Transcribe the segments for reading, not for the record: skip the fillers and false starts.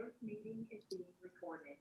This meeting is being recorded.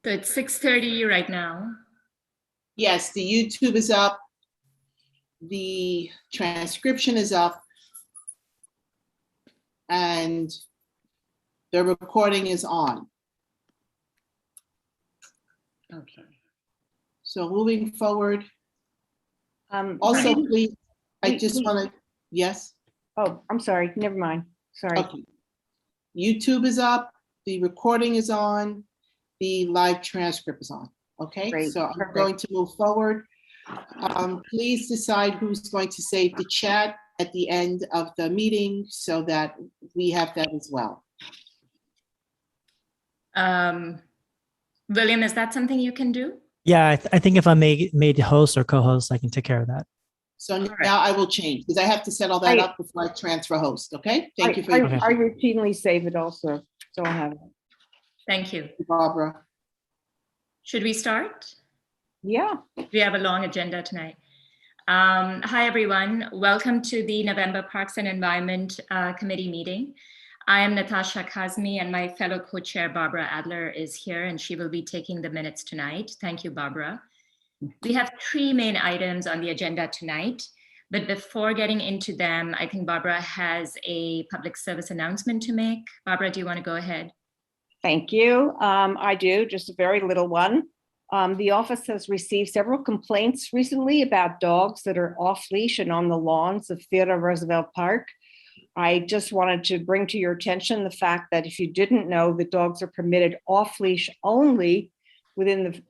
So it's 6:30 right now. Yes, the YouTube is up. The transcription is up. And the recording is on. Okay. So moving forward, also, please, I just want to, yes? Oh, I'm sorry. Never mind. Sorry. Okay. YouTube is up, the recording is on, the live transcript is on. Okay, Great, so I'm perfect. going to move forward. Please decide who's going to save the chat at the end of the meeting so that we have that as well. William, is that something you can do? Yeah, I think if I'm made host or co-host, I can take care of that. So right. now I will change because I have to set all that up before I transfer host, okay? Thank you for your I routinely save it also, so I have it. Thank you. Barbara. Should we start? Yeah. We have a long agenda tonight. Hi, everyone. Welcome to the November Parks and Environment Committee meeting. I am Natasha Kazmi, and my fellow co-chair Barbara Adler is here, and she will be taking the minutes tonight. Thank you, Barbara. We have three main items on the agenda tonight, but before getting into them, I think Barbara has a public service announcement to make. Barbara, do you want to go ahead? Thank you. I do, just a very little one. The office has received several complaints recently about dogs that are off leash and on the lawns of Theodore Roosevelt Park. I just wanted to bring to your attention the fact that if you didn't know, the dogs are permitted off leash only within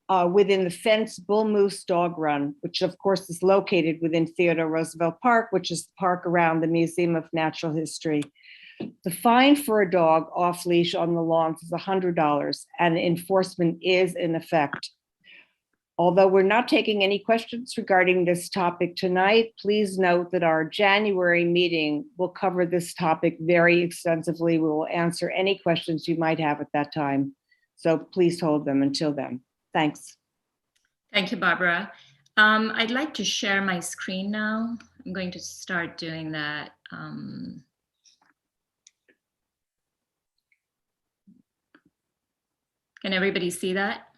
the fenced Bull Moose Dog Run, which of course is located within Theodore Roosevelt Park, which is the park around the Museum of Natural History. The fine for a dog off leash on the lawns is $100, and enforcement is in effect. Although we're not taking any questions regarding this topic tonight, please note that our January meeting will cover this topic very extensively. We will answer any questions you might have at that time. So please hold them until then. Thanks. Thank you, Barbara. I'd like to share my screen now. I'm going to start doing that. Can everybody see that?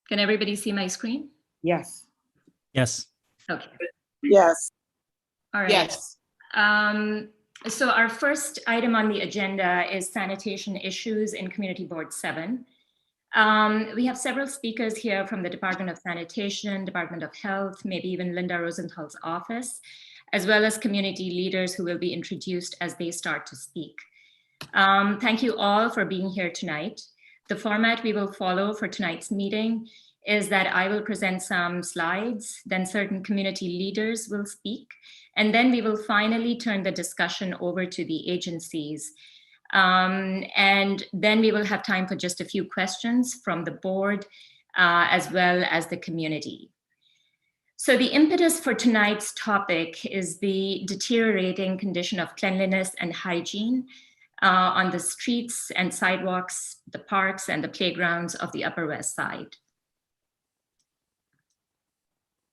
Can everybody see my screen? Yes. Yes. Okay. Yes. All right. Yes. So our first item on the agenda is sanitation issues in Community Board 7. We have several speakers here from the Department of Sanitation, Department of Health, maybe even Linda Rosenthal's office, as well as community leaders who will be introduced as they start to speak. Thank you all for being here tonight. The format we will follow for tonight's meeting is that I will present some slides, then certain community leaders will speak, and then we will finally turn the discussion over to the agencies. And then we will have time for just a few questions from the board, as well as the community. So the impetus for tonight's topic is the deteriorating condition of cleanliness and hygiene on the streets and sidewalks, the parks and the playgrounds of the Upper West Side.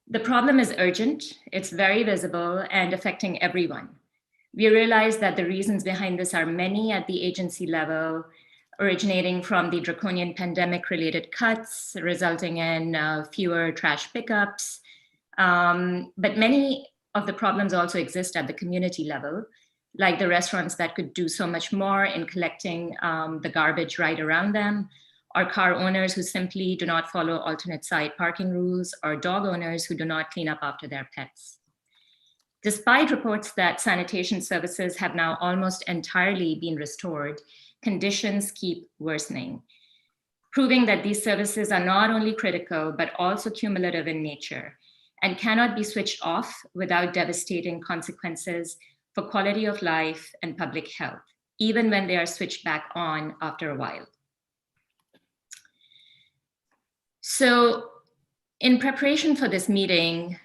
The problem is urgent, it's very visible and affecting everyone. We realize that the reasons behind this are many at the agency level, originating from the draconian pandemic-related cuts, resulting in fewer trash pickups. But many of the problems also exist at the community level, like the restaurants that could do so much more in collecting the garbage right around them, or car owners who simply do not follow alternate side parking rules, or dog owners who do not clean up after their pets. Despite reports that sanitation services have now almost entirely been restored, conditions keep worsening. proving that these services are not only critical, but also cumulative in nature and cannot be switched off without devastating consequences for quality of life and public health, even when they are switched back on after a while. So in preparation for this meeting,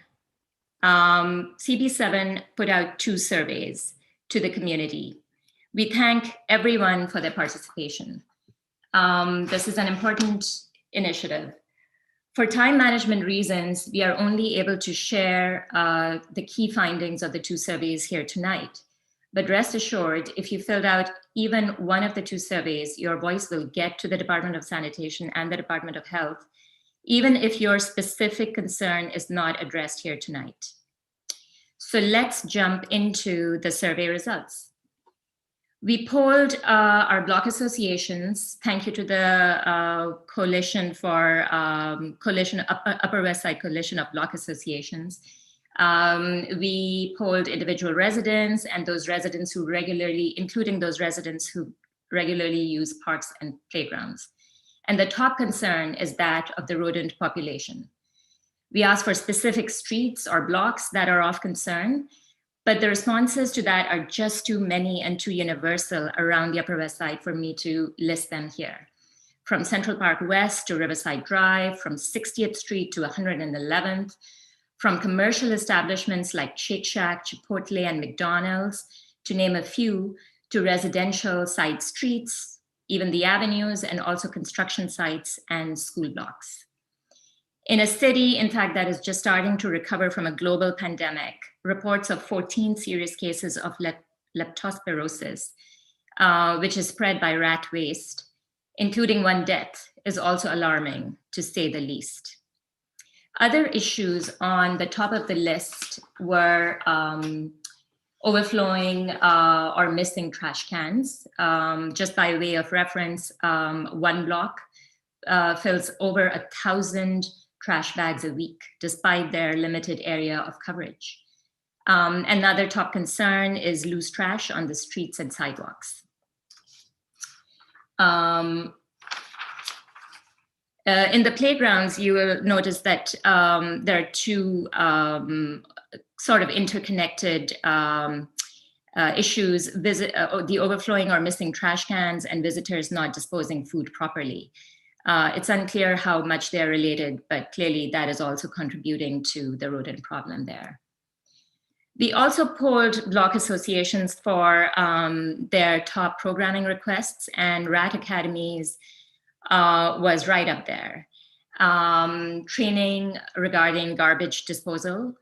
CB7 put out 2 surveys to the community. We thank everyone for their participation. This is an important initiative. For time management reasons, we are only able to share the key findings of the 2 surveys here tonight. But rest assured, if you filled out even one of the 2 surveys, your voice will get to the Department of Sanitation and the Department of Health, even if your specific concern is not addressed here tonight. So let's jump into the survey results. We polled our block associations. Thank you to the Coalition for Upper West Side Coalition of Block Associations. We polled individual residents and those residents who regularly, including those residents who regularly use parks and playgrounds. And the top concern is that of the rodent population. We asked for specific streets or blocks that are of concern, but the responses to that are just too many and too universal around the Upper West Side for me to list them here. From Central Park West to Riverside Drive, from 60th Street to 111th, from commercial establishments like Shake Shack, Chipotle, and McDonald's, to name a few, to residential side streets, even the avenues, and also construction sites and school blocks. In a city, in fact, that is just starting to recover from a global pandemic, reports of 14 serious cases of leptospirosis, which is spread by rat waste, including 1 death, is also alarming, to say the least. Other issues on the top of the list were overflowing or missing trash cans. Just by way of reference, 1 block fills over 1,000 trash bags a week, despite their limited area of coverage. Another top concern is loose trash on the streets and sidewalks. In the playgrounds, you will notice that there are 2 sort of interconnected issues, the overflowing or missing trash cans and visitors not disposing food properly. It's unclear how much they're related, but clearly that is also contributing to the rodent problem there. We also polled block associations for their top programming requests, and Rat Academies was right up there. Training regarding garbage disposal,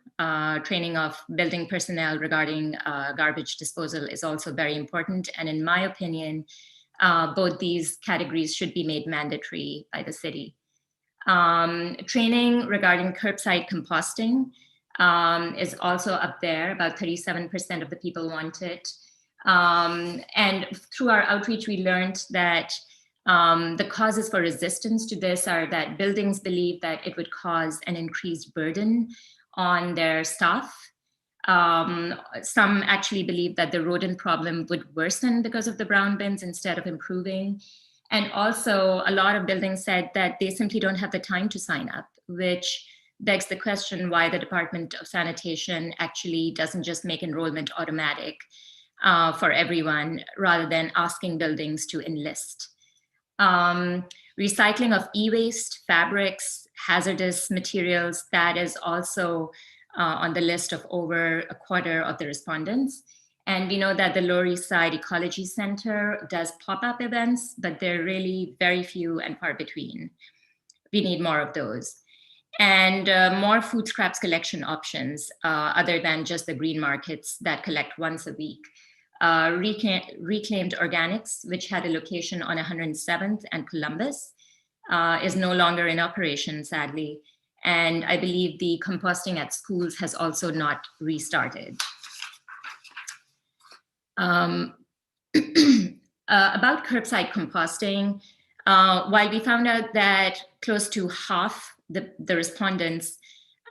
training of building personnel regarding garbage disposal is also very important. And in my opinion, both these categories should be made mandatory by the city. Training regarding curbside composting is also up there. About 37% of the people want it. And through our outreach, we learned that the causes for resistance to this are that buildings believe that it would cause an increased burden on their staff. Some actually believe that the rodent problem would worsen because of the brown bins instead of improving. And also a lot of buildings said that they simply don't have the time to sign up, which begs the question why the Department of Sanitation actually doesn't just make enrollment automatic for everyone rather than asking buildings to enlist. Recycling of e-waste, fabrics, hazardous materials, that is also on the list of over a quarter of the respondents. And we know that the Lower East Side Ecology Center does pop-up events, but they're really very few and far between. We need more of those. And more food scraps collection options other than just the green markets that collect once a week. Reclaimed Organics, which had a location on 107th and Columbus, is no longer in operation, sadly. And I believe the composting at schools has also not restarted. About curbside composting, while we found out that close to half the respondents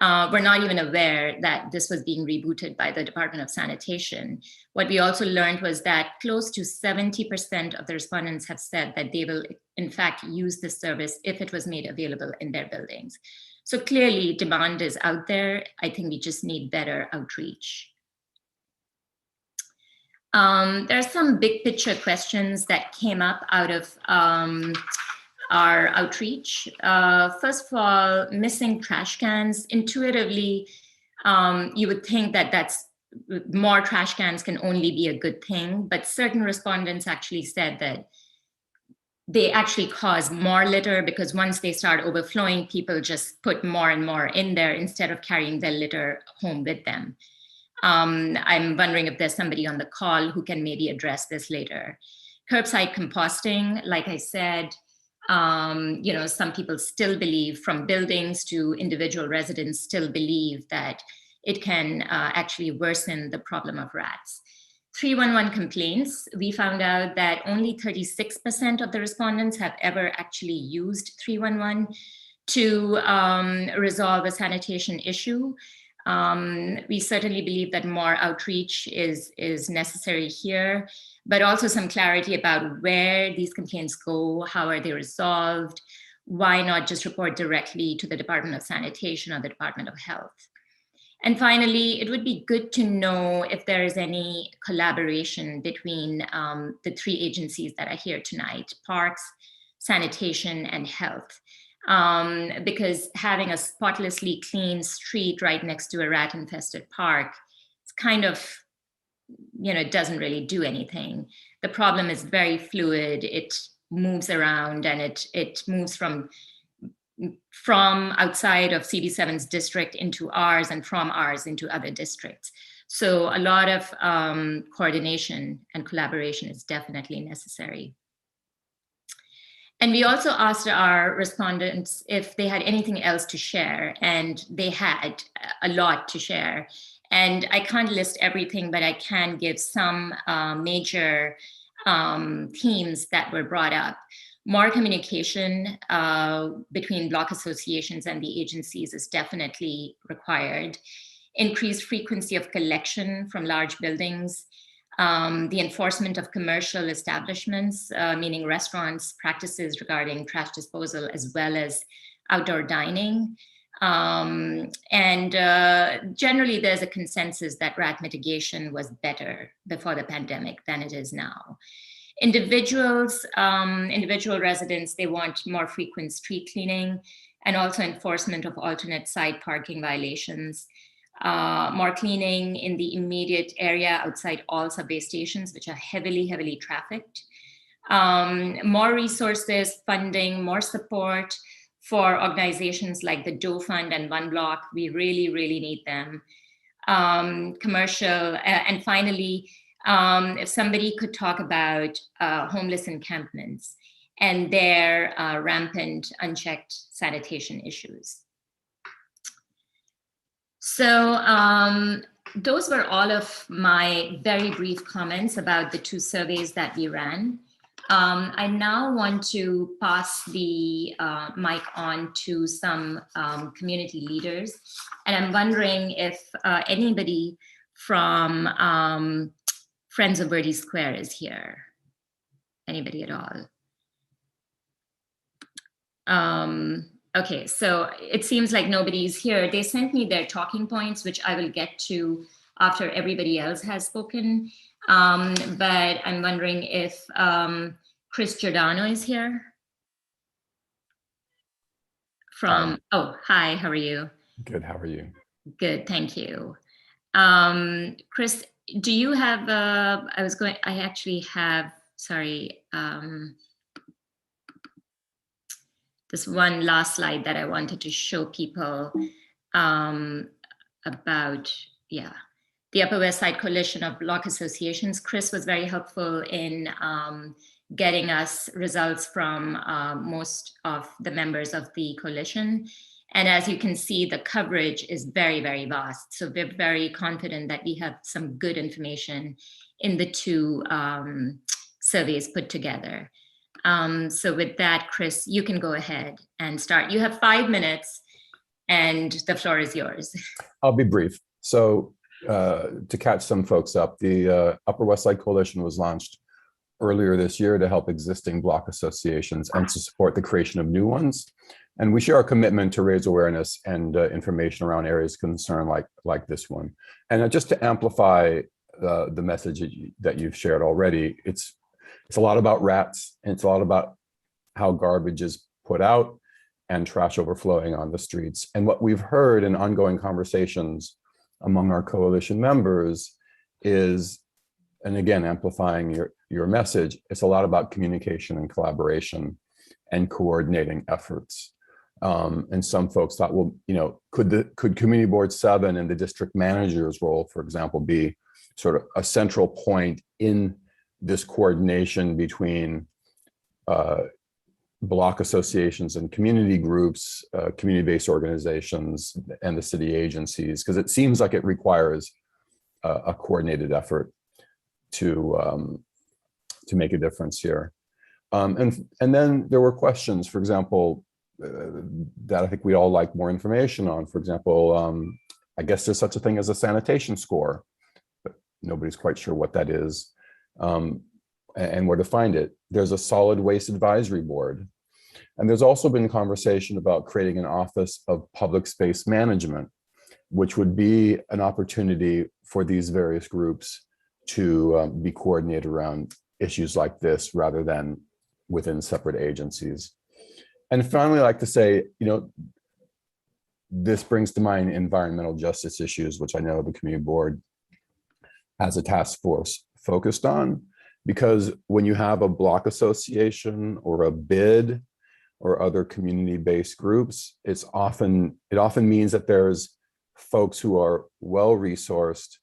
were not even aware that this was being rebooted by the Department of Sanitation, what we also learned was that close to 70% of the respondents have said that they will in fact use this service if it was made available in their buildings. So clearly demand is out there. I think we just need better outreach. There are some big picture questions that came up out of our outreach. First of all, missing trash cans. Intuitively, you would think that that's more trash cans can only be a good thing, but certain respondents actually said that they actually cause more litter because once they start overflowing, people just put more and more in there instead of carrying their litter home with them. I'm wondering if there's somebody on the call who can maybe address this later. Curbside composting, like I said, some people still believe, from buildings to individual residents still believe that it can actually worsen the problem of rats. 311 complaints, we found out that only 36% of the respondents have ever actually used 311 to resolve a sanitation issue. We certainly believe that more outreach is necessary here, but also some clarity about where these complaints go, how are they resolved, why not just report directly to the Department of Sanitation or the Department of Health. And finally, it would be good to know if there is any collaboration between the three agencies that are here tonight: Parks, Sanitation, and Health. Because having a spotlessly clean street right next to a rat-infested park, it's kind of, it doesn't really do anything. The problem is very fluid. It moves around, and it moves from outside of CB7's district into ours, and from ours into other districts. So a lot of coordination and collaboration is definitely necessary. And we also asked our respondents if they had anything else to share, and they had a lot to share. And I can't list everything, but I can give some major themes that were brought up. More communication between block associations and the agencies is definitely required. Increased frequency of collection from large buildings. The enforcement of commercial establishments, meaning restaurants, practices regarding trash disposal, as well as outdoor dining. Generally, there's a consensus that rat mitigation was better before the pandemic than it is now. Individual residents, they want more frequent street cleaning and also enforcement of alternate side parking violations. More cleaning in the immediate area outside all subway stations, which are heavily trafficked. More resources, funding, more support for organizations like the Doe Fund and One Block. We really need them. Commercial, and finally, if somebody could talk about homeless encampments and their rampant, unchecked sanitation issues. So those were all of my very brief comments about the two surveys that we ran. I now want to pass the mic on to some community leaders. And I'm wondering if anybody from Friends of Verde Square is here. Anybody at all? Okay, so it seems like nobody's here. They sent me their talking points, which I will get to after everybody else has spoken. But I'm wondering if Chris Giordano is here. Oh, hi, how are you? Good, how are you? Good, thank you. Chris, do you have, I actually have, sorry, this one last slide that I wanted to show people about, the Upper West Side Coalition of Block Associations. Chris was very helpful in getting us results from most of the members of the coalition. And as you can see, the coverage is very vast. So we're very confident that we have some good information in the two surveys put together. So with that, Chris, you can go ahead and start. You have 5 minutes and the floor is yours. I'll be brief. So to catch some folks up, the Upper West Side Coalition was launched earlier this year to help existing block associations and to support the creation of new ones. And we share a commitment to raise awareness and information around areas of concern like this one. And just to amplify the message that you've shared already, it's a lot about rats, and it's a lot about how garbage is put out and trash overflowing on the streets. And what we've heard in ongoing conversations among our coalition members is, and again, amplifying your message, it's a lot about communication and collaboration and coordinating efforts. And some folks thought, well, could Community Board 7 and the district manager's role, for example, be sort of a central point in this coordination between block associations and community groups, community-based organizations, and the city agencies? Because it seems like it requires a coordinated effort to make a difference here. And then there were questions, for example, that I think we all like more information on. For example, I guess there's such a thing as a sanitation score, but nobody's quite sure what that is and where to find it. There's a solid waste advisory board. And there's also been conversation about creating an office of public space management, which would be an opportunity for these various groups to be coordinated around issues like this rather than within separate agencies. And finally, I'd like to say, this brings to mind environmental justice issues, which I know the community board has a task force focused on, because when you have a block association or a bid or other community-based groups, it often means that there's folks who are well-resourced,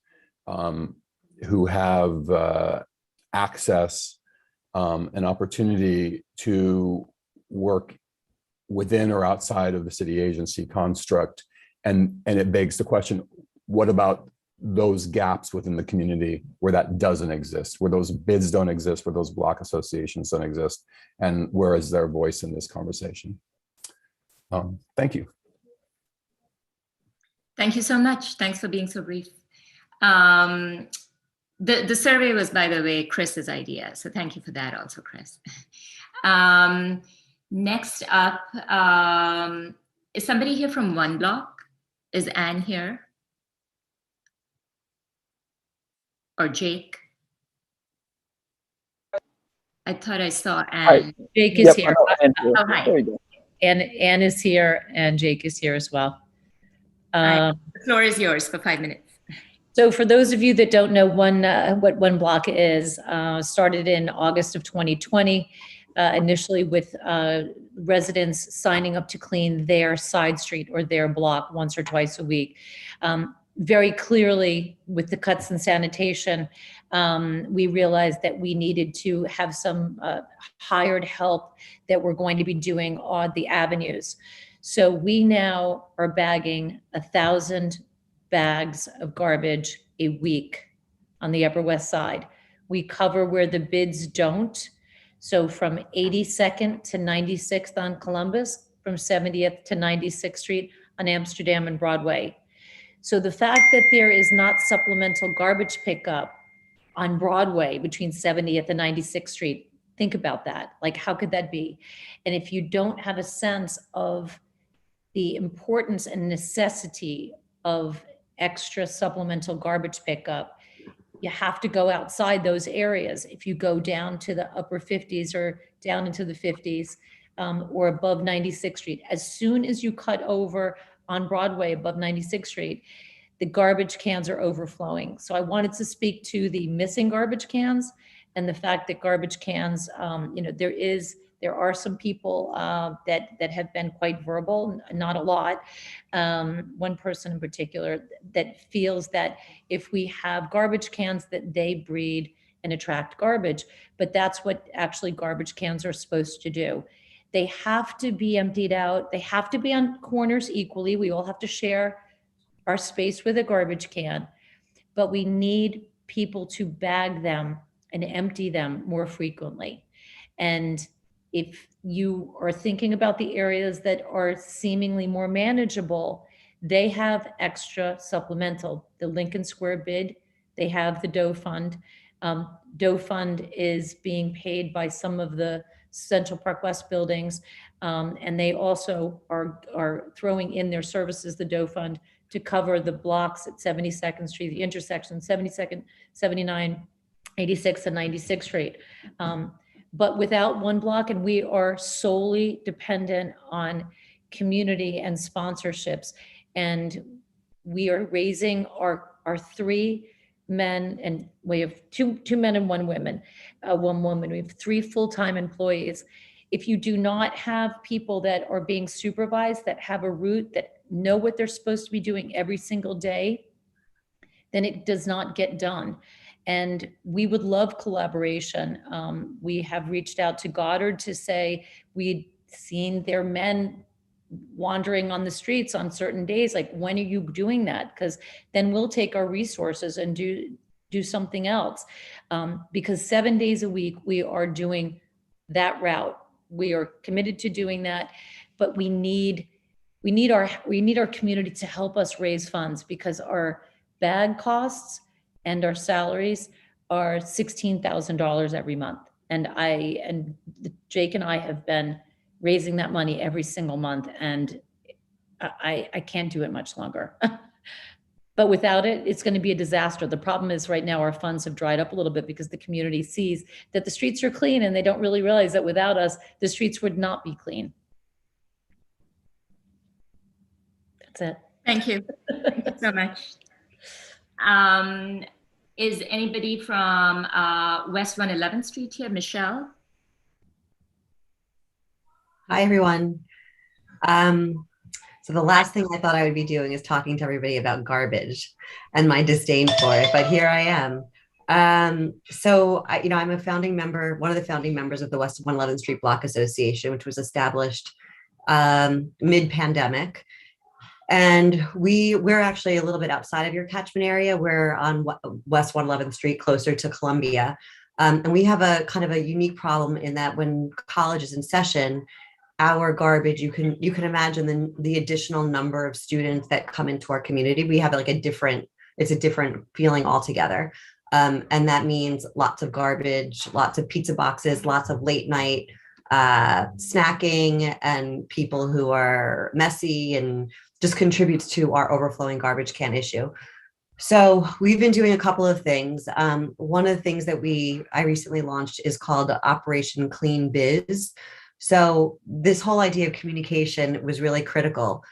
who have access and opportunity to work within or outside of the city agency construct. And it begs the question, what about those gaps within the community where that doesn't exist, where those bids don't exist, where those block associations don't exist, and where is their voice in this conversation? Thank you. Thank you so much. Thanks for being so brief. The survey was, by the way, Chris's idea. So thank you for that also, Chris. Next up, is somebody here from One Block? Is Anne here? Or Jake? I thought I saw Anne. Hi. Jake is here. Oh, hi. There we go. Anne is here and Jake is here as well. The floor is yours for 5 minutes. So for those of you that don't know what One Block is, started in August of 2020, initially with residents signing up to clean their side street or their block once or twice a week. Very clearly, with the cuts in sanitation, we realized that we needed to have some hired help that we're going to be doing on the avenues. So we now are bagging 1,000 bags of garbage a week on the Upper West Side. We cover where the bids don't. So from 82nd to 96th on Columbus, from 70th to 96th Street on Amsterdam and Broadway. So the fact that there is not supplemental garbage pickup on Broadway between 70th and 96th Street, think about that. Like, how could that be? And if you don't have a sense of the importance and necessity of extra supplemental garbage pickup, you have to go outside those areas. If you go down to the upper 50s or down into the 50s or above 96th Street, as soon as you cut over on Broadway above 96th Street, the garbage cans are overflowing. So I wanted to speak to the missing garbage cans and the fact that garbage cans, there are some people that have been quite verbal, not a lot. One person in particular that feels that if we have garbage cans that they breed and attract garbage, but that's what actually garbage cans are supposed to do. They have to be emptied out. They have to be on corners equally. We all have to share our space with a garbage can, but we need people to bag them and empty them more frequently. And if you are thinking about the areas that are seemingly more manageable, they have extra supplemental. The Lincoln Square bid, they have the Doe Fund. Doe Fund is being paid by some of the Central Park West buildings. And they also are throwing in their services, the Doe Fund, to cover the blocks at 72nd Street, the intersection, 72nd, 79, 86, and 96th Street. But without one block, and we are solely dependent on community and sponsorships. And we are raising our 3 men, and we have two men and one woman. We have 3 full-time employees. If you do not have people that are being supervised, that have a route, that know what they're supposed to be doing every single day, then it does not get done. And we would love collaboration. We have reached out to Goddard to say we'd seen their men wandering on the streets on certain days. Like, when are you doing that? Because then we'll take our resources and do something else. Because 7 days a week, we are doing that route. We are committed to doing that, but we need our community to help us raise funds, because our bag costs and our salaries are $16,000 every month. And Jake and I have been raising that money every single month, and I can't do it much longer. But without it, it's going to be a disaster. The problem is right now our funds have dried up a little bit because the community sees that the streets are clean, and they don't really realize that without us, the streets would not be clean. That's it. Thank you. Thank you so much. Is anybody from West 111th Street here? Michelle? Hi, everyone. So the last thing I thought I would be doing is talking to everybody about garbage and my disdain for it, but here I am. I'm a founding member, one of the founding members of the West 111th Street Block Association, which was established mid-pandemic. And we're actually a little bit outside of your catchment area. We're on West 111th Street, closer to Columbia. And we have a kind of a unique problem in that when college is in session, our garbage, you can imagine the additional number of students that come into our community. We have like it's a different feeling altogether. And that means lots of garbage, lots of pizza boxes, lots of late night snacking, and people who are messy, and just contributes to our overflowing garbage can issue. So we've been doing a couple of things. One of the things that I recently launched is called Operation Clean Biz. So this whole idea of communication was really critical.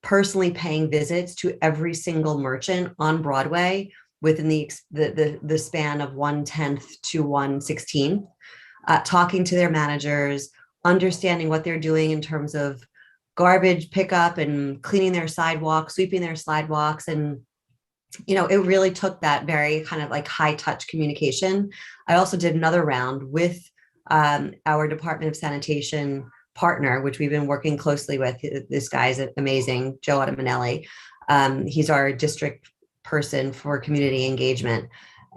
Personally paying visits to every single merchant on Broadway within the span of 1/10 to 1/16, talking to their managers, understanding what they're doing in terms of garbage pickup and cleaning their sidewalks, sweeping their sidewalks. And, it really took that very kind of like high touch communication. I also did another round with our Department of Sanitation partner, which we've been working closely with. This guy's amazing, Joe Ottamanelli. He's our district person for community engagement.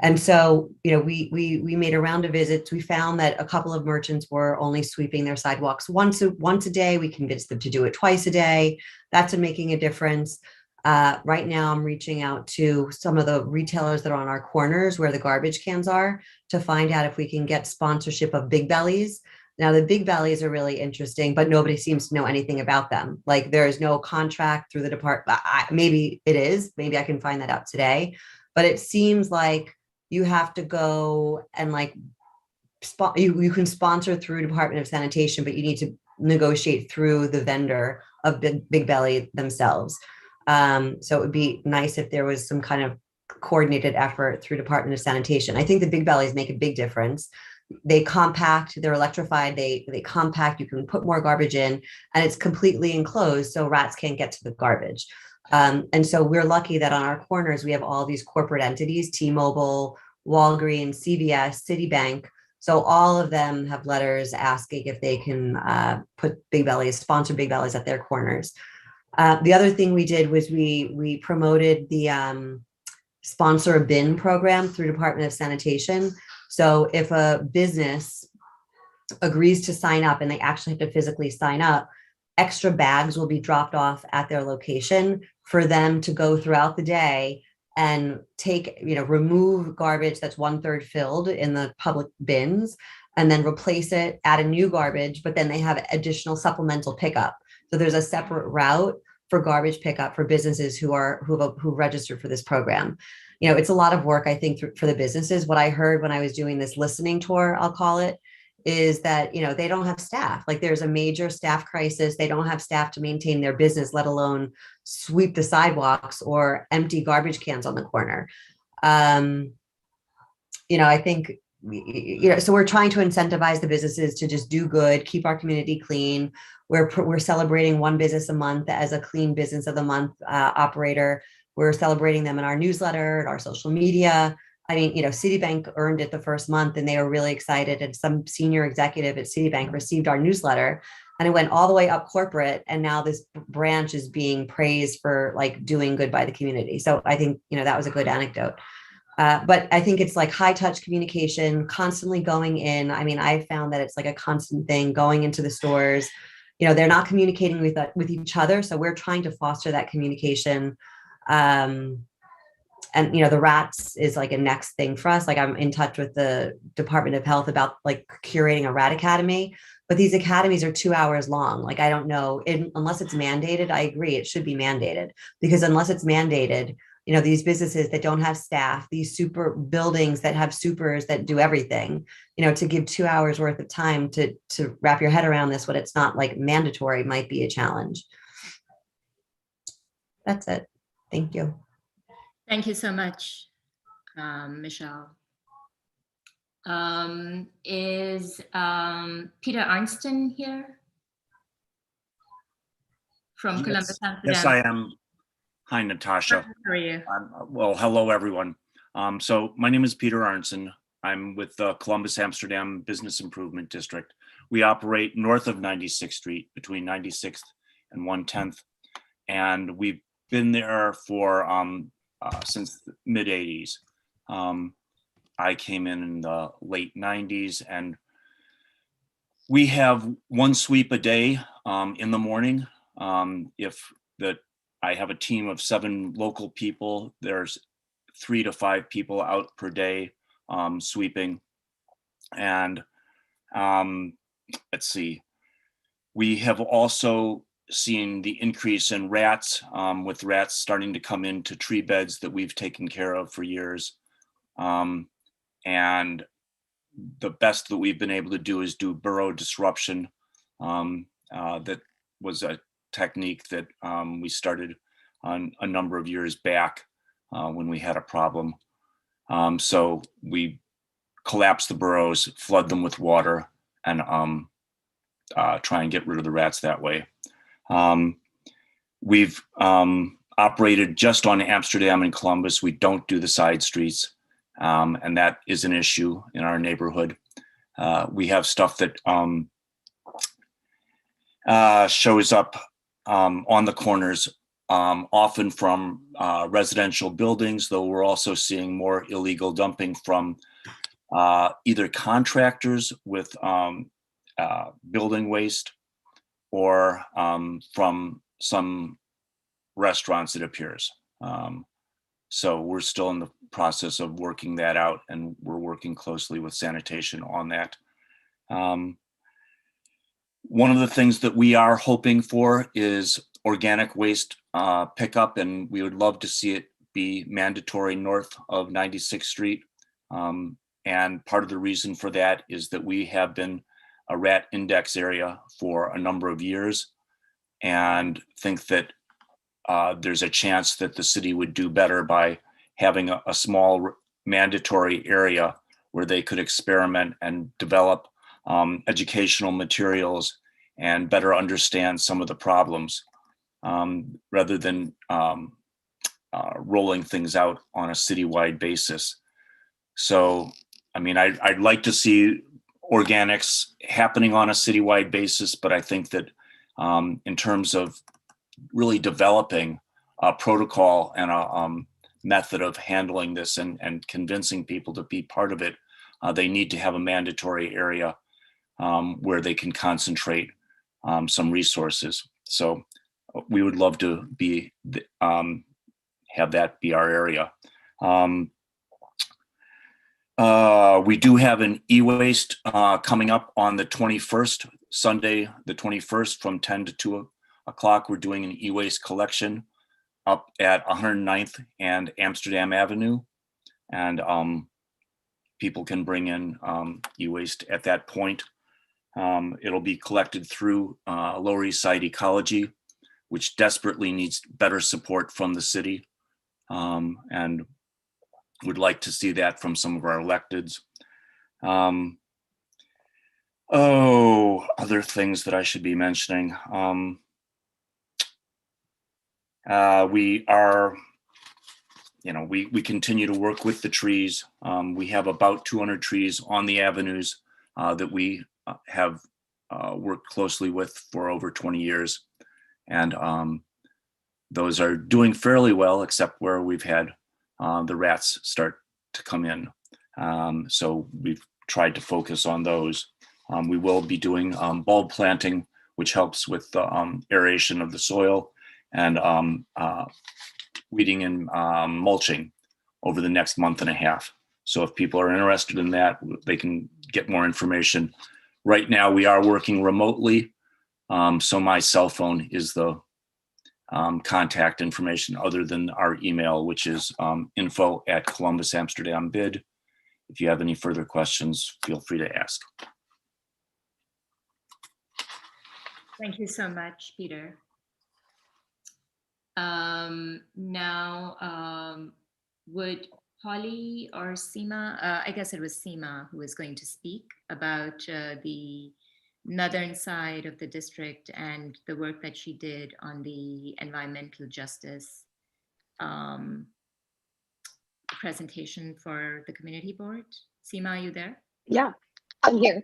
And so, we made a round of visits. We found that a couple of merchants were only sweeping their sidewalks once a day. We convinced them to do it twice a day. That's making a difference. Right now, I'm reaching out to some of the retailers that are on our corners where the garbage cans are to find out if we can get sponsorship of Big Bellies. Now, the Big Bellies are really interesting, but nobody seems to know anything about them. Like, there is no contract through the department. Maybe it is. Maybe I can find that out today. But it seems like you have to go and you can sponsor through Department of Sanitation, but you need to negotiate through the vendor of Big Belly themselves. So it would be nice if there was some kind of coordinated effort through Department of Sanitation. I think the Big Bellies make a big difference. They compact, they're electrified, they compact, you can put more garbage in, and it's completely enclosed so rats can't get to the garbage. And so we're lucky that on our corners, we have all these corporate entities, T-Mobile, Walgreens, CVS, Citibank. So all of them have letters asking if they can sponsor Big Bellies at their corners. The other thing we did was we promoted the sponsor a bin program through Department of Sanitation. So if a business agrees to sign up, and they actually have to physically sign up, extra bags will be dropped off at their location for them to go throughout the day and take, remove garbage that's 1/3 filled in the public bins, and then replace it, add a new garbage, but then they have additional supplemental pickup. So there's a separate route for garbage pickup for businesses who registered for this program. It's a lot of work, I think, for the businesses. What I heard when I was doing this listening tour, I'll call it, is that, they don't have staff. Like, there's a major staff crisis. They don't have staff to maintain their business, let alone sweep the sidewalks or empty garbage cans on the corner. I think, so we're trying to incentivize the businesses to just do good, keep our community clean. We're celebrating one business a month as a Clean Business of the Month operator. We're celebrating them in our newsletter, and our social media. I mean, Citibank earned it the first month, and they were really excited. And some senior executive at Citibank received our newsletter, and it went all the way up corporate. And now this branch is being praised for like doing good by the community. So I think, that was a good anecdote. But I think it's like high touch communication, constantly going in. I mean, I found that it's like a constant thing going into the stores. They're not communicating with each other. So we're trying to foster that communication. And, the rats is like a next thing for us. Like, I'm in touch with the Department of Health about like curating a rat academy, but these academies are 2 hours long. Like, I don't know, unless it's mandated. I agree, it should be mandated, because unless it's mandated, these businesses that don't have staff, these super buildings that have supers that do everything, to give 2 hours worth of time to wrap your head around this, when it's not like mandatory, might be a challenge. That's it. Thank you. Thank you so much, Michelle. Is Peter Arnson here from Columbus, Amsterdam? Yes, I am. Hi, Natasha. How are you? Well, hello, everyone. So my name is Peter Arnson. I'm with the Columbus, Amsterdam Business Improvement District. We operate north of 96th Street, between 96th and 110th. And we've been there for since the mid 80s. I came in the late 90s, and we have one sweep a day in the morning. I have a team of 7 local people. There's 3 to 5 people out per day sweeping. And let's see, we have also seen the increase in rats, with rats starting to come into tree beds that we've taken care of for years. And the best that we've been able to do is do Burrow Disruption. That was a technique that we started on a number of years back when we had a problem. So we collapse the burrows, flood them with water, and try and get rid of the rats that way. We've operated just on Amsterdam and Columbus. We don't do the side streets, and that is an issue in our neighborhood. We have stuff that shows up on the corners, often from residential buildings, though we're also seeing more illegal dumping from either contractors with building waste, or from some restaurants, it appears. So we're still in the process of working that out, and we're working closely with sanitation on that. One of the things that we are hoping for is organic waste pickup, and we would love to see it be mandatory north of 96th Street. And part of the reason for that is that we have been a rat index area for a number of years, and think that there's a chance that the city would do better by having a small mandatory area where they could experiment and develop educational materials and better understand some of the problems, rather than rolling things out on a citywide basis. So, I mean, I'd like to see organics happening on a citywide basis, but I think that in terms of really developing a protocol and a method of handling this and convincing people to be part of it, they need to have a mandatory area where they can concentrate some resources. So we would love to be have that be our area. We do have an e-waste coming up on the 21st, Sunday, the 21st from 10 to 2 o'clock. We're doing an e-waste collection up at 109th and Amsterdam Avenue. And people can bring in e-waste at that point. It'll be collected through Lower East Side Ecology, which desperately needs better support from the city. And would like to see that from some of our electeds. Other things that I should be mentioning. We are, we continue to work with the trees. We have about 200 trees on the avenues that we have worked closely with for over 20 years. And those are doing fairly well, except where we've had the rats start to come in. So we've tried to focus on those. We will be doing bulb planting, which helps with the aeration of the soil, and weeding and mulching over the next month and a half. So if people are interested in that, they can get more information. Right now, we are working remotely. So my cell phone is the contact information other than our email, which is info@Columbus Amsterdam Bid. If you have any further questions, feel free to ask. Thank you so much, Peter. Now, would Holly or Seema, I guess it was Seema who was going to speak about the northern side of the district and the work that she did on the environmental justice presentation for the community board. Seema, are you there? Yeah, I'm here.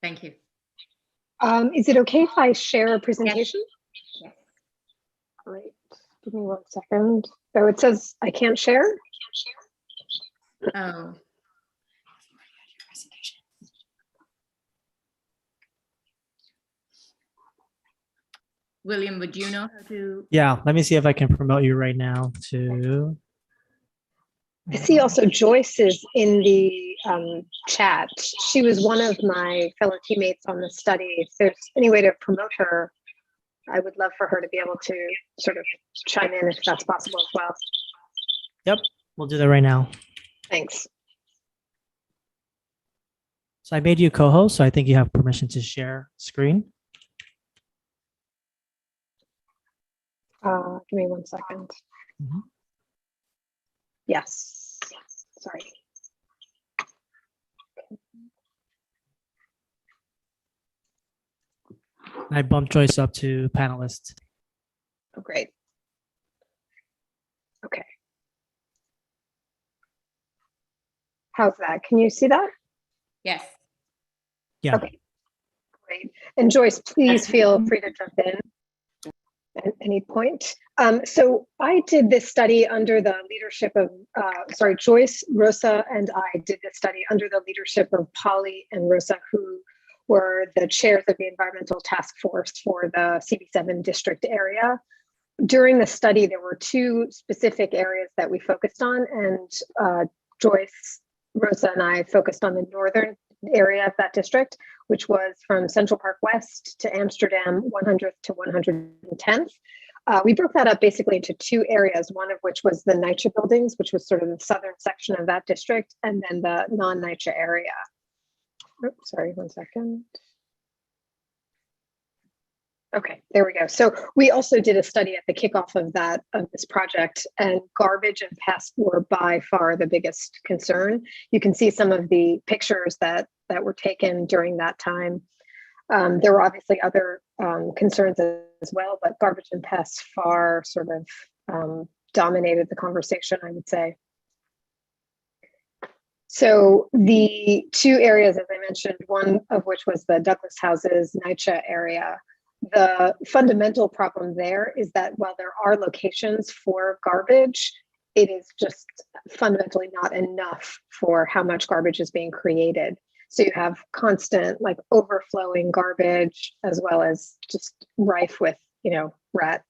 Thank you. Is it okay if I share a presentation? Yes. Great. Give me 1 second. Oh, it says I can't share? Oh. William, would you know how to? Yeah, let me see if I can promote you right now to. I see also Joyce is in the chat. She was one of my fellow teammates on the study. If there's any way to promote her, I would love for her to be able to sort of chime in if that's possible as well. Yep, we'll do that right now. Thanks. So I made you co-host, so I think you have permission to share screen. Give me 1 second. Mhm. Yes. Sorry. I bumped Joyce up to panelist. Oh, great. Okay. How's that? Can you see that? Yes. Yeah. Okay. Great. And Joyce, please feel free to jump in at any point. So I did this study under the leadership of, Joyce, Rosa, and I did this study under the leadership of Polly and Rosa, who were the chairs of the environmental task force for the CB7 district area. During the study, there were 2 specific areas that we focused on, and Joyce, Rosa, and I focused on the northern area of that district, which was from Central Park West to Amsterdam 100th to 110th. We broke that up basically into 2 areas, one of which was the NYCHA buildings, which was sort of the southern section of that district, and then the non-NYCHA area. Oops, sorry, 1 second. Okay, there we go. So we also did a study at the kickoff of this project, and garbage and pests were by far the biggest concern. You can see some of the pictures that were taken during that time. There were obviously other concerns as well, but garbage and pests far sort of dominated the conversation, I would say. So the 2 areas, as I mentioned, one of which was the Douglas Houses, NYCHA area. The fundamental problem there is that while there are locations for garbage, it is just fundamentally not enough for how much garbage is being created. So you have constant like overflowing garbage, as well as just rife with, rat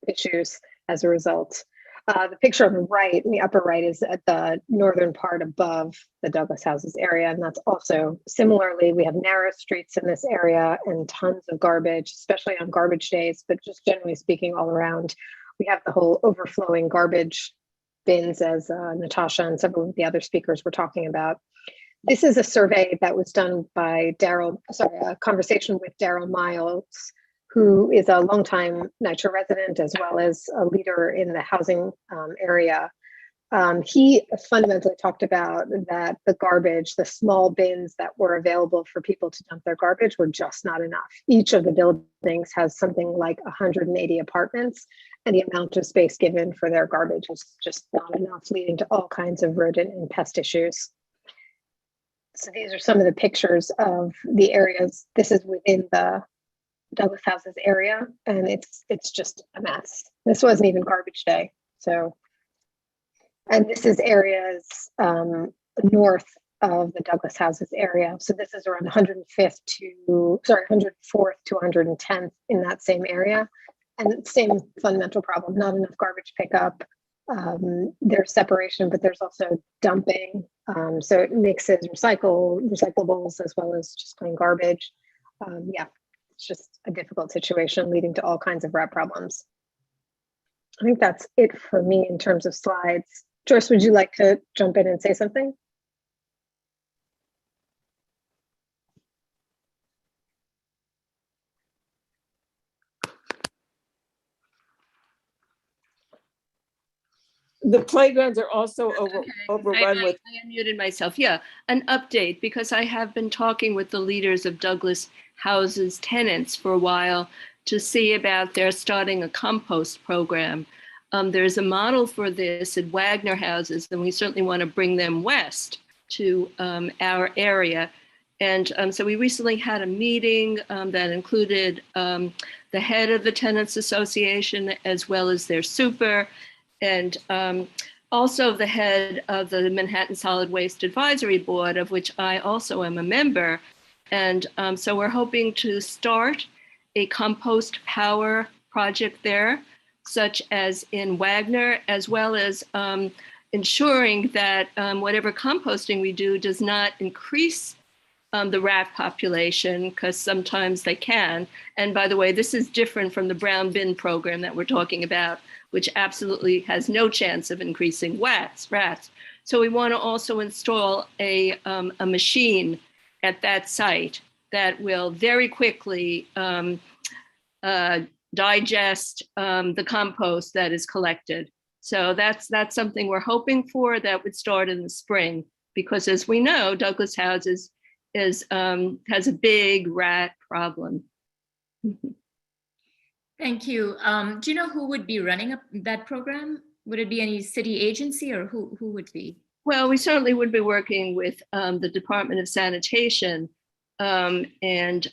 issues as a result. The picture on the right, in the upper right, is at the northern part above the Douglas houses area. And that's also similarly, we have narrow streets in this area and tons of garbage, especially on garbage days, but just generally speaking, all around. We have the whole overflowing garbage bins, as Natasha and several of the other speakers were talking about. This is a survey that was done by a conversation with Daryl Miles, who is a longtime NYCHA resident as well as a leader in the housing area. He fundamentally talked about that the garbage, the small bins that were available for people to dump their garbage were just not enough. Each of the buildings has something like 180 apartments, and the amount of space given for their garbage is just not enough, leading to all kinds of rodent and pest issues. So these are some of the pictures of the areas. This is within the Douglas houses area, and it's just a mess. This wasn't even garbage day. So, and this is areas north of the Douglas houses area. So this is around 104th to 110th in that same area. And same fundamental problem, not enough garbage pickup. There's separation, but there's also dumping. So it mixes recyclables as well as just plain garbage. Yeah, it's just a difficult situation leading to all kinds of rat problems. I think that's it for me in terms of slides. Joyce, would you like to jump in and say something? The playgrounds are also overrun with. I unmuted myself. Yeah, an update, because I have been talking with the leaders of Douglas houses tenants for a while to see about their starting a compost program. There's a model for this at Wagner houses, and we certainly want to bring them west to our area. And so we recently had a meeting that included the head of the Tenants Association as well as their super, and also the head of the Manhattan Solid Waste Advisory Board, of which I also am a member. And so we're hoping to start a compost power project there, such as in Wagner, as well as ensuring that whatever composting we do does not increase the rat population, because sometimes they can. And by the way, this is different from the brown bin program that we're talking about, which absolutely has no chance of increasing rats. So we want to also install a machine at that site that will very quickly digest the compost that is collected. So that's something we're hoping for that would start in the spring, because as we know, Douglas houses has a big rat problem. Thank you. Do you know who would be running that program? Would it be any city agency, or who would be? Well, we certainly would be working with the Department of Sanitation, and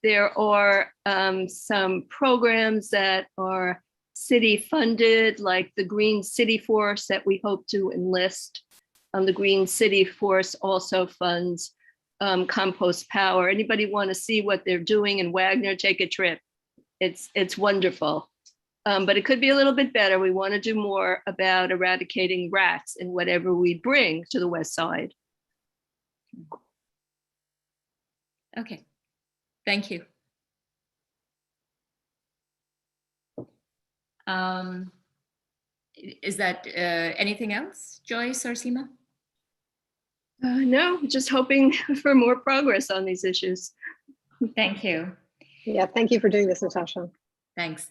there are some programs that are city funded, like the Green City Force that we hope to enlist. The Green City Force also funds compost power. Anybody want to see what they're doing in Wagner, take a trip. It's wonderful, but it could be a little bit better. We want to do more about eradicating rats in whatever we bring to the West Side. Okay, thank you. Is that anything else, Joyce or Seema? No, just hoping for more progress on these issues. Thank you. Yeah, thank you for doing this, Natasha. Thanks.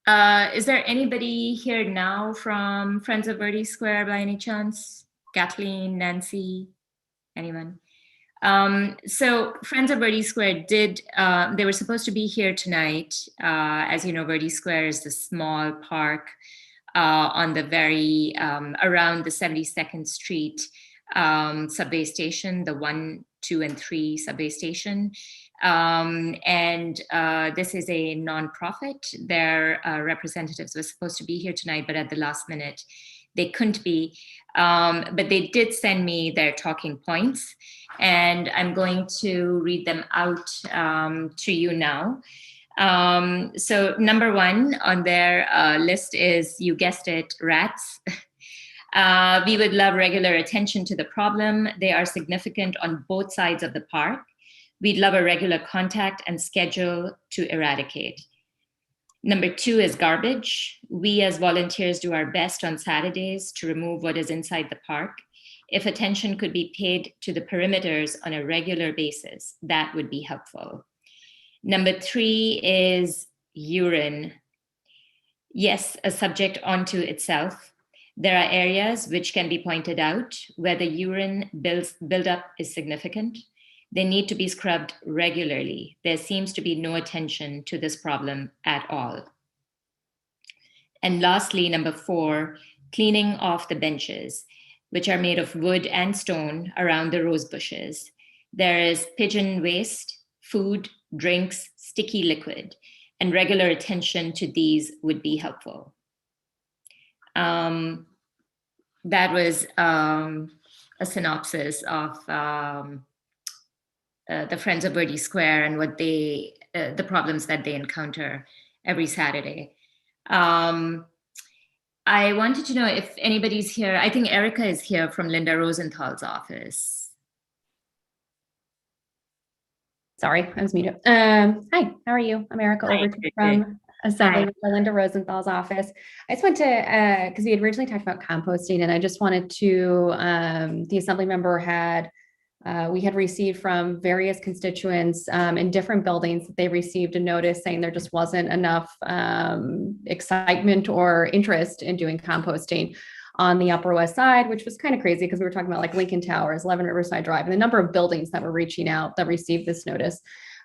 Is there anybody here now from Friends of Verde Square by any chance? Kathleen, Nancy, anyone? So Friends of Verde Square they were supposed to be here tonight. As you know, Verde Square is the small park on the very, around the 72nd Street subway station, the 1, 2, and 3 subway station. And this is a nonprofit. Their representatives were supposed to be here tonight, but at the last minute, they couldn't be. But they did send me their talking points, and I'm going to read them out to you now. So number one on their list is, you guessed it, rats. We would love regular attention to the problem. They are significant on both sides of the park. We'd love a regular contact and schedule to eradicate. Number two is garbage. We as volunteers do our best on Saturdays to remove what is inside the park. If attention could be paid to the perimeters on a regular basis, that would be helpful. Number three is urine. Yes, a subject unto itself. There are areas which can be pointed out where the urine buildup is significant. They need to be scrubbed regularly. There seems to be no attention to this problem at all. And lastly, number four, cleaning off the benches, which are made of wood and stone around the rose bushes. There is pigeon waste, food, drinks, sticky liquid, and regular attention to these would be helpful. That was a synopsis of the Friends of Birdie Square and what they, the problems that they encounter every Saturday. I wanted to know if anybody's here. I think Erica is here from Linda Rosenthal's office. Sorry, I was muted. Hi, how are you? I'm Erica Overton from Assembly for Linda Rosenthal's office. I just want to, because we had originally talked about composting, and I just wanted to, the Assembly member had, we had received from various constituents in different buildings that they received a notice saying there just wasn't enough excitement or interest in doing composting on the Upper West Side, which was kind of crazy because we were talking about like Lincoln Towers, 11 Riverside Drive, and the number of buildings that were reaching out that received this notice.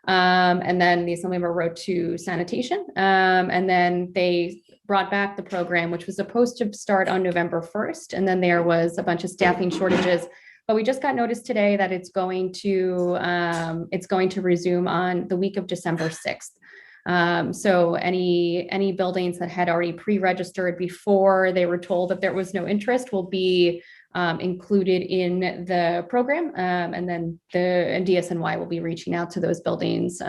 And then the Assembly member wrote to Sanitation, and then they brought back the program, which was supposed to start on November 1st. And then there was a bunch of staffing shortages. But we just got notice today that it's going to resume on the week of December 6th. So any buildings that had already pre-registered before they were told that there was no interest will be included in the program, and then the DSNY will be reaching out to those buildings,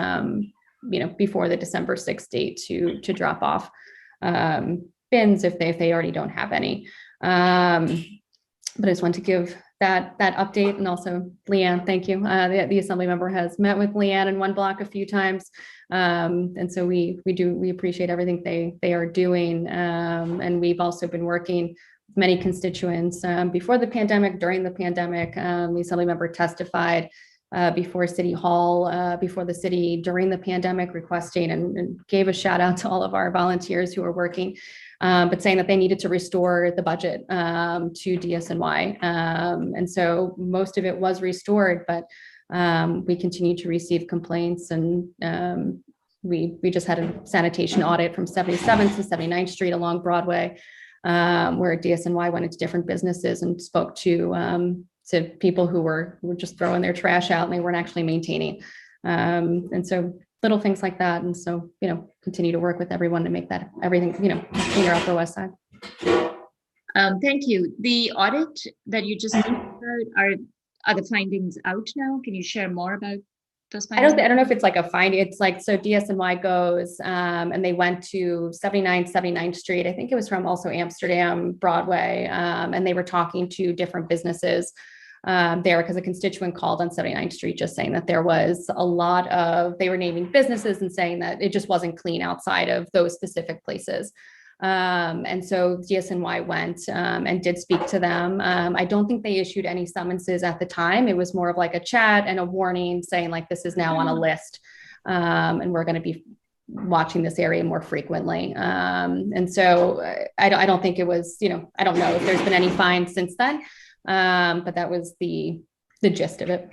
before the December 6th date to drop off bins if they already don't have any. But I just want to give that update, and also Leanne, thank you. The Assembly member has met with Leanne in one block a few times, and so we appreciate everything they are doing, and we've also been working with many constituents before the pandemic, during the pandemic. The Assembly member testified before City Hall, before the city during the pandemic, requesting and gave a shout out to all of our volunteers who are working, but saying that they needed to restore the budget to DSNY. And so most of it was restored, but we continue to receive complaints, and we just had a sanitation audit from 77th to 79th Street along Broadway, where DSNY went into different businesses and spoke to people who were just throwing their trash out and they weren't actually maintaining. And so little things like that. And so, continue to work with everyone to make that everything, cleaner Upper West Side. Thank you. The audit that you just talked about, are the findings out now? Can you share more about those findings? I don't know if it's like a finding. It's like, so DSNY goes and they went to 79th Street. I think it was from also Amsterdam, Broadway. And they were talking to different businesses there, because a constituent called on 79th Street just saying that there was a lot of, they were naming businesses and saying that it just wasn't clean outside of those specific places. And so DSNY went and did speak to them. I don't think they issued any summonses at the time. It was more of like a chat and a warning saying like, this is now on a list, and we're going to be watching this area more frequently. And so I don't think it was, I don't know if there's been any fines since then. But that was the gist of it.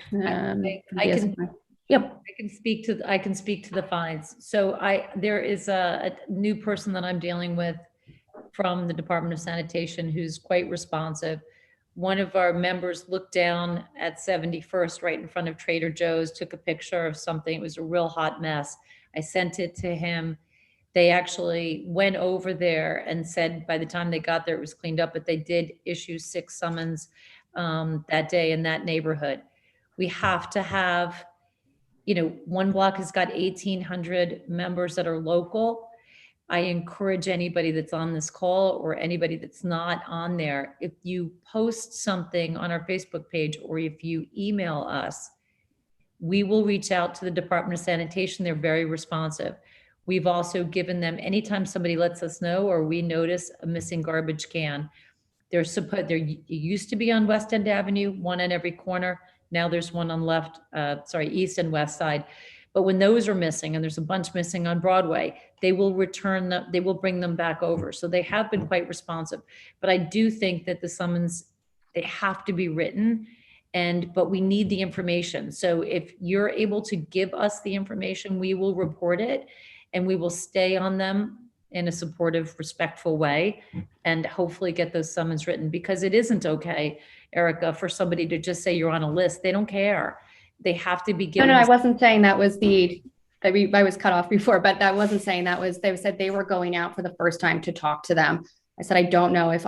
I can speak to the fines. So there is a new person that I'm dealing with from the Department of Sanitation who's quite responsive. One of our members looked down at 71st right in front of Trader Joe's, took a picture of something. It was a real hot mess. I sent it to him. They actually went over there and said by the time they got there, it was cleaned up, but they did issue 6 summons that day in that neighborhood. We have to have one block has got 1,800 members that are local. I encourage anybody that's on this call or anybody that's not on there, if you post something on our Facebook page or if you email us, we will reach out to the Department of Sanitation. They're very responsive. We've also given them, anytime somebody lets us know or we notice a missing garbage can, there used to be on West End Avenue, one on every corner. Now there's one on east and west side. But when those are missing, and there's a bunch missing on Broadway, they will return them, they will bring them back over. So they have been quite responsive. But I do think that the summons, they have to be written, but we need the information. So if you're able to give us the information, we will report it and we will stay on them in a supportive, respectful way, and hopefully get those summons written, because it isn't okay, Erica, for somebody to just say you're on a list. They don't care. They have to be given. No, I wasn't saying that was I was cut off before, but that wasn't saying that was, they said they were going out for the first time to talk to them. I said, I don't know if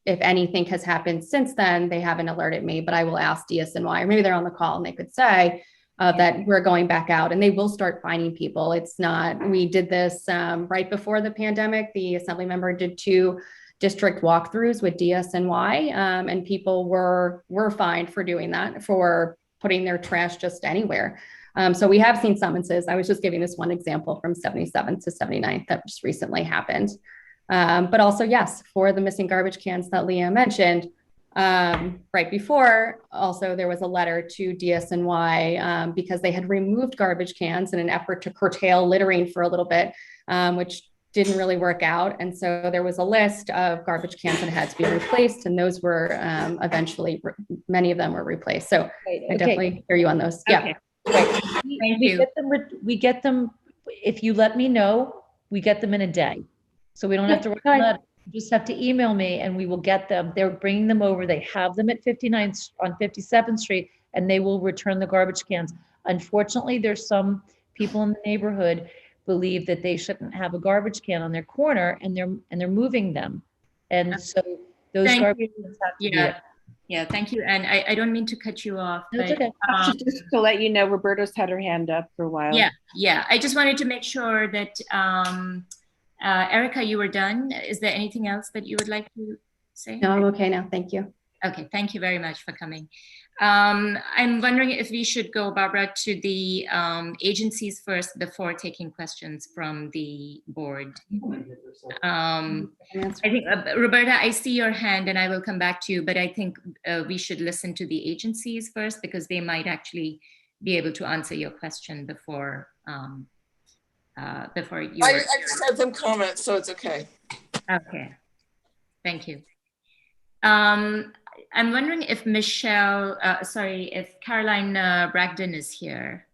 anything has happened since then. They haven't alerted me, but I will ask DSNY, or maybe they're on the call and they could say that we're going back out, and they will start finding people. It's not, we did this right before the pandemic. The assembly member did 2 district walkthroughs with DSNY, and people were fined for doing that, for putting their trash just anywhere. So we have seen summonses. I was just giving this one example from 77th to 79th that just recently happened. But also, yes, for the missing garbage cans that Leah mentioned, right before, also there was a letter to DSNY because they had removed garbage cans in an effort to curtail littering for a little bit, which didn't really work out. And so there was a list of garbage cans that had to be replaced, and those were eventually, many of them were replaced. So I definitely hear you on those. Okay. Yeah. We get them, if you let me know, we get them in a day. So we don't have to write a letter. You just have to email me and we will get them. They're bringing them over. They have them at 59th on 57th Street, and they will return the garbage cans. Unfortunately, there's some people in the neighborhood believe that they shouldn't have a garbage can on their corner, and they're moving them. And so those garbage cans have to be there. Yeah, thank you. And I don't mean to cut you off. No, it's but, okay. Just to let you know, Roberta's had her hand up for a while. Yeah. I just wanted to make sure that, Erica, you were done. Is there anything else that you would like to say? No, I'm okay now. Thank you. Okay, thank you very much for coming. I'm wondering if we should go, Barbara, to the agencies first before taking questions from the board. I think, Roberta, I see your hand and I will come back to you, but I think we should listen to the agencies first, because they might actually be able to answer your question before you. I just had some comments, so it's okay. Okay, thank you. I'm wondering if if Caroline Bragdon is here.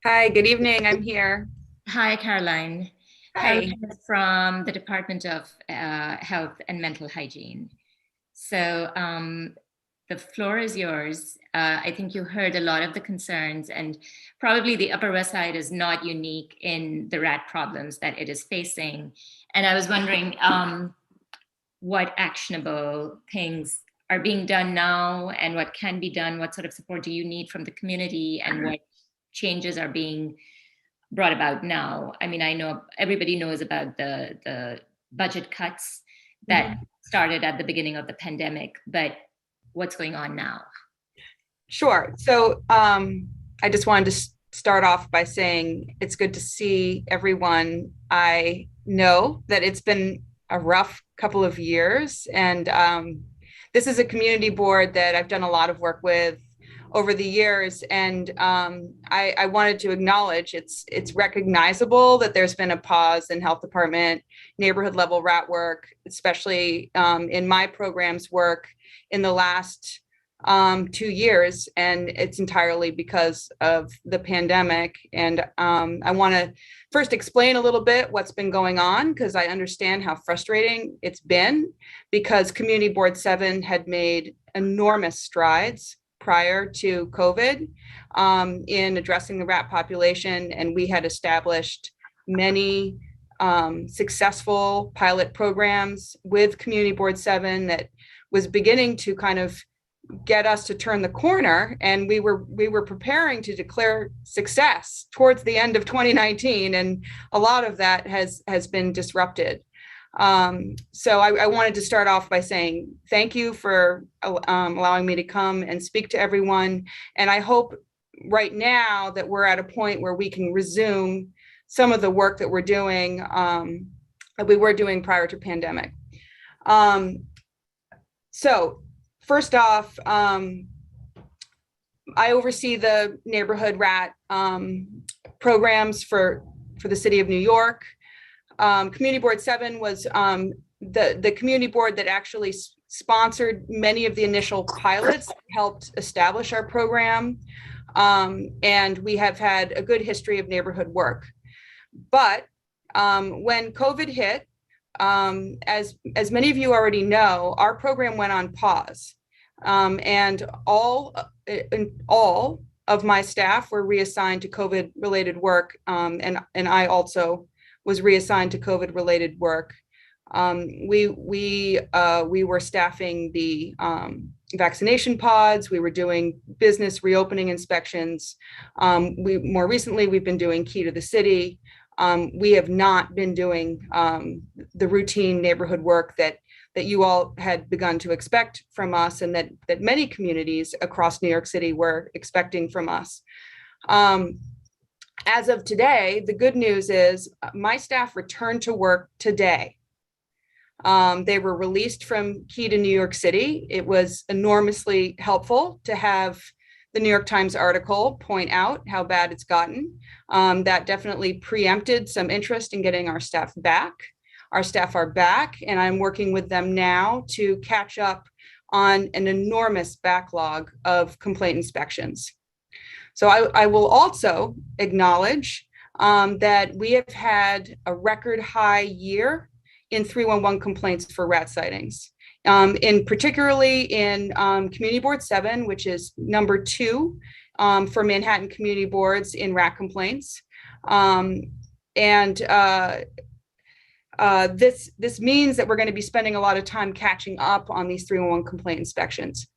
Hi, good evening, I'm here. Hi, Caroline. Hi. Caroline is from the Department of Health and Mental Hygiene. So the floor is yours. I think you heard a lot of the concerns, and probably the Upper West Side is not unique in the rat problems that it is facing. And I was wondering, what actionable things are being done now, and what can be done? What sort of support do you need from the community, and what changes are being brought about now? I mean, I know everybody knows about the budget cuts that started at the beginning of the pandemic, but what's going on now? Sure. So I just wanted to start off by saying it's good to see everyone. I know that it's been a rough couple of years, and this is a community board that I've done a lot of work with over the years, and I wanted to acknowledge it's recognizable that there's been a pause in health department neighborhood level rat work, especially in my program's work in the last 2 years, and it's entirely because of the pandemic. And I want to first explain a little bit what's been going on, because I understand how frustrating it's been, because Community Board 7 had made enormous strides prior to COVID in addressing the rat population, and we had established many successful pilot programs with Community Board 7 that was beginning to kind of get us to turn the corner, and we were preparing to declare success towards the end of 2019, and a lot of that has been disrupted. So I wanted to start off by saying thank you for allowing me to come and speak to everyone, and I hope right now that we're at a point where we can resume some of the work that we're doing, that we were doing prior to pandemic. So first off, I oversee the neighborhood rat programs for the city of New York. Community Board 7 was the community board that actually sponsored many of the initial pilots, helped establish our program, and we have had a good history of neighborhood work. But when COVID hit, as many of you already know, our program went on pause, and all of my staff were reassigned to COVID-related work, and I also was reassigned to COVID-related work. We were staffing the vaccination pods. We were doing business reopening inspections. More recently, we've been doing key to the city. We have not been doing the routine neighborhood work that you all had begun to expect from us, and that many communities across New York City were expecting from us. As of today, the good news is my staff returned to work today. They were released from Key to New York City. It was enormously helpful to have the New York Times article point out how bad it's gotten. That definitely preempted some interest in getting our staff back. Our staff are back, and I'm working with them now to catch up on an enormous backlog of complaint inspections. So I will also acknowledge that we have had a record high year in 311 complaints for rat sightings, particularly in Community Board 7, which is number 2 for Manhattan community boards in rat complaints. This means that we're going to be spending a lot of time catching up on these 311 complaint inspections.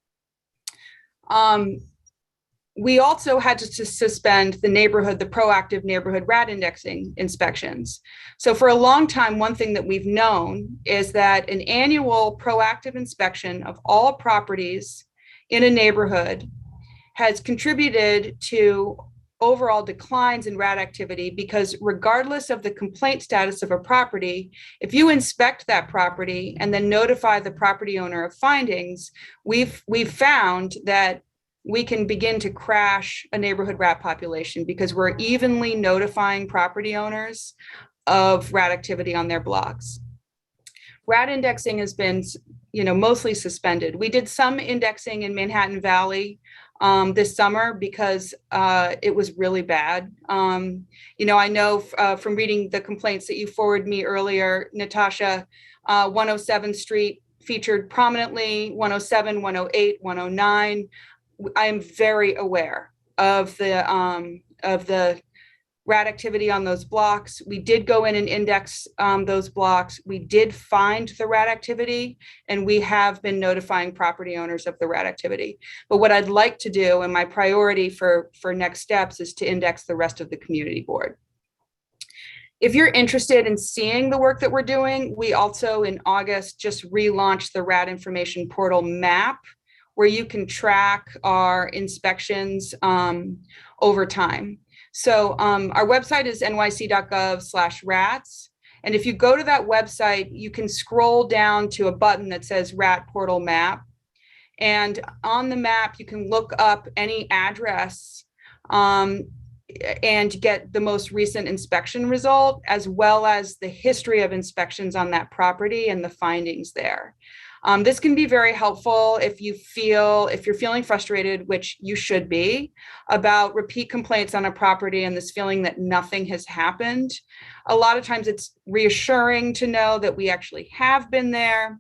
We also had to suspend the proactive neighborhood rat indexing inspections. So for a long time, one thing that we've known is that an annual proactive inspection of all properties in a neighborhood has contributed to overall declines in rat activity, because regardless of the complaint status of a property, if you inspect that property and then notify the property owner of findings, we've found that we can begin to crash a neighborhood rat population because we're evenly notifying property owners of rat activity on their blocks. Rat indexing has been, mostly suspended. We did some indexing in Manhattan Valley this summer because it was really bad. I know from reading the complaints that you forwarded me earlier, Natasha, 107th Street featured prominently, 107, 108, 109. I am very aware of the rat activity on those blocks. We did go in and index those blocks. We did find the rat activity, and we have been notifying property owners of the rat activity. But what I'd like to do, and my priority for next steps, is to index the rest of the community board. If you're interested in seeing the work that we're doing, we also in August just relaunched the Rad Information Portal Map, where you can track our inspections over time. So our website is nyc.gov/rats. And if you go to that website, you can scroll down to a button that says Rat Portal Map. And on the map, you can look up any address and get the most recent inspection result, as well as the history of inspections on that property and the findings there. This can be very helpful if you're feeling frustrated, which you should be, about repeat complaints on a property and this feeling that nothing has happened. A lot of times it's reassuring to know that we actually have been there.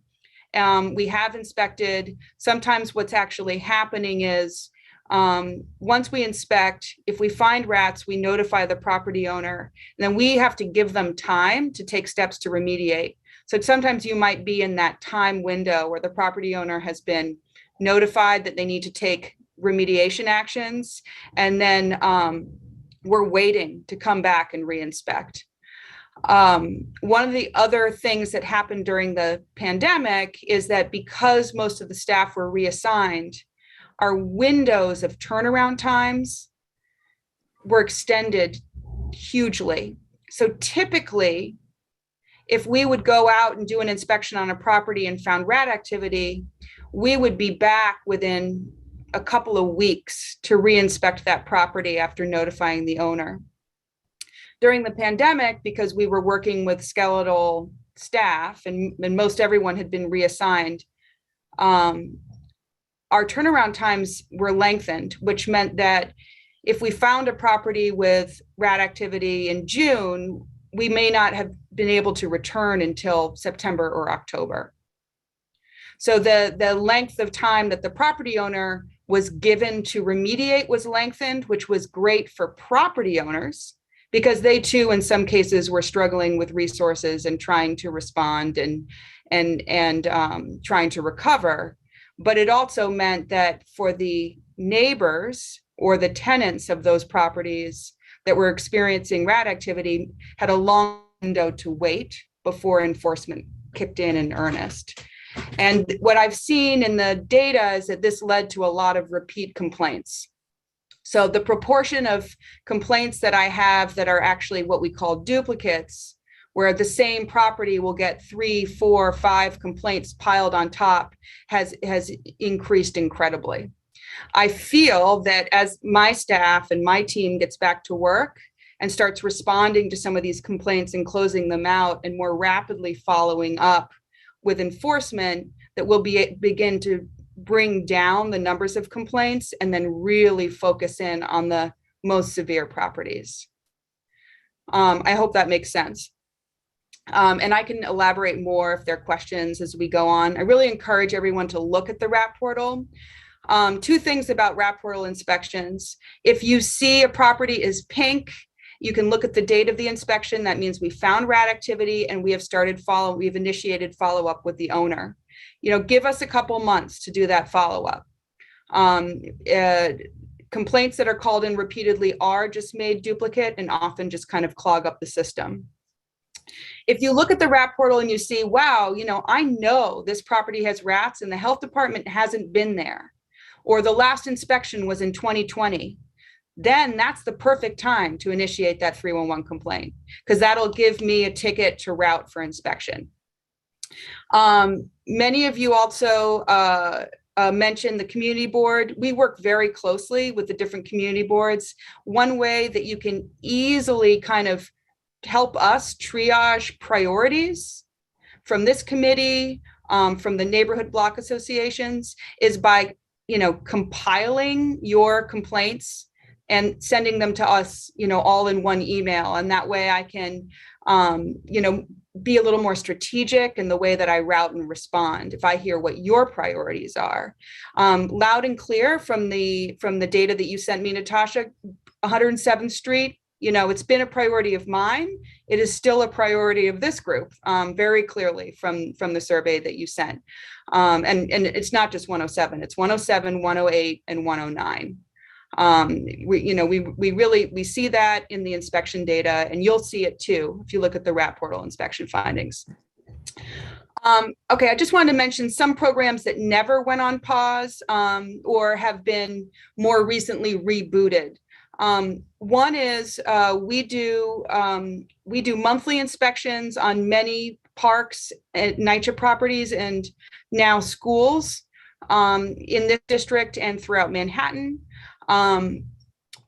We have inspected. Sometimes what's actually happening is once we inspect, if we find rats, we notify the property owner, and then we have to give them time to take steps to remediate. So sometimes you might be in that time window where the property owner has been notified that they need to take remediation actions, and then we're waiting to come back and re-inspect. One of the other things that happened during the pandemic is that because most of the staff were reassigned, our windows of turnaround times were extended hugely. So typically, if we would go out and do an inspection on a property and found rat activity, we would be back within a couple of weeks to re-inspect that property after notifying the owner. During the pandemic, because we were working with skeletal staff and most everyone had been reassigned, our turnaround times were lengthened, which meant that if we found a property with rat activity in June, we may not have been able to return until September or October. So the length of time that the property owner was given to remediate was lengthened, which was great for property owners because they too, in some cases, were struggling with resources and trying to respond and trying to recover. But it also meant that for the neighbors or the tenants of those properties that were experiencing rat activity had a long window to wait before enforcement kicked in earnest. And what I've seen in the data is that this led to a lot of repeat complaints. So the proportion of complaints that I have that are actually what we call duplicates, where the same property will get 3, 4, 5 complaints piled on top, has increased incredibly. I feel that as my staff and my team gets back to work and starts responding to some of these complaints and closing them out and more rapidly following up with enforcement, that we'll begin to bring down the numbers of complaints and then really focus in on the most severe properties. I hope that makes sense. And I can elaborate more if there are questions as we go on. I really encourage everyone to look at the Rat Portal. 2 things about Rat Portal inspections. If you see a property is pink, you can look at the date of the inspection. That means we found rat activity and we've initiated follow-up with the owner. Give us a couple months to do that follow-up. Complaints that are called in repeatedly are just made duplicate and often just kind of clog up the system. If you look at the Rat Portal and you see, wow, I know this property has rats and the health department hasn't been there, or the last inspection was in 2020, then that's the perfect time to initiate that 311 complaint, because that'll give me a ticket to route for inspection. Many of you also mentioned the community board. We work very closely with the different community boards. One way that you can easily kind of help us triage priorities from this committee, from the neighborhood block associations, is by compiling your complaints and sending them to us, all in one email. And that way I can, be a little more strategic in the way that I route and respond if I hear what your priorities are. Loud and clear from the data that you sent me, Natasha, 107th Street, it's been a priority of mine. It is still a priority of this group, very clearly from the survey that you sent. And it's not just 107, it's 107, 108, and 109. We see that in the inspection data, and you'll see it too if you look at the Rat Portal inspection findings. Okay, I just wanted to mention some programs that never went on pause or have been more recently rebooted. One is we do monthly inspections on many parks at NYCHA properties and now schools in this district and throughout Manhattan.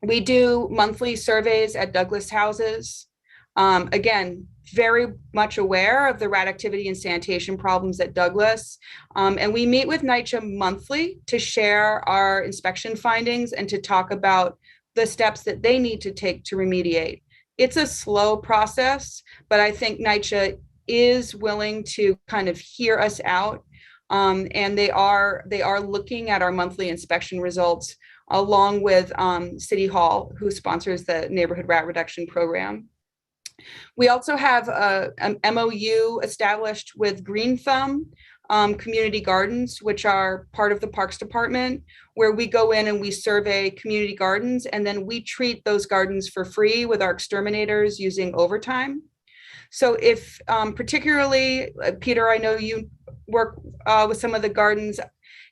We do monthly surveys at Douglas houses. Again, very much aware of the rat activity and sanitation problems at Douglas. And we meet with NYCHA monthly to share our inspection findings and to talk about the steps that they need to take to remediate. It's a slow process, but I think NYCHA is willing to kind of hear us out. And they are looking at our monthly inspection results along with City Hall, who sponsors the Neighborhood Rat Reduction Program. We also have an MOU established with Green Thumb community gardens, which are part of the Parks Department, where we go in and we survey community gardens, and then we treat those gardens for free with our exterminators using overtime. So if particularly, Peter, I know you work with some of the gardens.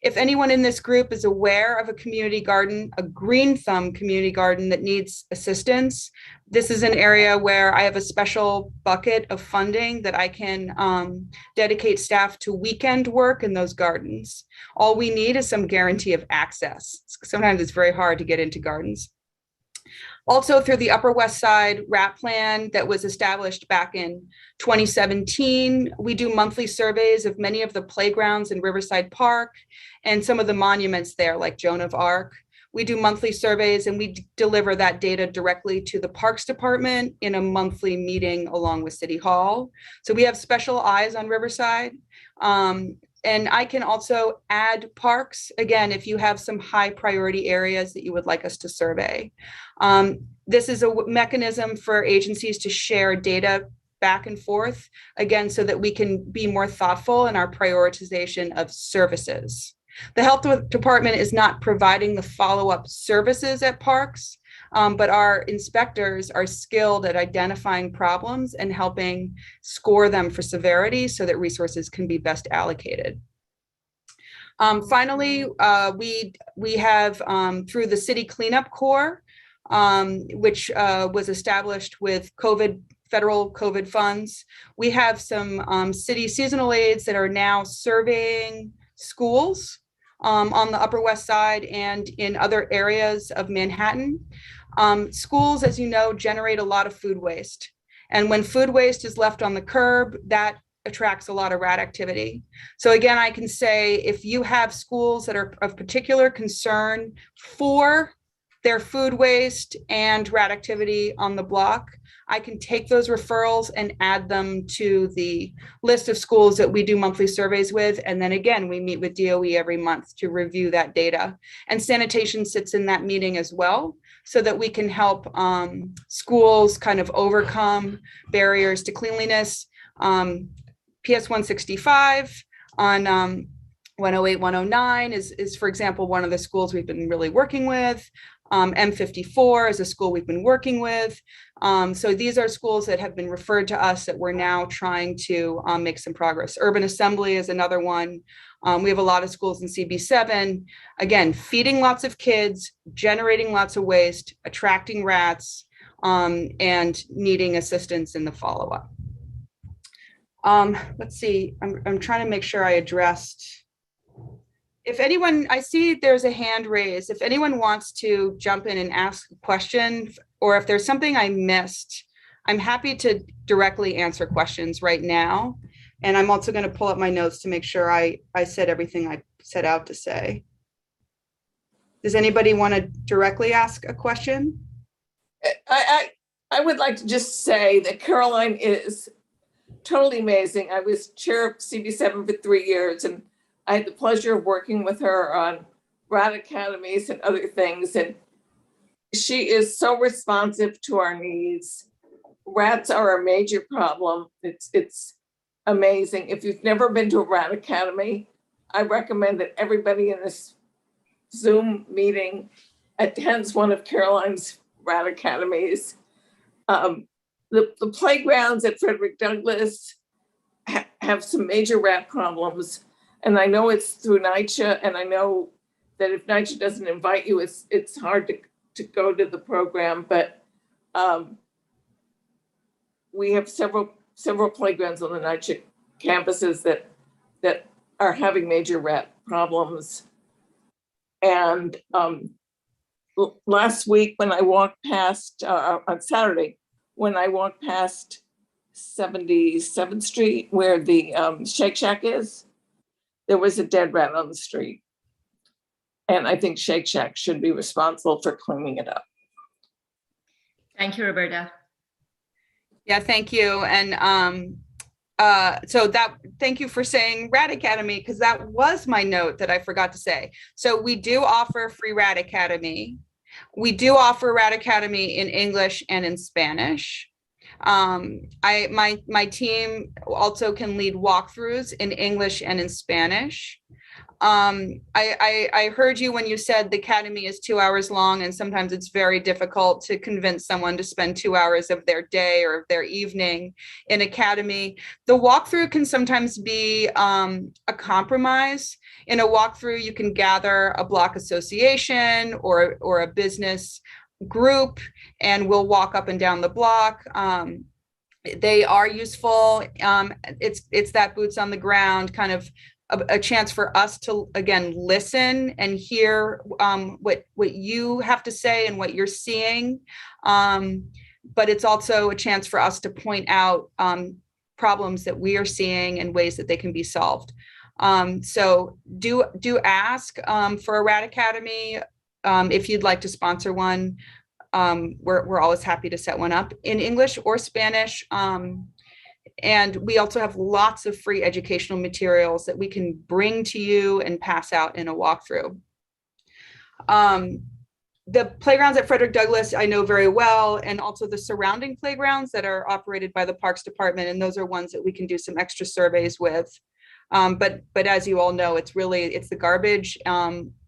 If anyone in this group is aware of a community garden, a green thumb community garden that needs assistance, this is an area where I have a special bucket of funding that I can dedicate staff to weekend work in those gardens. All we need is some guarantee of access. Sometimes it's very hard to get into gardens. Also, through the Upper West Side RAT plan that was established back in 2017, we do monthly surveys of many of the playgrounds in Riverside Park and some of the monuments there, like Joan of Arc. We do monthly surveys and we deliver that data directly to the Parks Department in a monthly meeting along with City Hall. So we have special eyes on Riverside. And I can also add parks, again, if you have some high priority areas that you would like us to survey. This is a mechanism for agencies to share data back and forth, again, so that we can be more thoughtful in our prioritization of services. The health department is not providing the follow-up services at parks, but our inspectors are skilled at identifying problems and helping score them for severity so that resources can be best allocated. Finally, we have through the City Cleanup Corps, which was established with federal COVID funds, we have some city seasonal aides that are now surveying schools on the Upper West Side and in other areas of Manhattan. Schools, as you know, generate a lot of food waste. And when food waste is left on the curb, that attracts a lot of rat activity. So again, I can say if you have schools that are of particular concern for their food waste and rat activity on the block, I can take those referrals and add them to the list of schools that we do monthly surveys with. And then again, we meet with DOE every month to review that data. And sanitation sits in that meeting as well, so that we can help schools kind of overcome barriers to cleanliness. PS 165 on 108, 109 is, for example, one of the schools we've been really working with. M54 is a school we've been working with. So these are schools that have been referred to us that we're now trying to make some progress. Urban Assembly is another one. We have a lot of schools in CB7, again, feeding lots of kids, generating lots of waste, attracting rats, and needing assistance in the follow-up. Let's see, I'm trying to make sure I addressed. If anyone, I see there's a hand raised. If anyone wants to jump in and ask a question, or if there's something I missed, I'm happy to directly answer questions right now. And I'm also going to pull up my notes to make sure I said everything I set out to say. Does anybody want to directly ask a question? I would like to just say that Caroline is totally amazing. I was chair of CB7 for 3 years, and I had the pleasure of working with her on Rad academies and other things. And she is so responsive to our needs. Rats are a major problem. It's amazing. If you've never been to a Rad academy, I recommend that everybody in this Zoom meeting attends one of Caroline's Rad academies. The playgrounds at Frederick Douglass have some major rat problems. And I know it's through NYCHA, and I know that if NYCHA doesn't invite you, it's hard to go to the program, but we have several playgrounds on the NYCHA campuses that are having major rat problems. And last week when I walked past, on Saturday, when I walked past 77th Street where the Shake Shack is, there was a dead rat on the street. And I think Shake Shack should be responsible for cleaning it up. Thank you, Roberta. Yeah, thank you. And thank you for saying Rad Academy, because that was my note that I forgot to say. So we do offer free Rad Academy. We do offer Rad Academy in English and in Spanish. My team also can lead walkthroughs in English and in Spanish. I heard you when you said the academy is 2 hours long, and sometimes it's very difficult to convince someone to spend 2 hours of their day or of their evening in academy. The walkthrough can sometimes be a compromise. In a walkthrough, you can gather a block association or a business group, and we'll walk up and down the block. They are useful. It's that boots on the ground kind of a chance for us to, again, listen and hear what you have to say and what you're seeing. But it's also a chance for us to point out problems that we are seeing and ways that they can be solved. So do ask for a Rad Academy if you'd like to sponsor one. We're always happy to set one up in English or Spanish. And we also have lots of free educational materials that we can bring to you and pass out in a walkthrough. The playgrounds at Frederick Douglass, I know very well, and also the surrounding playgrounds that are operated by the Parks Department. And those are ones that we can do some extra surveys with. But as you all know, it's the garbage,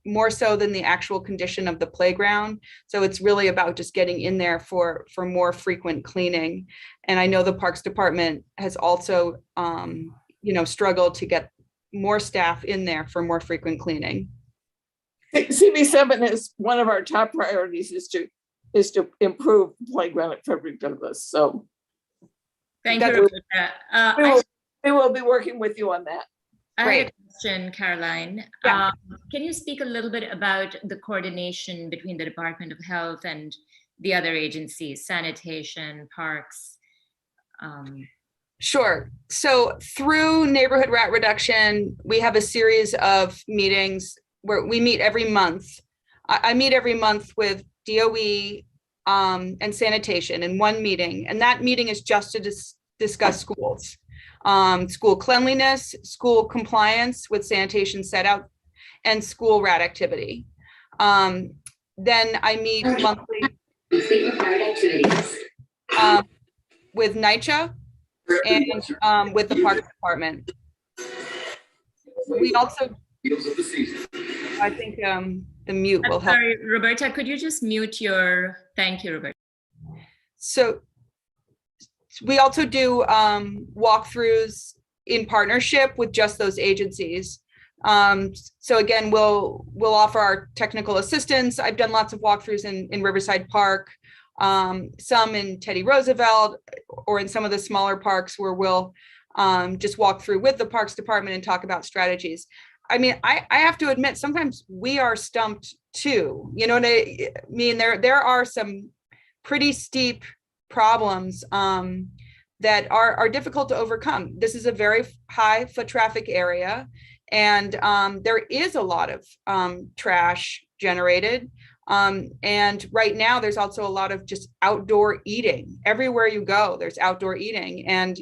more so than the actual condition of the playground. So it's really about just getting in there for more frequent cleaning. And I know the Parks Department has also, struggled to get more staff in there for more frequent cleaning. CB7 is one of our top priorities is to improve the playground at Frederick Douglass. So thank you, Roberta. We will be working with you on that. I have a question, Caroline. Yeah. Can you speak a little bit about the coordination between the Department of Health and the other agencies, sanitation, parks? Sure. So through Neighborhood Rat Reduction, we have a series of meetings where we meet every month. I meet every month with DOE and sanitation in one meeting, and that meeting is just to discuss schools. School cleanliness, school compliance with sanitation set out, and school rat activity. Then I meet monthly with NYCHA and with the Parks Department. We also, I think the mute will help. Sorry, Roberta, could you just mute your, thank you, Roberta. So we also do walkthroughs in partnership with just those agencies. So again, we'll offer our technical assistance. I've done lots of walkthroughs in Riverside Park, some in Teddy Roosevelt, or in some of the smaller parks where we'll just walk through with the Parks Department and talk about strategies. I mean, I have to admit, sometimes we are stumped too. You know what I mean? There are some pretty steep problems that are difficult to overcome. This is a very high foot traffic area, and there is a lot of trash generated. And right now there's also a lot of just outdoor eating. Everywhere you go, there's outdoor eating, and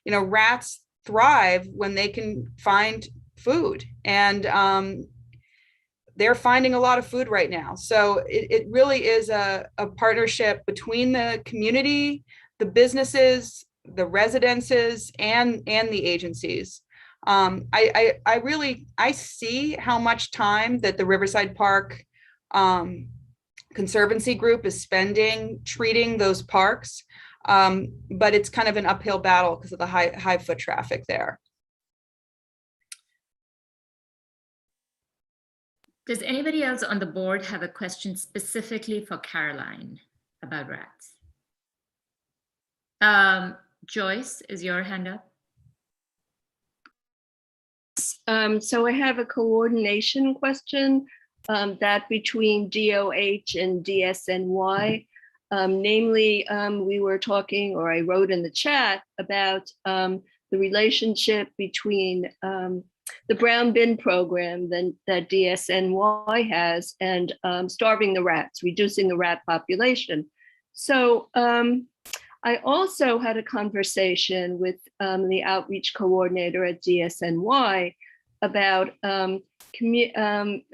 rats thrive when they can find food, and they're finding a lot of food right now. So it really is a partnership between the community, the businesses, the residences, and the agencies. I see how much time that the Riverside Park Conservancy Group is spending treating those parks, but it's kind of an uphill battle because of the high foot traffic there. Does anybody else on the board have a question specifically for Caroline about rats? Joyce, is your hand up? So I have a coordination question that between DOH and DSNY. Namely, we were talking, or I wrote in the chat about the relationship between the brown bin program that DSNY has and starving the rats, reducing the rat population. So I also had a conversation with the outreach coordinator at DSNY about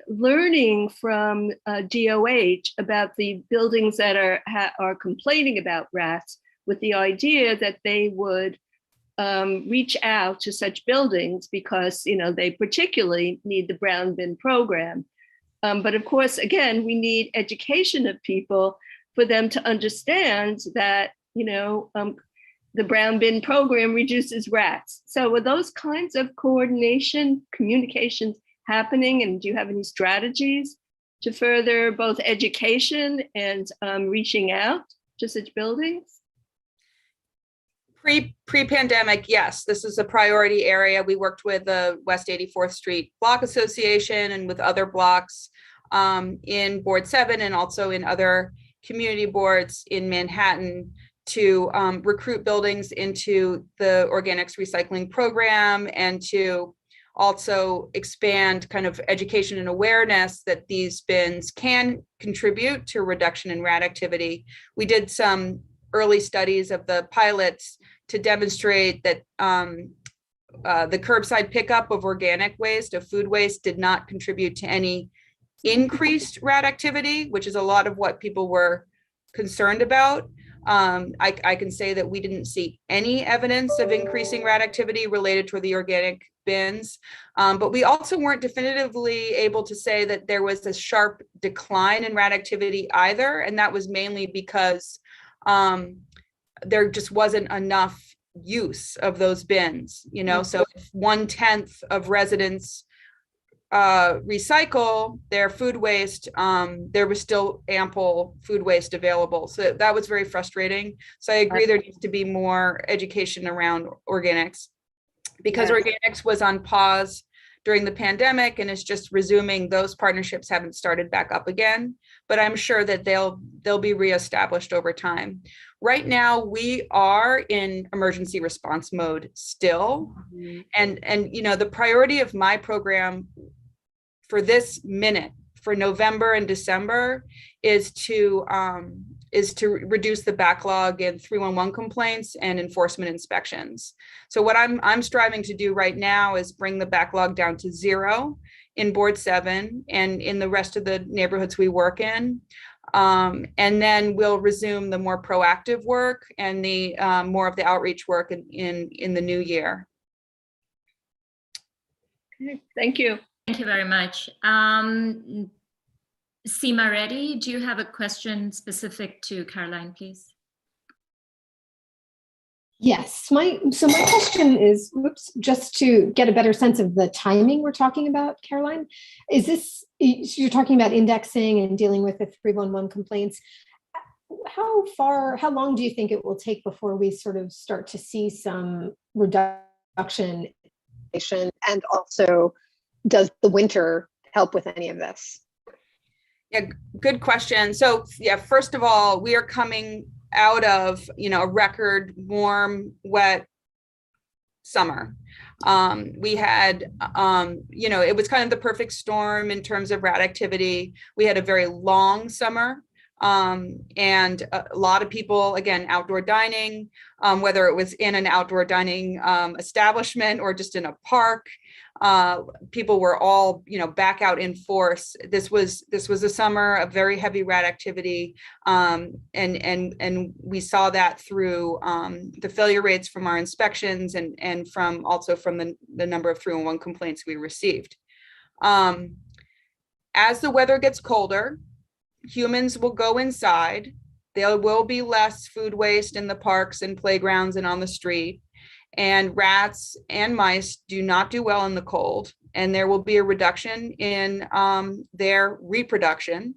learning from DOH about the buildings that are complaining about rats, with the idea that they would reach out to such buildings because, they particularly need the brown bin program. But of course, again, we need education of people for them to understand that, the brown bin program reduces rats. So are those kinds of coordination, communications happening? And do you have any strategies to further both education and reaching out to such buildings? Pre-pandemic, yes, this is a priority area. We worked with the West 84th Street Block Association and with other blocks in Board 7 and also in other community boards in Manhattan to recruit buildings into the organics recycling program and to also expand kind of education and awareness that these bins can contribute to a reduction in rat activity. We did some early studies of the pilots to demonstrate that the curbside pickup of organic waste, of food waste, did not contribute to any increased rat activity, which is a lot of what people were concerned about. I can say that we didn't see any evidence of increasing rat activity related to the organic bins, but we also weren't definitively able to say that there was a sharp decline in rat activity either, and that was mainly because there just wasn't enough use of those bins, so if 1/10 of residents recycle their food waste, there was still ample food waste available. So that was very frustrating. So I agree there needs to be more education around organics because organics was on pause during the pandemic and is just resuming. Those partnerships haven't started back up again, but I'm sure that they'll be reestablished over time. Right now, we are in emergency response mode still. And the priority of my program for this minute, for November and December, is to reduce the backlog in 311 complaints and enforcement inspections. So what I'm striving to do right now is bring the backlog down to 0 in Board 7 and in the rest of the neighborhoods we work in. And then we'll resume the more proactive work and the more of the outreach work in the new year. Okay, thank you. Thank you very much. Seema Reddy, do you have a question specific to Caroline, please? Yes, my question is, just to get a better sense of the timing we're talking about, Caroline, is this, you're talking about indexing and dealing with the 311 complaints. How long do you think it will take before we sort of start to see some reduction? And also, does the winter help with any of this? Yeah, good question. So yeah, first of all, we are coming out of, a record warm, wet summer. We had, it was kind of the perfect storm in terms of rat activity. We had a very long summer. And a lot of people, again, outdoor dining, whether it was in an outdoor dining establishment or just in a park, people were all, back out in force. This was a summer of very heavy rat activity, and we saw that through the failure rates from our inspections and from the number of 311 complaints we received. As the weather gets colder, humans will go inside. There will be less food waste in the parks and playgrounds and on the street. And rats and mice do not do well in the cold. And there will be a reduction in their reproduction.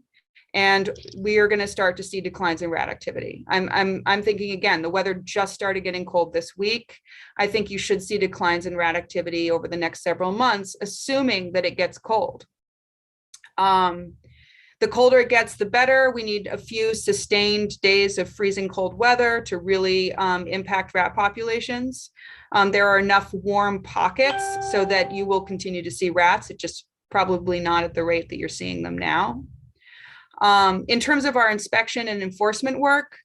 And we are going to start to see declines in rat activity. I'm thinking, again, the weather just started getting cold this week. I think you should see declines in rat activity over the next several months, assuming that it gets cold. The colder it gets, the better. We need a few sustained days of freezing cold weather to really impact rat populations. There are enough warm pockets so that you will continue to see rats. It just probably not at the rate that you're seeing them now. In terms of our inspection and enforcement work,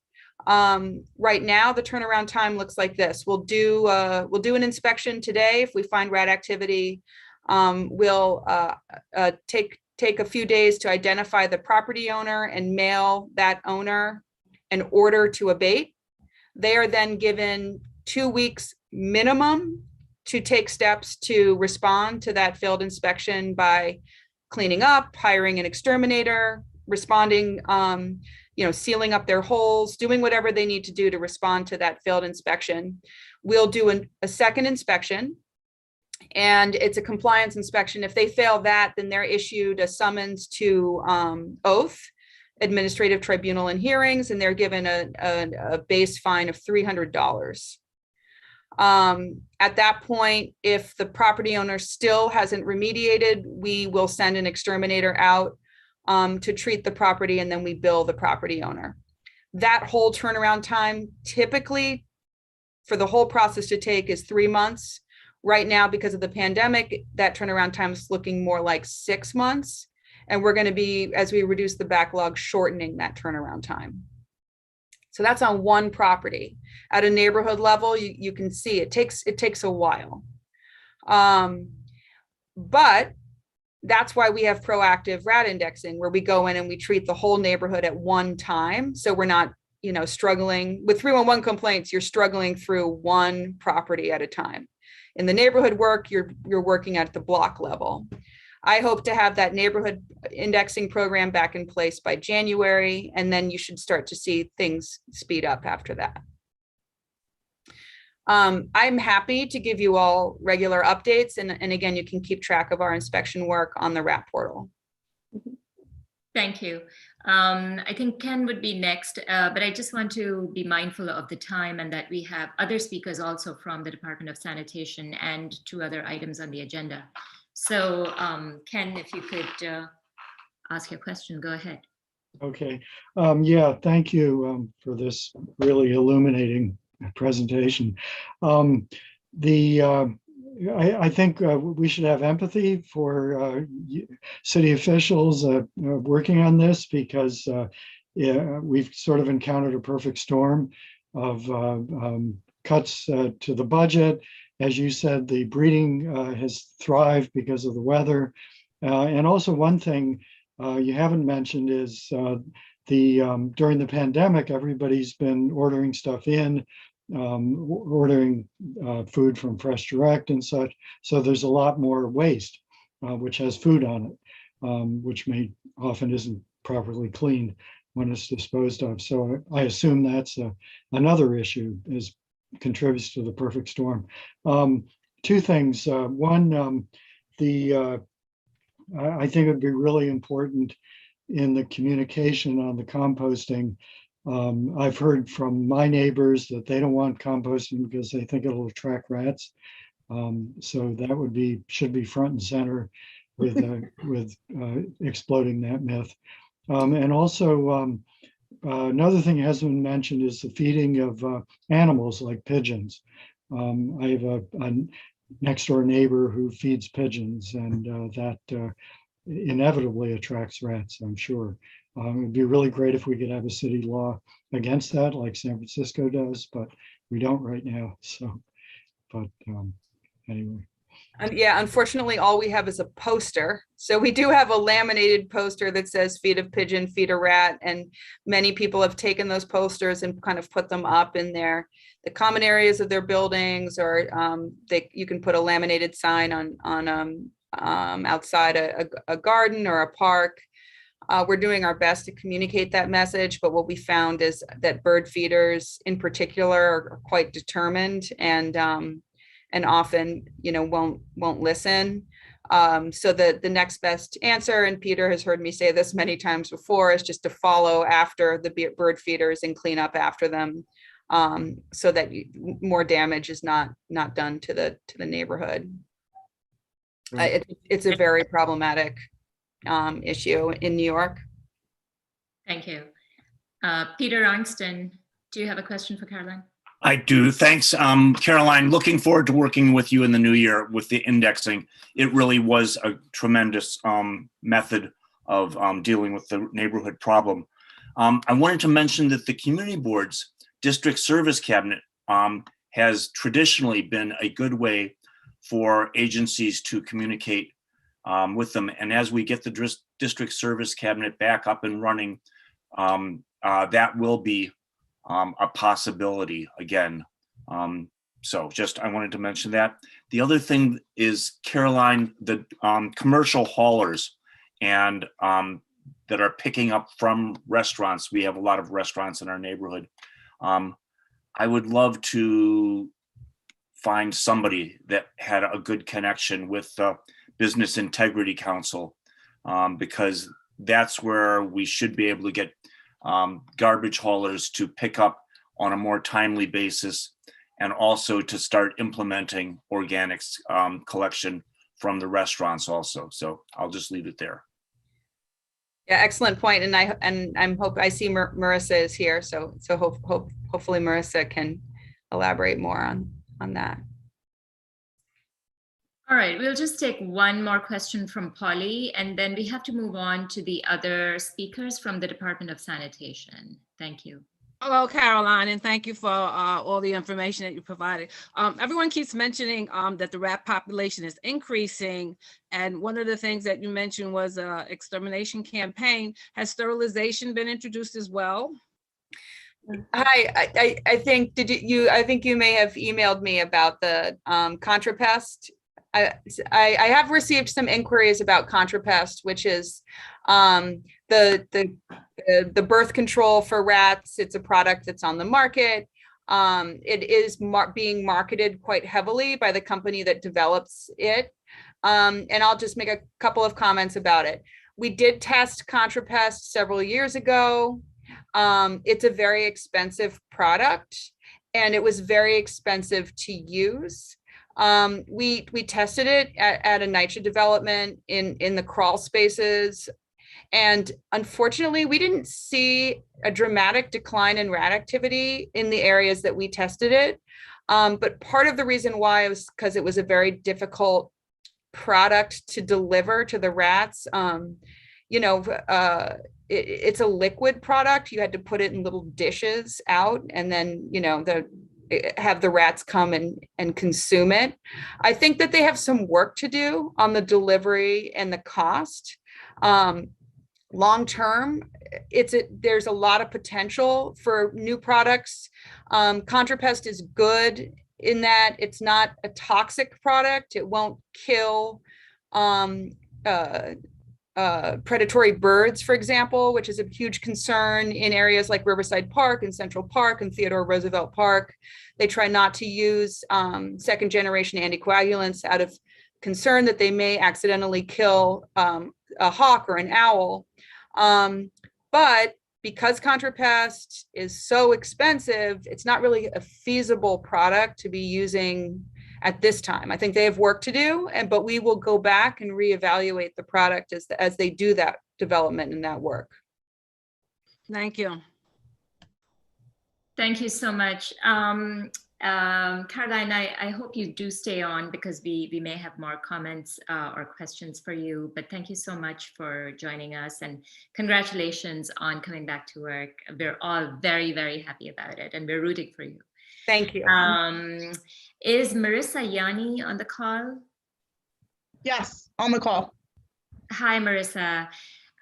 right now the turnaround time looks like this. We'll do an inspection today. If we find rat activity, we'll take a few days to identify the property owner and mail that owner an order to abate. They are then given 2 weeks minimum to take steps to respond to that failed inspection by cleaning up, hiring an exterminator, responding, sealing up their holes, doing whatever they need to do to respond to that failed inspection. We'll do a second inspection, and it's a compliance inspection. If they fail that, then they're issued a summons to oath, administrative tribunal and hearings, and they're given a base fine of $300. At that point, if the property owner still hasn't remediated, we will send an exterminator out to treat the property, and then we bill the property owner. That whole turnaround time, typically for the whole process to take, is 3 months. Right now, because of the pandemic, that turnaround time is looking more like 6 months. And we're going to be, as we reduce the backlog, shortening that turnaround time. So that's on one property. At a neighborhood level, you can see it takes a while. But that's why we have proactive RAD indexing, where we go in and we treat the whole neighborhood at one time. So we're not, struggling with 311 complaints. You're struggling through one property at a time. In the neighborhood work, you're working at the block level. I hope to have that neighborhood indexing program back in place by January, and then you should start to see things speed up after that. I'm happy to give you all regular updates, and again, you can keep track of our inspection work on the RAP portal. Thank you. I think Ken would be next, but I just want to be mindful of the time and that we have other speakers also from the Department of Sanitation and 2 other items on the agenda. So Ken, if you could ask your question, go ahead. Okay. Yeah, thank you for this really illuminating presentation. I think we should have empathy for city officials working on this, because we've sort of encountered a perfect storm of cuts to the budget. As you said, the breeding has thrived because of the weather. And also one thing you haven't mentioned is during the pandemic, everybody's been ordering stuff in, ordering food from Fresh Direct and such. So there's a lot more waste, which has food on it, which often isn't properly cleaned when it's disposed of. So I assume that's another issue, contributes to the perfect storm. 2 things. One, I think it would be really important in the communication on the composting. I've heard from my neighbors that they don't want composting because they think it'll attract rats. So that should be front and center with exploding that myth. And also another thing that hasn't been mentioned is the feeding of animals like pigeons. I have a next door neighbor who feeds pigeons, and that inevitably attracts rats, I'm sure. It'd be really great if we could have a city law against that, like San Francisco does, but we don't right now. So, but anyway. Yeah, unfortunately, all we have is a poster. So we do have a laminated poster that says "Feed a pigeon, feed a rat," and many people have taken those posters and kind of put them up in the common areas of their buildings, or you can put a laminated sign on outside a garden or a park. We're doing our best to communicate that message, but what we found is that bird feeders in particular are quite determined and often, won't listen. So the next best answer, and Peter has heard me say this many times before, is just to follow after the bird feeders and clean up after them, so that more damage is not done to the neighborhood. It's a very problematic issue in New York. Thank you. Peter Arnson, do you have a question for Caroline? I do. Thanks, Caroline. Looking forward to working with you in the new year with the indexing. It really was a tremendous method of dealing with the neighborhood problem. I wanted to mention that the community board's district service cabinet has traditionally been a good way for agencies to communicate with them. And as we get the district service cabinet back up and running, that will be a possibility again. So just, I wanted to mention that. The other thing is, Caroline, the commercial haulers and that are picking up from restaurants. We have a lot of restaurants in our neighborhood. I would love to find somebody that had a good connection with the Business Integrity Council, because that's where we should be able to get garbage haulers to pick up on a more timely basis, and also to start implementing organics collection from the restaurants also. So I'll just leave it there. Yeah, excellent point. And I'm I see Marissa is here, so hopefully Marissa can elaborate more on that. All right, we'll just take one more question from Polly, and then we have to move on to the other speakers from the Department of Sanitation. Thank you. Hello, Caroline, and thank you for all the information that you provided. Everyone keeps mentioning that the rat population is increasing, and one of the things that you mentioned was an extermination campaign. Has sterilization been introduced as well? Hi, I think I think you may have emailed me about the ContraPest. I have received some inquiries about ContraPest, which is the birth control for rats. It's a product that's on the market. It is being marketed quite heavily by the company that develops it. And I'll just make a couple of comments about it. We did test ContraPest several years ago. It's a very expensive product, and it was very expensive to use. We tested it at a NYCHA development in the crawl spaces. And unfortunately, we didn't see a dramatic decline in rat activity in the areas that we tested it. But part of the reason why was because it was a very difficult product to deliver to the rats. It's a liquid product. You had to put it in little dishes out, and then, have the rats come and consume it. I think that they have some work to do on the delivery and the cost. Long term, there's a lot of potential for new products. ContraPest is good in that it's not a toxic product. It won't kill predatory birds, for example, which is a huge concern in areas like Riverside Park and Central Park and Theodore Roosevelt Park. They try not to use second generation anticoagulants out of concern that they may accidentally kill a hawk or an owl. But because ContraPest is so expensive, it's not really a feasible product to be using at this time. I think they have work to do, but we will go back and reevaluate the product as they do that development and that work. Thank you. Thank you so much. Caroline, I hope you do stay on, because we may have more comments or questions for you, but thank you so much for joining us, and congratulations on coming back to work. We're all very, very happy about it, and we're rooting for you. Thank you. Is Marissa Yanni on the call? Yes, on the call. Hi, Marissa.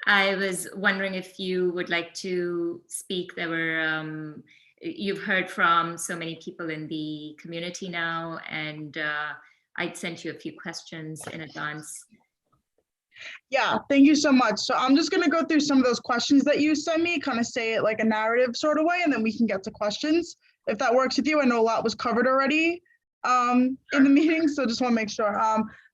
I was wondering if you would like to speak. There were you've heard from so many people in the community now, and I'd sent you a few questions in advance. Yeah, thank you so much. So I'm just going to go through some of those questions that you sent me, kind of say it like a narrative sort of way, and then we can get to questions, if that works with you. I know a lot was covered already in the meeting, so just want to make sure.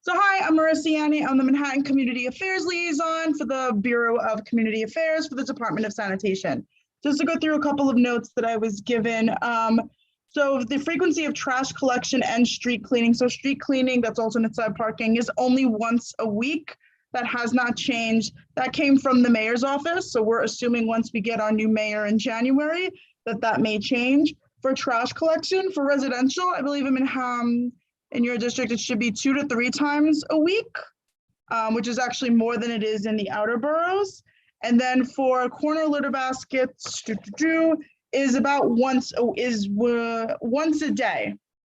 So hi, I'm Marissa Yanni. I'm the Manhattan Community Affairs Liaison for the Bureau of Community Affairs for the Department of Sanitation. Just to go through a couple of notes that I was given. So the frequency of trash collection and street cleaning. So street cleaning, that's alternate side parking, is only once a week. That has not changed. That came from the mayor's office. So we're assuming once we get our new mayor in January, that may change. For trash collection, for residential, I believe in your district, it should be 2 to 3 times a week, which is actually more than it is in the outer boroughs. And then for corner litter baskets, is about once a day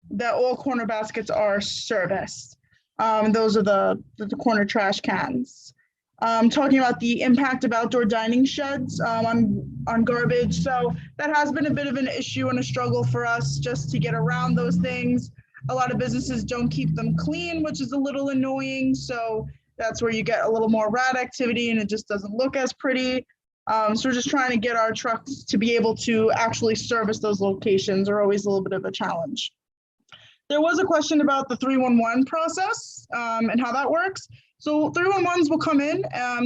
that all corner baskets are serviced. Those are the corner trash cans. talking about the impact of outdoor dining sheds on garbage. So that has been a bit of an issue and a struggle for us just to get around those things. A lot of businesses don't keep them clean, which is a little annoying. So that's where you get a little more rat activity and it just doesn't look as pretty. So we're just trying to get our trucks to be able to actually service those locations are always a little bit of a challenge. There was a question about the 311 process and how that works. So 311s will come in,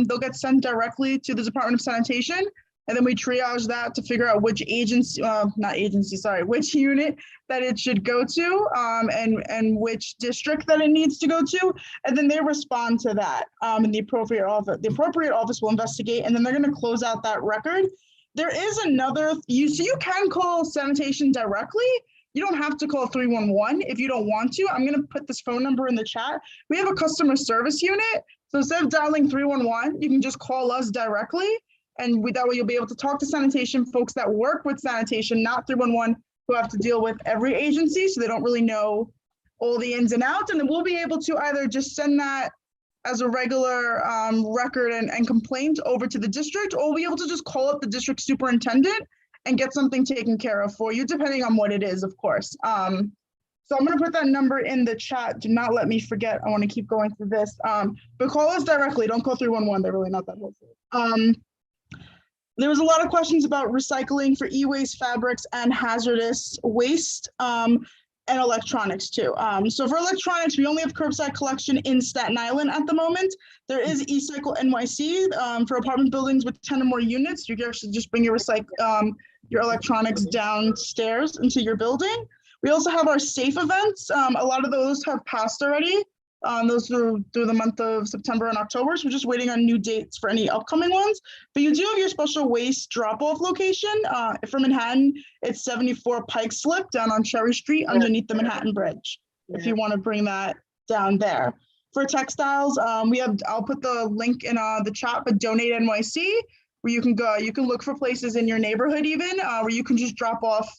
they'll get sent directly to the Department of Sanitation, and then we triage that to figure out which which unit that it should go to and which district that it needs to go to. And then they respond to that and the appropriate office will investigate, and then they're going to close out that record. There is another, so you can call sanitation directly. You don't have to call 311 if you don't want to. I'm going to put this phone number in the chat. We have a customer service unit. So instead of dialing 311, you can just call us directly. And that way you'll be able to talk to sanitation folks that work with sanitation, not 311, who have to deal with every agency. So they don't really know all the ins and outs. And then we'll be able to either just send that as a regular record and complaint over to the district, or we'll be able to just call up the district superintendent and get something taken care of for you, depending on what it is, of course. So I'm gonna put that number in the chat. Do not let me forget. I wanna keep going through this. But call us directly, don't call 311, they're really not that helpful. There was a lot of questions about recycling for e-waste, fabrics, and hazardous waste, and electronics too. So for electronics, we only have curbside collection in Staten Island at the moment. There is eCycle NYC for apartment buildings with 10 or more units. You can actually just bring your electronics downstairs into your building. We also have our safe events. A lot of those have passed already. Those through the month of September and October. So we're just waiting on new dates for any upcoming ones. But you do have your special waste drop-off location. For Manhattan, it's 74 Pike Slip down on Cherry Street underneath the Manhattan Bridge, if you want to bring that down there. For textiles, I'll put the link in the chat, but Donate NYC, where you can go, you can look for places in your neighborhood even, where you can just drop off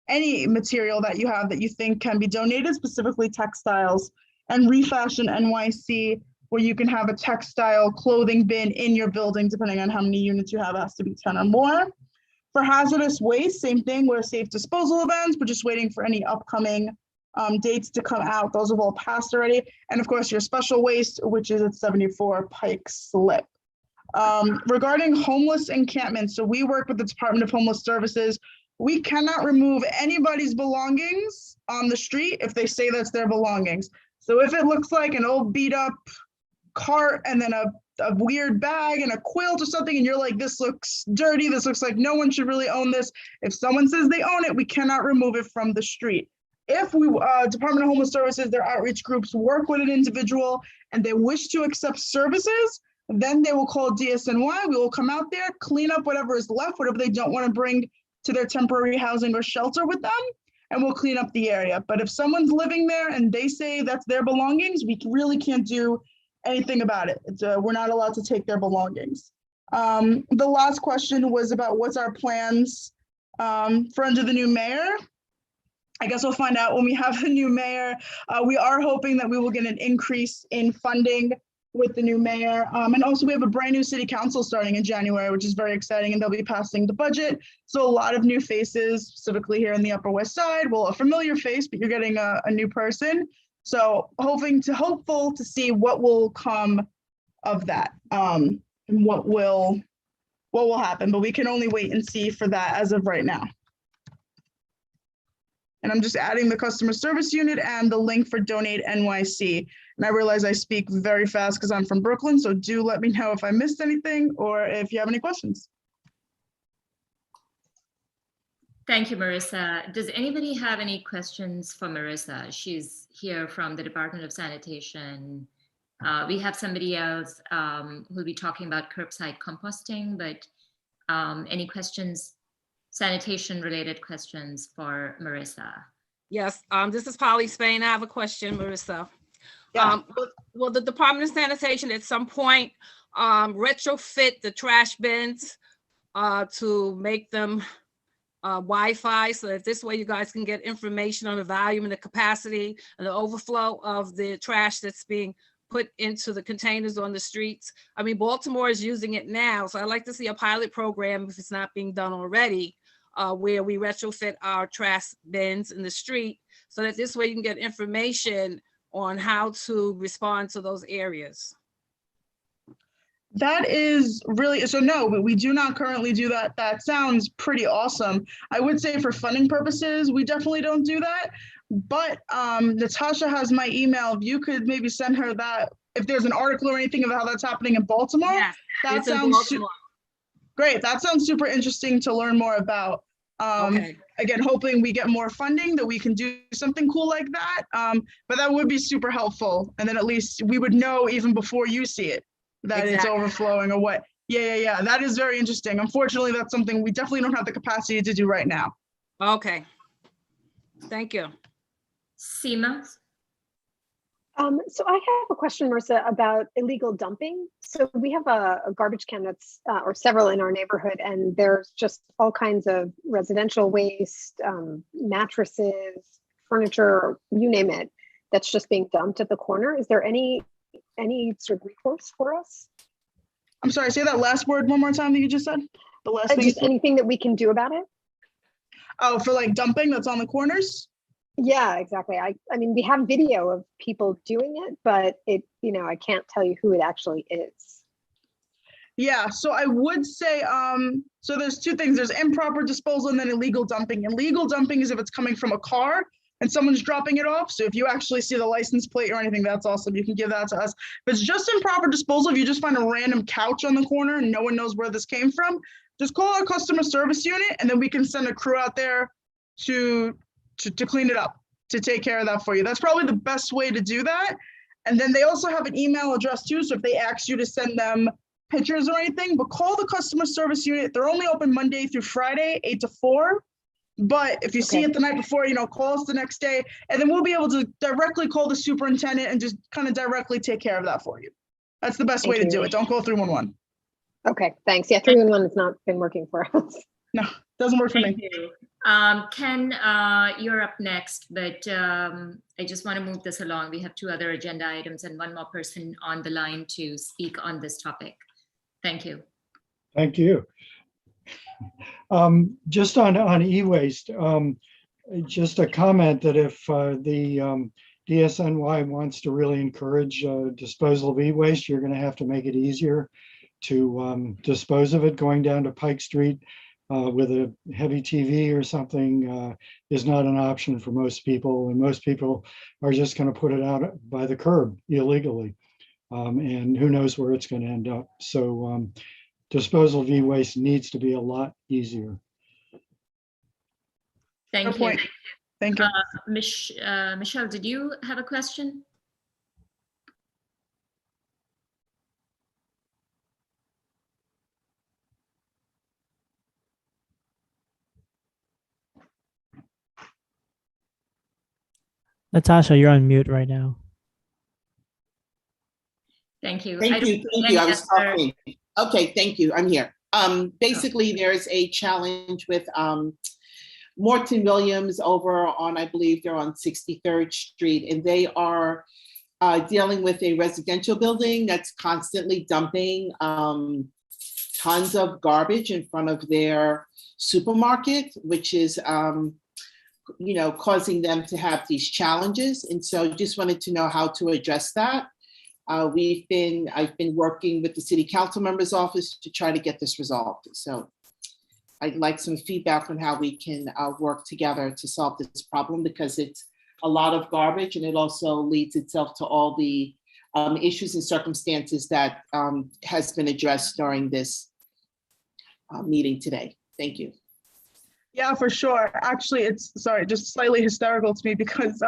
any material that you have that you think can be donated, specifically textiles. And Refashion NYC, where you can have a textile clothing bin in your building, depending on how many units you have, it has to be 10 or more. For hazardous waste, same thing, we're safe disposal events. We're just waiting for any upcoming dates to come out. Those have all passed already. And of course, your special waste, which is at 74 Pike Slip. Regarding homeless encampments, so we work with the Department of Homeless Services. We cannot remove anybody's belongings on the street if they say that's their belongings. So if it looks like an old beat up cart and then a weird bag and a quilt or something, and you're like, this looks dirty, this looks like no one should really own this. If someone says they own it, we cannot remove it from the street. If we, Department of Homeless Services, their outreach groups work with an individual and they wish to accept services, then they will call DSNY. We will come out there, clean up whatever is left, whatever they don't want to bring to their temporary housing or shelter with them, and we'll clean up the area. But if someone's living there and they say that's their belongings, we really can't do anything about it. We're not allowed to take their belongings. The last question was about what's our plans for under the new mayor. I guess we'll find out when we have the new mayor. We are hoping that we will get an increase in funding with the new mayor. And also we have a brand new city council starting in January, which is very exciting, and they'll be passing the budget. So a lot of new faces, specifically here in the Upper West Side. Well, a familiar face, but you're getting a new person. So hopeful to see what will come of that and what will happen, but we can only wait and see for that as of right now. And I'm just adding the customer service unit and the link for Donate NYC. And I realize I speak very fast because I'm from Brooklyn, so do let me know if I missed anything or if you have any questions. Thank you, Marissa. Does anybody have any questions for Marissa? She's here from the Department of Sanitation. We have somebody else who'll be talking about curbside composting, but any questions, sanitation related questions for Marissa? Yes, this is Polly Spain. I have a question, Marissa. Yeah. Will the Department of Sanitation at some point retrofit the trash bins to make them Wi-Fi, so that this way you guys can get information on the volume and the capacity and the overflow of the trash that's being put into the containers on the streets. I mean, Baltimore is using it now, so I'd like to see a pilot program, if it's not being done already, where we retrofit our trash bins in the street, so that this way you can get information on how to respond to those areas. That is really, so no, we do not currently do that. That sounds pretty awesome. I would say for funding purposes, we definitely don't do that. But Natasha has my email. If you could maybe send her that, if there's an article or anything about how that's happening in Baltimore, Yes, that it's in sounds Baltimore. great. That sounds super interesting to learn more about. Okay. Again, hoping we get more funding that we can do something cool like that. But that would be super helpful. And then at least we would know even before you see it that it's Exactly. overflowing or what. Yeah. That is very interesting. Unfortunately, that's something we definitely don't have the capacity to do right now. Okay. Thank you. Seema? So I have a question, Marissa, about illegal dumping. So we have a garbage can that's, or several in our neighborhood, and there's just all kinds of residential waste, mattresses, furniture, you name it, that's just being dumped at the corner. Is there any sort of recourse for us? I'm sorry, say that last word one more time that you just said. The last thing. Just anything that we can do about it? Oh, for like dumping that's on the corners? Yeah, exactly. I mean, we have video of people doing it, but I can't tell you who it actually is. Yeah, so I would say, so there's two things. There's improper disposal and then illegal dumping. Illegal dumping is if it's coming from a car and someone's dropping it off. So if you actually see the license plate or anything, that's awesome. You can give that to us. If it's just improper disposal, if you just find a random couch on the corner and no one knows where this came from, just call our customer service unit and then we can send a crew out there to clean it up, to take care of that for you. That's probably the best way to do that. And then they also have an email address too. So if they ask you to send them pictures or anything, but call the customer service unit. They're only open Monday through Friday, 8 to 4. But if you see it the night before, call us the next day, and then we'll be able to directly call the superintendent and just kind of directly take care of that for you. That's the best way to do it. Don't call 311. Okay, thanks. Yeah, 311 has not been working for us. No, doesn't work for me. Thank you. Ken, you're up next, but I just want to move this along. We have 2 other agenda items and 1 more person on the line to speak on this topic. Thank you. Thank you. Just on e-waste, just a comment that if the DSNY wants to really encourage disposal of e-waste, you're going to have to make it easier to dispose of it. Going down to Pike Street with a heavy TV or something is not an option for most people, and most people are just going to put it out by the curb illegally, and who knows where it's going to end up. So disposal of e-waste needs to be a lot easier. Thank Good point. Thank you. Michelle, did you have a question? Natasha, you're on mute right now. Thank you. Thank you. I was talking. Okay, thank you. I'm here. Basically, there's a challenge with Morton Williams over on, I believe they're on 63rd Street, and they are dealing with a residential building that's constantly dumping tons of garbage in front of their supermarket, which is causing them to have these challenges. And so just wanted to know how to address that. I've been working with the city council member's office to try to get this resolved. So I'd like some feedback on how we can work together to solve this problem, because it's a lot of garbage and it also leads itself to all the issues and circumstances that has been addressed during this meeting today. Thank you. Yeah, for sure. Actually, it's just slightly hysterical to me because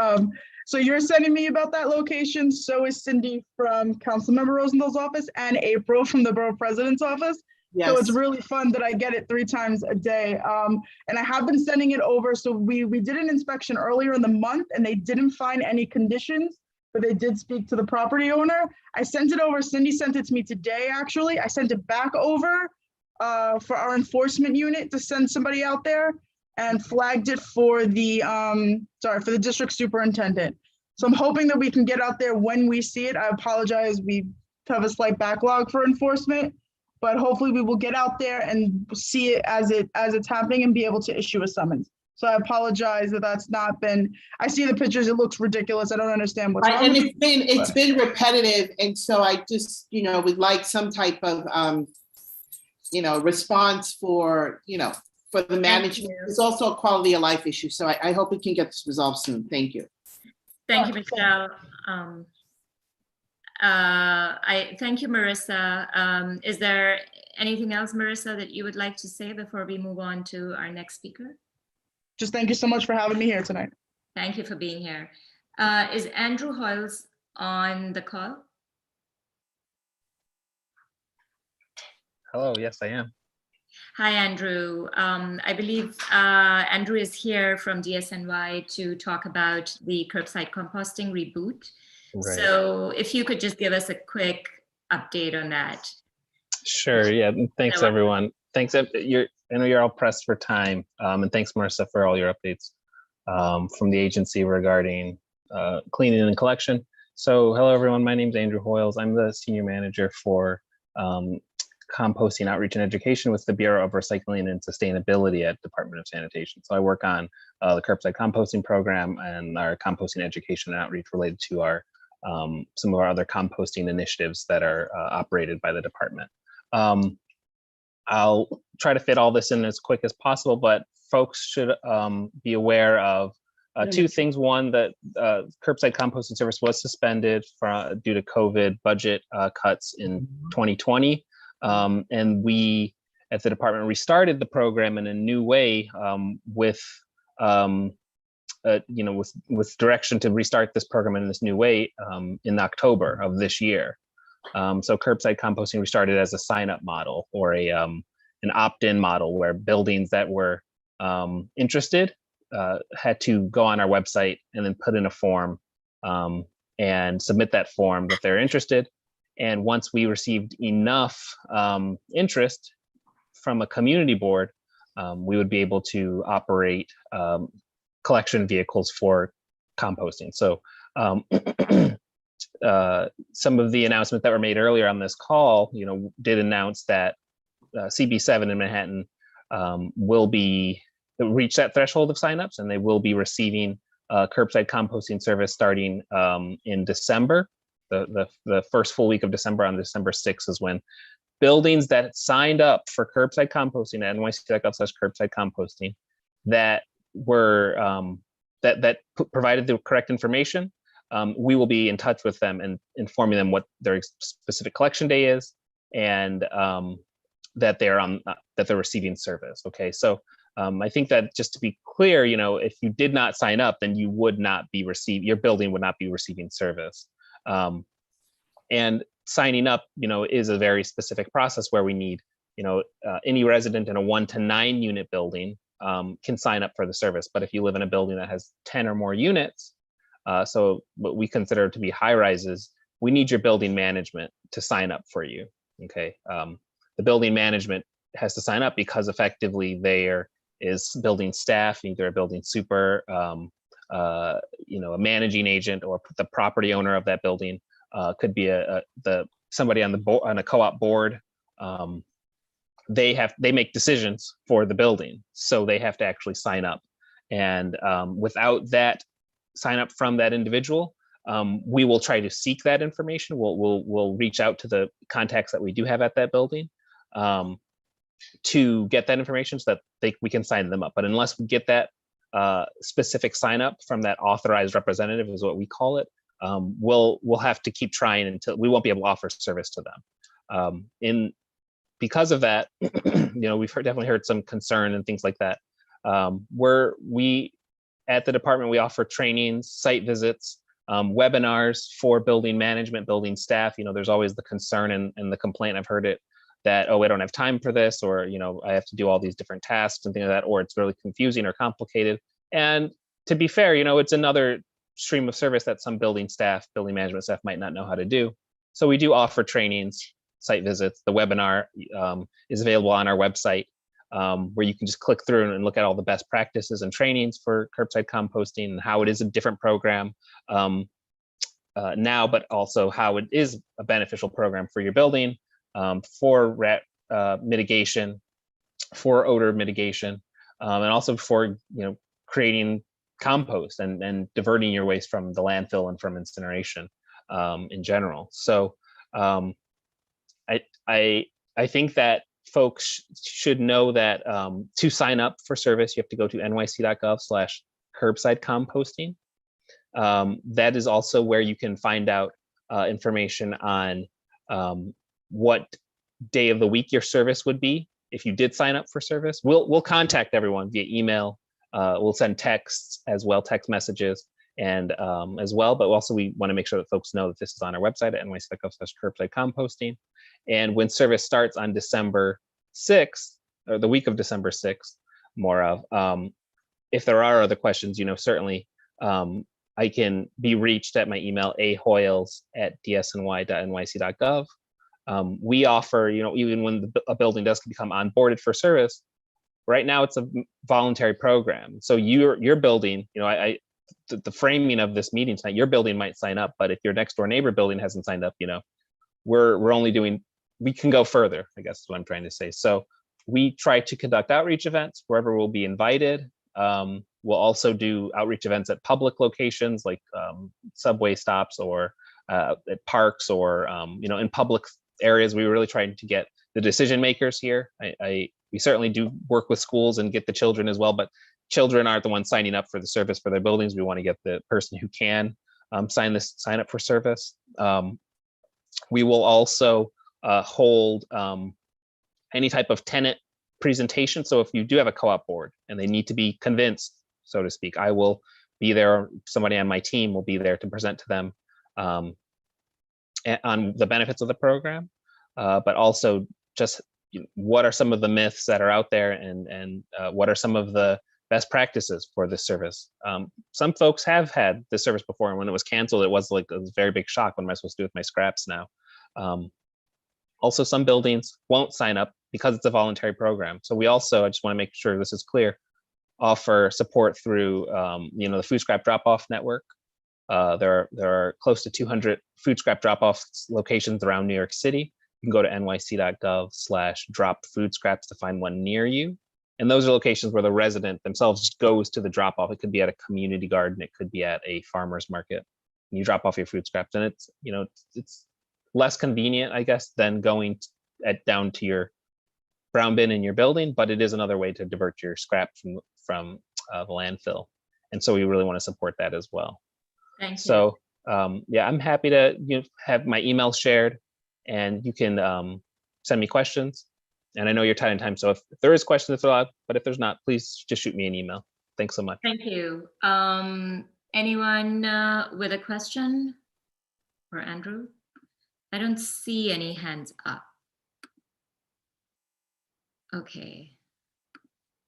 so you're sending me about that location. So is Cindy from Councilmember Rosenthal's office and April from the Borough President's office. Yes. So it's really fun that I get it 3 times a day. And I have been sending it over. So we did an inspection earlier in the month and they didn't find any conditions, but they did speak to the property owner. I sent it over. Cindy sent it to me today, actually. I sent it back over for our enforcement unit to send somebody out there, and flagged it for the for the district superintendent. So I'm hoping that we can get out there when we see it. I apologize, we have a slight backlog for enforcement, but hopefully we will get out there and see it as it's happening and be able to issue a summons. So I apologize that that's not been, I see the pictures, it looks ridiculous. I don't understand what's wrong. And with it's been repetitive. And so I just, would like some type of, response for, for the management. It's also a quality of life issue. So I hope we can get this resolved soon. Thank you. Thank you, Michelle. Thank you, Marissa. Is there anything else, Marissa, that you would like to say before we move on to our next speaker? Just thank you so much for having me here tonight. Thank you for being here. Is Andrew Hoyles on the call? Hello, yes, I am. Hi, Andrew. I believe Andrew is here from DSNY to talk about the curbside composting reboot. Right. So if you could just give us a quick update on that. Sure, yeah, thanks everyone. Thanks, I know you're all pressed for time, and thanks Marissa for all your updates from the agency regarding cleaning and collection. So hello everyone, my name is Andrew Hoyles. I'm the Senior Manager for Composting Outreach and Education with the Bureau of Recycling and Sustainability at Department of Sanitation. So I work on the Curbside Composting program and our composting education and outreach related to our some of our other composting initiatives that are operated by the department. I'll try to fit all this in as quick as possible, but folks should be aware of two things. One, that curbside composting service was suspended due to COVID budget cuts in 2020. And we at the department restarted the program in a new way with direction to restart this program in this new way in October of this year. So curbside composting restarted as a sign-up model or an opt-in model where buildings that were interested had to go on our website and then put in a form and submit that form that they're interested. And once we received enough interest from a community board, we would be able to operate collection vehicles for composting. So some of the announcements that were made earlier on this call, did announce that CB7 in Manhattan will reach that threshold of signups, and they will be receiving curbside composting service starting in December. The first full week of December, on December 6th, is when buildings that signed up for curbside composting at nyc.gov/curbside composting that were that provided the correct information, we will be in touch with them and informing them what their specific collection day is and that they're receiving service. Okay, so I think that just to be clear, if you did not sign up, then you would not be your building would not be receiving service. And signing up, is a very specific process where we need, any resident in a 1 to 9 unit building can sign up for the service. But if you live in a building that has 10 or more units, so what we consider to be high rises, we need your building management to sign up for you. Okay, the building management has to sign up because effectively there is building staff, either a building super, a managing agent, or the property owner of that building. Could be somebody on the board, on a co-op board. They make decisions for the building, so they have to actually sign up. And without that sign up from that individual, we will try to seek that information. We'll reach out to the contacts that we do have at that building to get that information so that we can sign them up. But unless we get that specific sign up from that authorized representative, is what we call it, we'll have to keep trying until we won't be able to offer service to them. Because of that, we've definitely heard some concern and things like that. We at the department, we offer trainings, site visits, webinars for building management, building staff. There's always the concern and the complaint, I've heard it, that, oh, I don't have time for this, or, I have to do all these different tasks and things like that, or it's really confusing or complicated. And to be fair, it's another stream of service that some building management staff might not know how to do. So we do offer trainings, site visits. The webinar is available on our website. where you can just click through and look at all the best practices and trainings for curbside composting and how it is a different program now, but also how it is a beneficial program for your building, for rat mitigation, for odor mitigation, and also for creating compost and diverting your waste from the landfill and from incineration in general. So I think that folks should know that to sign up for service, you have to go to nyc.gov/curbside composting. That is also where you can find out information on what day of the week your service would be if you did sign up for service. We'll contact everyone via email. We'll send texts as well, text messages, and as well. But also we want to make sure that folks know that this is on our website at nyc.gov/curbside composting. And when service starts on December 6th, or the week of December 6th, more of, if there are other questions, certainly I can be reached at my email, ahoyles@dsny.nyc.gov. We offer, even when a building does become onboarded for service, right now it's a voluntary program. So your building, the framing of this meeting tonight, your building might sign up, but if your next door neighbor building hasn't signed up, we're only doing, we can go further, I guess is what I'm trying to say. So we try to conduct outreach events wherever we'll be invited. We'll also do outreach events at public locations like subway stops or at parks or in public areas. We were really trying to get the decision makers here. We certainly do work with schools and get the children as well, but children aren't the ones signing up for the service for their buildings. We want to get the person who can sign up for service. We will also hold any type of tenant presentation. So if you do have a co-op board and they need to be convinced, so to speak, I will be there. Somebody on my team will be there to present to them on the benefits of the program, but also just what are some of the myths that are out there, and what are some of the best practices for this service. Some folks have had this service before, and when it was canceled, it was like a very big shock. What am I supposed to do with my scraps now? Also, some buildings won't sign up because it's a voluntary program. So we also, I just want to make sure this is clear, offer support through the food scrap drop-off network. There are close to 200 food scrap drop-off locations around New York City. You can go to nyc.gov/drop food scraps to find one near you. And those are locations where the resident themselves just goes to the drop-off. It could be at a community garden. It could be at a farmer's market. And you drop off your food scraps, and it's less convenient, I guess, than going down to your brown bin in your building, but it is another way to divert your scrap from the landfill. And so we really want to support that as well. Thank you. So yeah, I'm happy to have my email shared, and you can send me questions. And I know you're tight on time, so if there is questions, it's allowed, but if there's not, please just shoot me an email. Thanks so much. Thank you. Anyone with a question for Andrew? I don't see any hands up. Okay.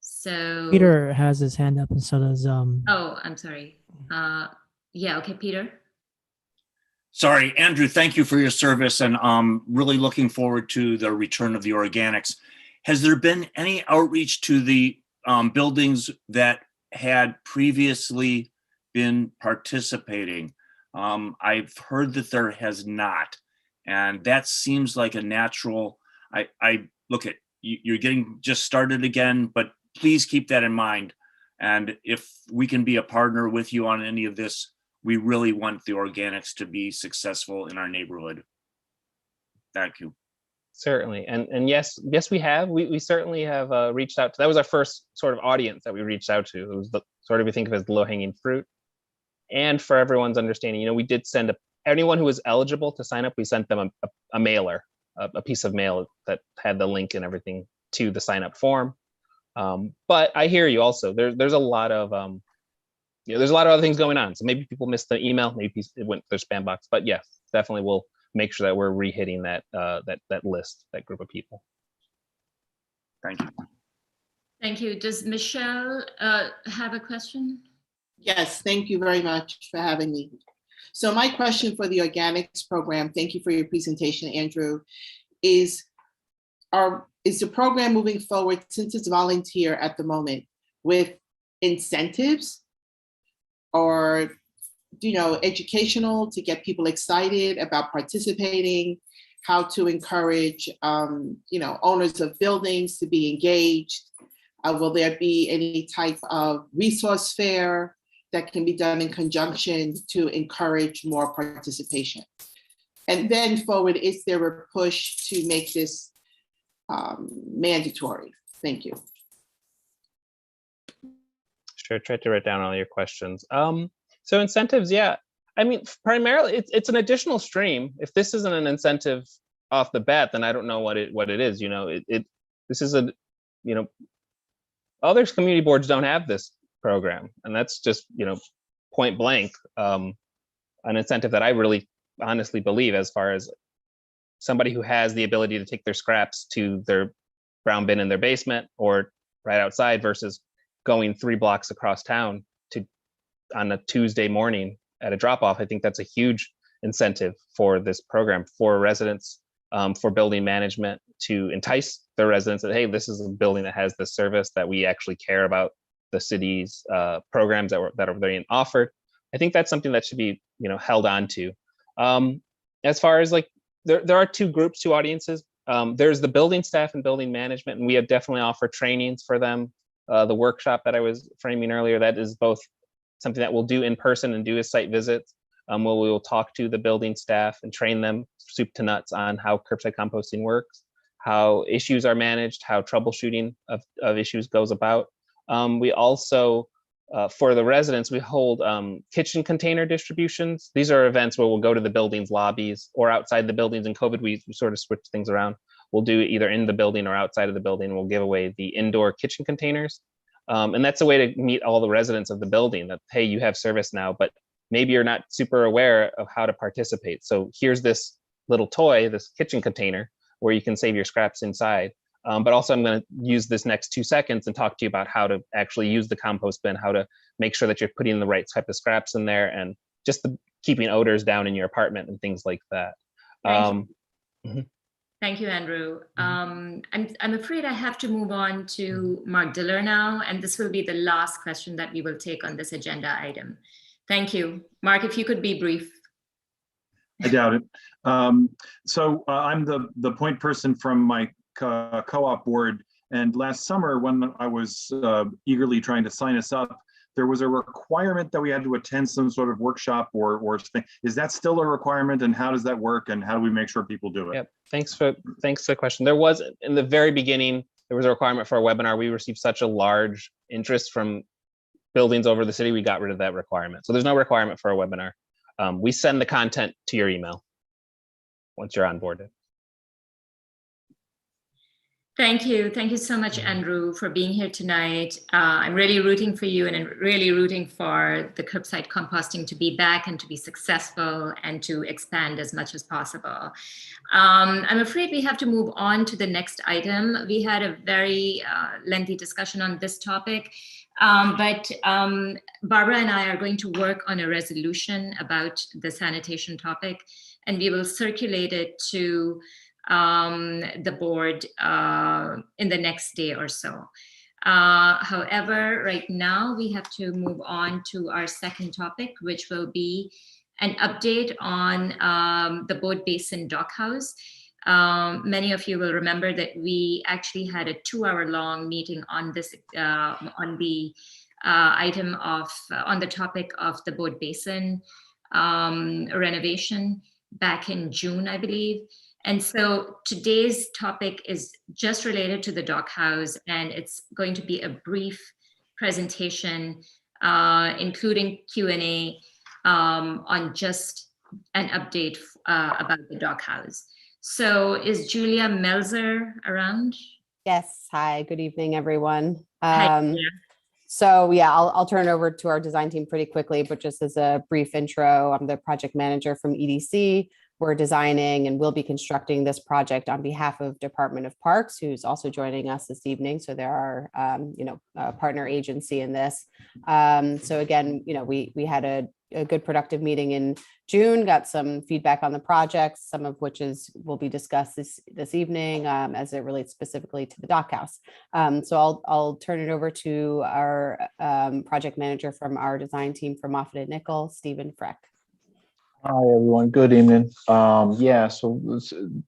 So Peter has his hand up, and so does Oh, I'm sorry. Yeah, okay, Peter. Sorry, Andrew, thank you for your service, and really looking forward to the return of the organics. Has there been any outreach to the buildings that had previously been participating? I've heard that there has not, and that seems like a natural. I look at you're getting just started again, but please keep that in mind. And if we can be a partner with you on any of this, we really want the organics to be successful in our neighborhood. Thank you. Certainly, and yes, we have. We certainly have reached out to. That was our first sort of audience that we reached out to. It was the sort of we think of as low-hanging fruit. And for everyone's understanding, we did send anyone who was eligible to sign up. We sent them a mailer, a piece of mail that had the link and everything to the sign-up form. But I hear you also. There's a lot of there's a lot of other things going on. So maybe people missed the email, maybe it went to their spam box. But yes, definitely we'll make sure that we're re-hitting that list, that group of people. Thank you. Thank you. Does Michelle have a question? Yes, thank you very much for having me. So my question for the organics program, thank you for your presentation, Andrew, is is the program moving forward, since it's volunteer at the moment, with incentives or, educational to get people excited about participating, how to encourage, owners of buildings to be engaged? Will there be any type of resource fair that can be done in conjunction to encourage more participation? And then forward, is there a push to make this mandatory? Thank you. Sure, try to write down all your questions. So incentives, yeah. I mean, primarily it's an additional stream. If this isn't an incentive off the bat, then I don't know what it is. This is other community boards don't have this program, and that's just point blank an incentive that I really honestly believe, as far as somebody who has the ability to take their scraps to their brown bin in their basement or right outside versus going 3 blocks across town on a Tuesday morning at a drop off. I think that's a huge incentive for this program, for residents, for building management, to entice their residents that, hey, this is a building that has this service, that we actually care about the city's programs that are being offered. I think that's something that should be held on to. As far as there are two audiences. There's the building staff and building management, and we have definitely offered trainings for them. The workshop that I was framing earlier, that is both something that we'll do in person and do as site visits, where we will talk to the building staff and train them soup to nuts on how curbside composting works, how issues are managed, how troubleshooting of issues goes about. We also, for the residents, we hold kitchen container distributions. These are events where we'll go to the building's lobbies or outside the buildings. In COVID, we sort of switched things around. We'll do it either in the building or outside of the building. We'll give away the indoor kitchen containers. And that's a way to meet all the residents of the building that, hey, you have service now, but maybe you're not super aware of how to participate. So here's this little toy, this kitchen container, where you can save your scraps inside. But also I'm going to use this next 2 seconds and talk to you about how to actually use the compost bin, how to make sure that you're putting the right type of scraps in there, and just keeping odors down in your apartment and things like that. Thank you, Andrew. I'm afraid I have to move on to Mark Diller now, and this will be the last question that we will take on this agenda item. Thank you. Mark, if you could be brief. I doubt it. So I'm the point person from my co-op board, and last summer when I was eagerly trying to sign us up, there was a requirement that we had to attend some sort of workshop or thing. Is that still a requirement, and how does that work, and how do we make sure people do it? Yep. Thanks for the question. There was, in the very beginning, there was a requirement for a webinar. We received such a large interest from buildings over the city, we got rid of that requirement. So there's no requirement for a webinar. We send the content to your email once you're onboarded. Thank you. Thank you so much, Andrew, for being here tonight. I'm really rooting for you, and I'm really rooting for the curbside composting to be back and to be successful and to expand as much as possible. I'm afraid we have to move on to the next item. We had a very lengthy discussion on this topic, but Barbara and I are going to work on a resolution about the sanitation topic, and we will circulate it to the board in the next day or so. However, right now we have to move on to our second topic, which will be an update on the Boat Basin dock house. Many of you will remember that we actually had a 2-hour-long meeting on this on the item of on the topic of the Boat Basin renovation back in June, I believe. And so today's topic is just related to the dock house, and it's going to be a brief presentation, including Q&A on just an update about the dock house. So is Julia Melzer around? Yes. Hi, good evening, everyone. Hi, So yeah, I'll turn it over to our design team pretty quickly, but just as a brief intro, I'm the project manager from EDC. we're designing and will be constructing this project on behalf of Department of Parks, who's also joining us this evening. So there are, a partner agency in this. So again, we had a good productive meeting in June, got some feedback on the projects, some of which will be discussed this evening as it relates specifically to the dock house. So I'll turn it over to our project manager from our design team from Moffitt and Nichol, Stephen Freck. Hi, everyone. Good evening. So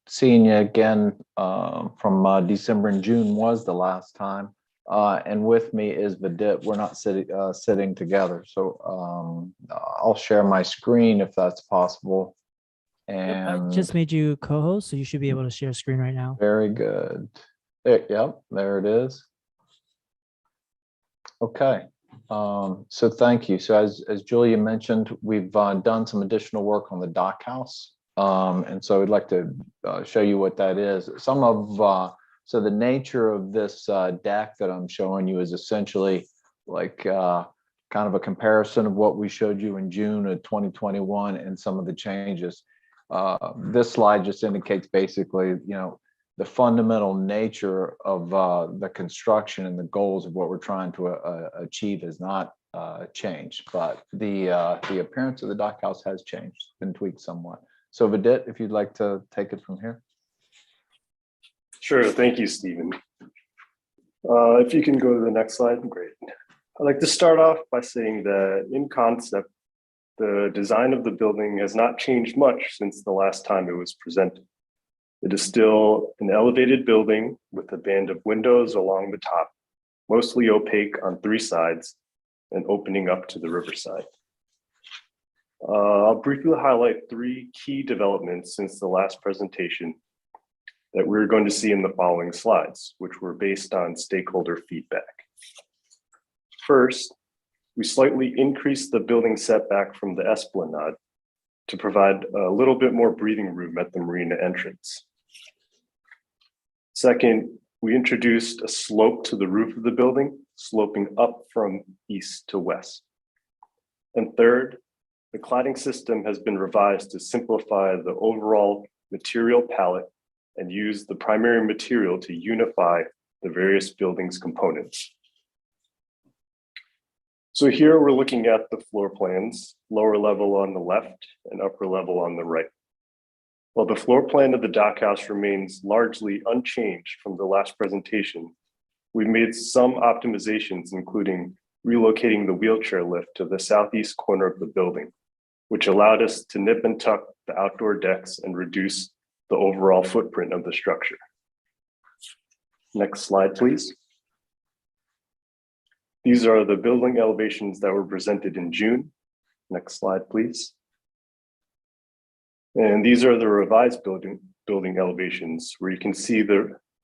seeing you again from December and June was the last time. And with me is Vidit. We're not sitting together. So I'll share my screen if that's possible. I And just made you co-host, so you should be able to share screen right now. very good. Yep, there it is. Okay. So thank you. So as Julia mentioned, we've done some additional work on the dock house. And so I'd like to show you what that is. So the nature of this deck that I'm showing you is essentially like kind of a comparison of what we showed you in June of 2021 and some of the changes. This slide just indicates basically, the fundamental nature of the construction and the goals of what we're trying to achieve has not changed, but the appearance of the dock house has changed, been tweaked somewhat. So Vidit, if you'd like to take it from here. Sure, thank you, Stephen. If you can go to the next slide, great. I'd like to start off by saying that in concept, the design of the building has not changed much since the last time it was presented. It is still an elevated building with a band of windows along the top, mostly opaque on 3 sides and opening up to the riverside. I'll briefly highlight 3 key developments since the last presentation that we're going to see in the following slides, which were based on stakeholder feedback. First, we slightly increased the building setback from the esplanade to provide a little bit more breathing room at the marina entrance. Second, we introduced a slope to the roof of the building, sloping up from east to west. And third, the cladding system has been revised to simplify the overall material palette and use the primary material to unify the various building's components. So here we're looking at the floor plans, lower level on the left and upper level on the right. While the floor plan of the dock house remains largely unchanged from the last presentation, we've made some optimizations, including relocating the wheelchair lift to the southeast corner of the building, which allowed us to nip and tuck the outdoor decks and reduce the overall footprint of the structure. Next slide, please. These are the building elevations that were presented in June. Next slide, please. And these are the revised building elevations where you can see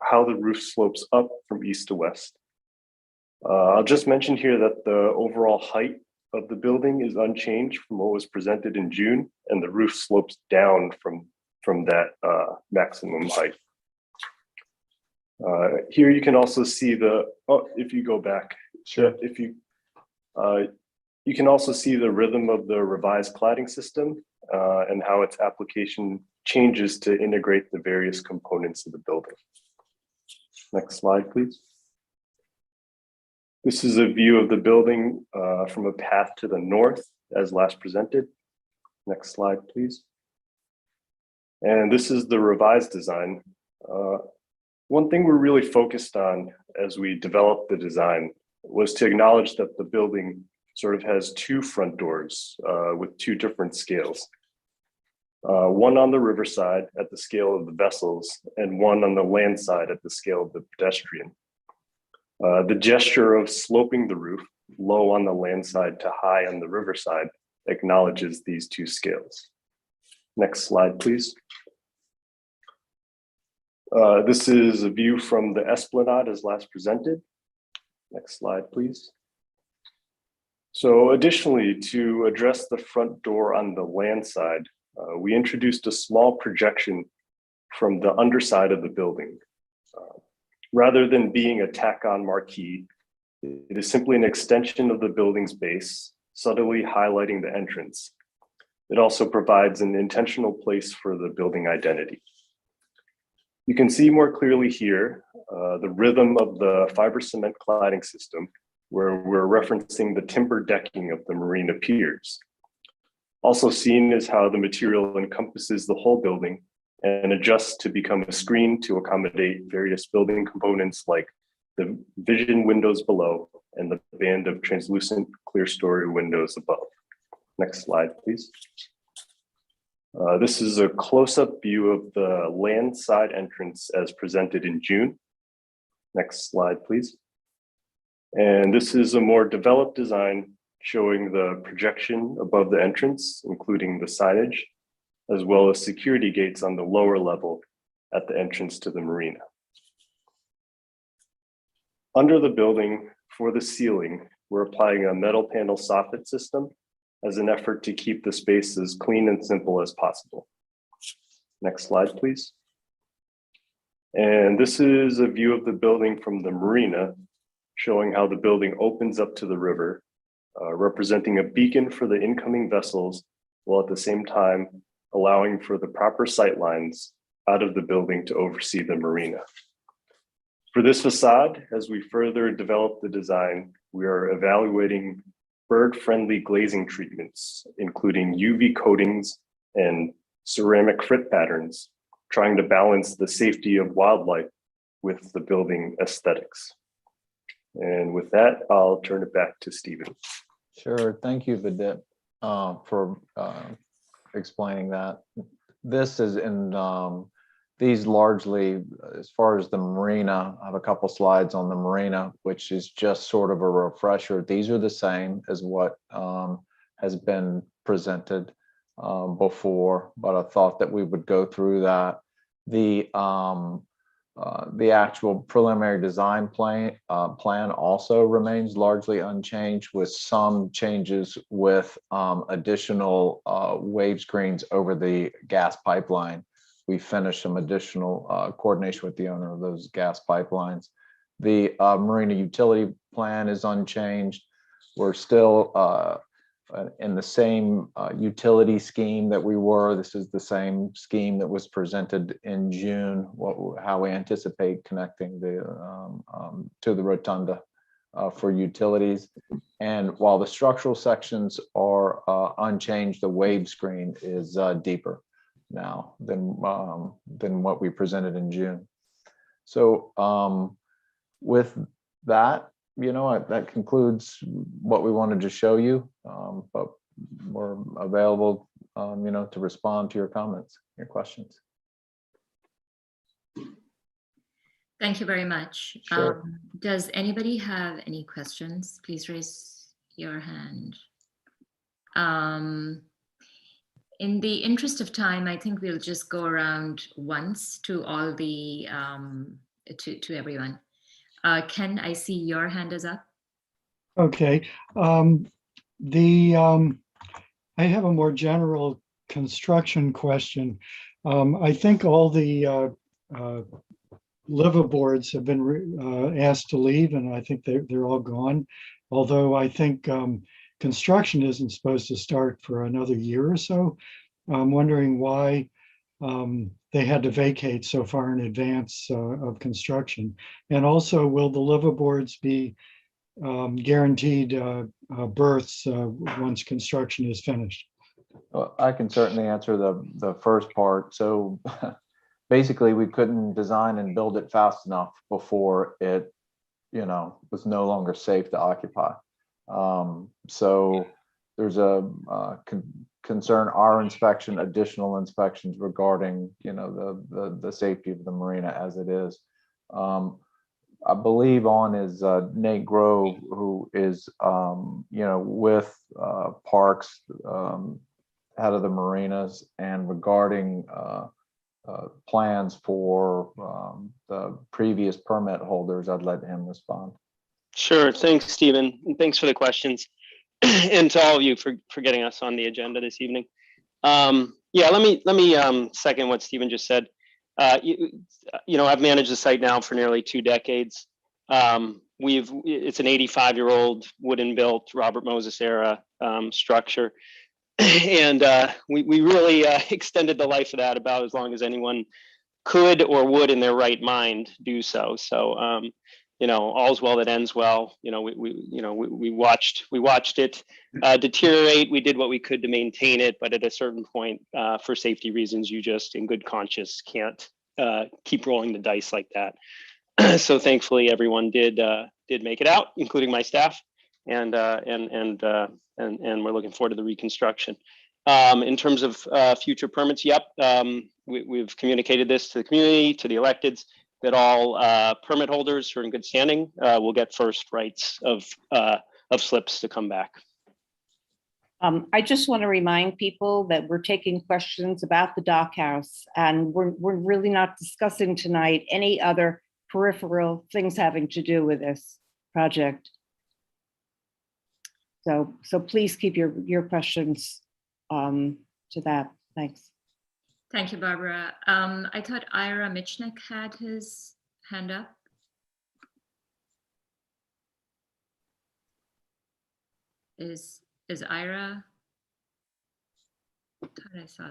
how the roof slopes up from east to west. I'll just mention here that the overall height of the building is unchanged from what was presented in June, and the roof slopes down from that maximum height. Here you can also see if you go back, sure. You can also see the rhythm of the revised cladding system and how its application changes to integrate the various components of the building. Next slide, please. This is a view of the building from a path to the north as last presented. Next slide, please. And this is the revised design. One thing we're really focused on as we developed the design was to acknowledge that the building sort of has 2 front doors with 2 different scales. One on the riverside at the scale of the vessels and one on the land side at the scale of the pedestrian. The gesture of sloping the roof low on the land side to high on the riverside acknowledges these 2 scales. Next slide, please. This is a view from the esplanade as last presented. Next slide, please. So additionally, to address the front door on the land side, we introduced a small projection from the underside of the building. Rather than being a tack-on marquee, it is simply an extension of the building's base, subtly highlighting the entrance. It also provides an intentional place for the building identity. You can see more clearly here the rhythm of the fiber cement cladding system, where we're referencing the timber decking of the marina piers. Also seen is how the material encompasses the whole building and adjusts to become a screen to accommodate various building components like the vision windows below and the band of translucent clear story windows above. Next slide, please. This is a close-up view of the Landside Entrance as presented in June. Next slide, please. And this is a more developed design showing the projection above the entrance, including the signage, as well as security gates on the lower level at the entrance to the marina. Under the building, for the ceiling, we're applying a metal panel soffit system as an effort to keep the space as clean and simple as possible. Next slide, please. And this is a view of the building from the marina, showing how the building opens up to the river, representing a beacon for the incoming vessels, while at the same time allowing for the proper sight lines out of the building to oversee the marina. For this facade, as we further develop the design, we are evaluating bird-friendly glazing treatments, including UV coatings and ceramic frit patterns, trying to balance the safety of wildlife with the building aesthetics. And with that, I'll turn it back to Stephen. Sure. Thank you, Vidit, for explaining that. This is in these largely, as far as the marina, I have a couple slides on the marina, which is just sort of a refresher. These are the same as what has been presented before, but I thought that we would go through that. The actual preliminary design plan also remains largely unchanged, with some changes with additional wave screens over the gas pipeline. We finished some additional coordination with the owner of those gas pipelines. The marina utility plan is unchanged. We're still in the same utility scheme that we were. This is the same scheme that was presented in June, how we anticipate connecting the to the rotunda for utilities. And while the structural sections are unchanged, the wave screen is deeper now than what we presented in June. So with that, that concludes what we wanted to show you, but we're available, to respond to your comments, your questions. Thank you very much. Sure. Does anybody have any questions? Please raise your hand. In the interest of time, I think we'll just go around once to all the, to everyone. Ken, I see your hand is up. Okay. I have a more general construction question. I think all the liveaboards have been asked to leave, and I think they're all gone. Although I think construction isn't supposed to start for another year or so. I'm wondering why they had to vacate so far in advance of construction. And also, will the liveaboards be guaranteed berths once construction is finished? Well, I can certainly answer the first part. So basically, we couldn't design and build it fast enough before it, was no longer safe to occupy. So there's a concern, our inspection, additional inspections regarding, the safety of the marina as it is. I believe on is Nate Grove, who is, with Parks, head of the marinas, and regarding plans for the previous permit holders, I'd let him respond. Sure. Thanks, Stephen. And thanks for the questions. And to all of you for getting us on the agenda this evening. Yeah, let me second what Stephen just said. I've managed the site now for nearly 2 decades. It's an 85-year-old wooden built Robert Moses era structure. And we really extended the life of that about as long as anyone could or would in their right mind do so. So, you know, all's well that ends well. You know, we watched it deteriorate. We did what we could to maintain it, but at a certain point, for safety reasons, you just, in good conscience, can't keep rolling the dice like that. So thankfully, everyone did make it out, including my staff, and we're looking forward to the reconstruction. In terms of future permits, yep, we've communicated this to the community, to the electeds, that all permit holders who are in good standing will get first rights of slips to come back. I just want to remind people that we're taking questions about the dock house, and we're really not discussing tonight any other peripheral things having to do with this project. So please keep your questions to that. Thanks. Thank you, Barbara. I thought Ira Michnik had his hand up. Is Ira? I thought I saw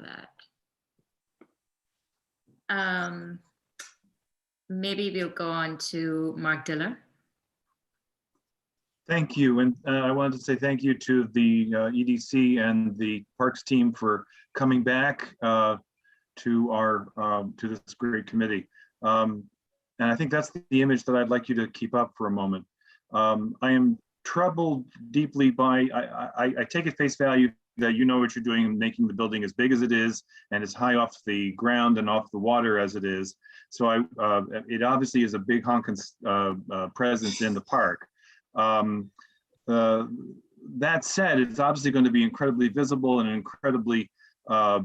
that. Maybe we'll go on to Mark Diller. Thank you, and I wanted to say thank you to the EDC and the Parks team for coming back to this great committee. And I think that's the image that I'd like you to keep up for a moment. I am troubled deeply by, I take at face value that you know what you're doing in making the building as big as it is and as high off the ground and off the water as it is. So it obviously is a big honking presence in the park. That said, it's obviously going to be incredibly visible and incredibly a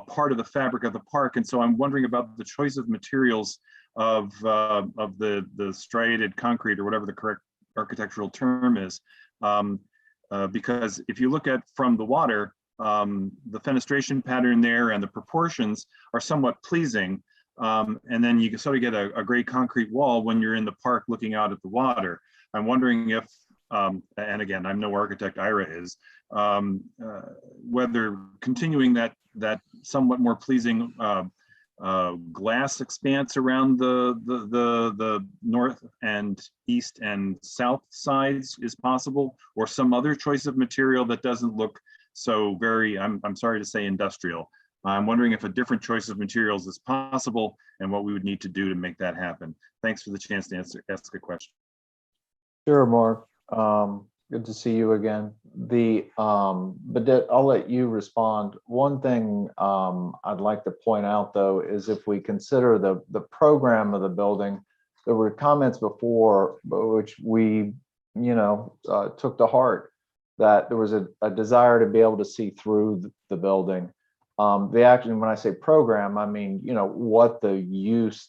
part of the fabric of the park. And so I'm wondering about the choice of materials of the striated concrete, or whatever the correct architectural term is. Because if you look at from the water, the fenestration pattern there and the proportions are somewhat pleasing. And then you can sort of get a great concrete wall when you're in the park looking out at the water. I'm wondering if, and again, I'm no architect, Ira is, whether continuing that somewhat more pleasing glass expanse around the north and east and south sides is possible, or some other choice of material that doesn't look so very, I'm sorry to say, industrial. I'm wondering if a different choice of materials is possible and what we would need to do to make that happen. Thanks for the chance to ask a question. Sure, Mark. Good to see you again. But I'll let you respond. One thing I'd like to point out, though, is if we consider the program of the building, there were comments before which we, took to heart, that there was a desire to be able to see through the building. When I say program, I mean, what the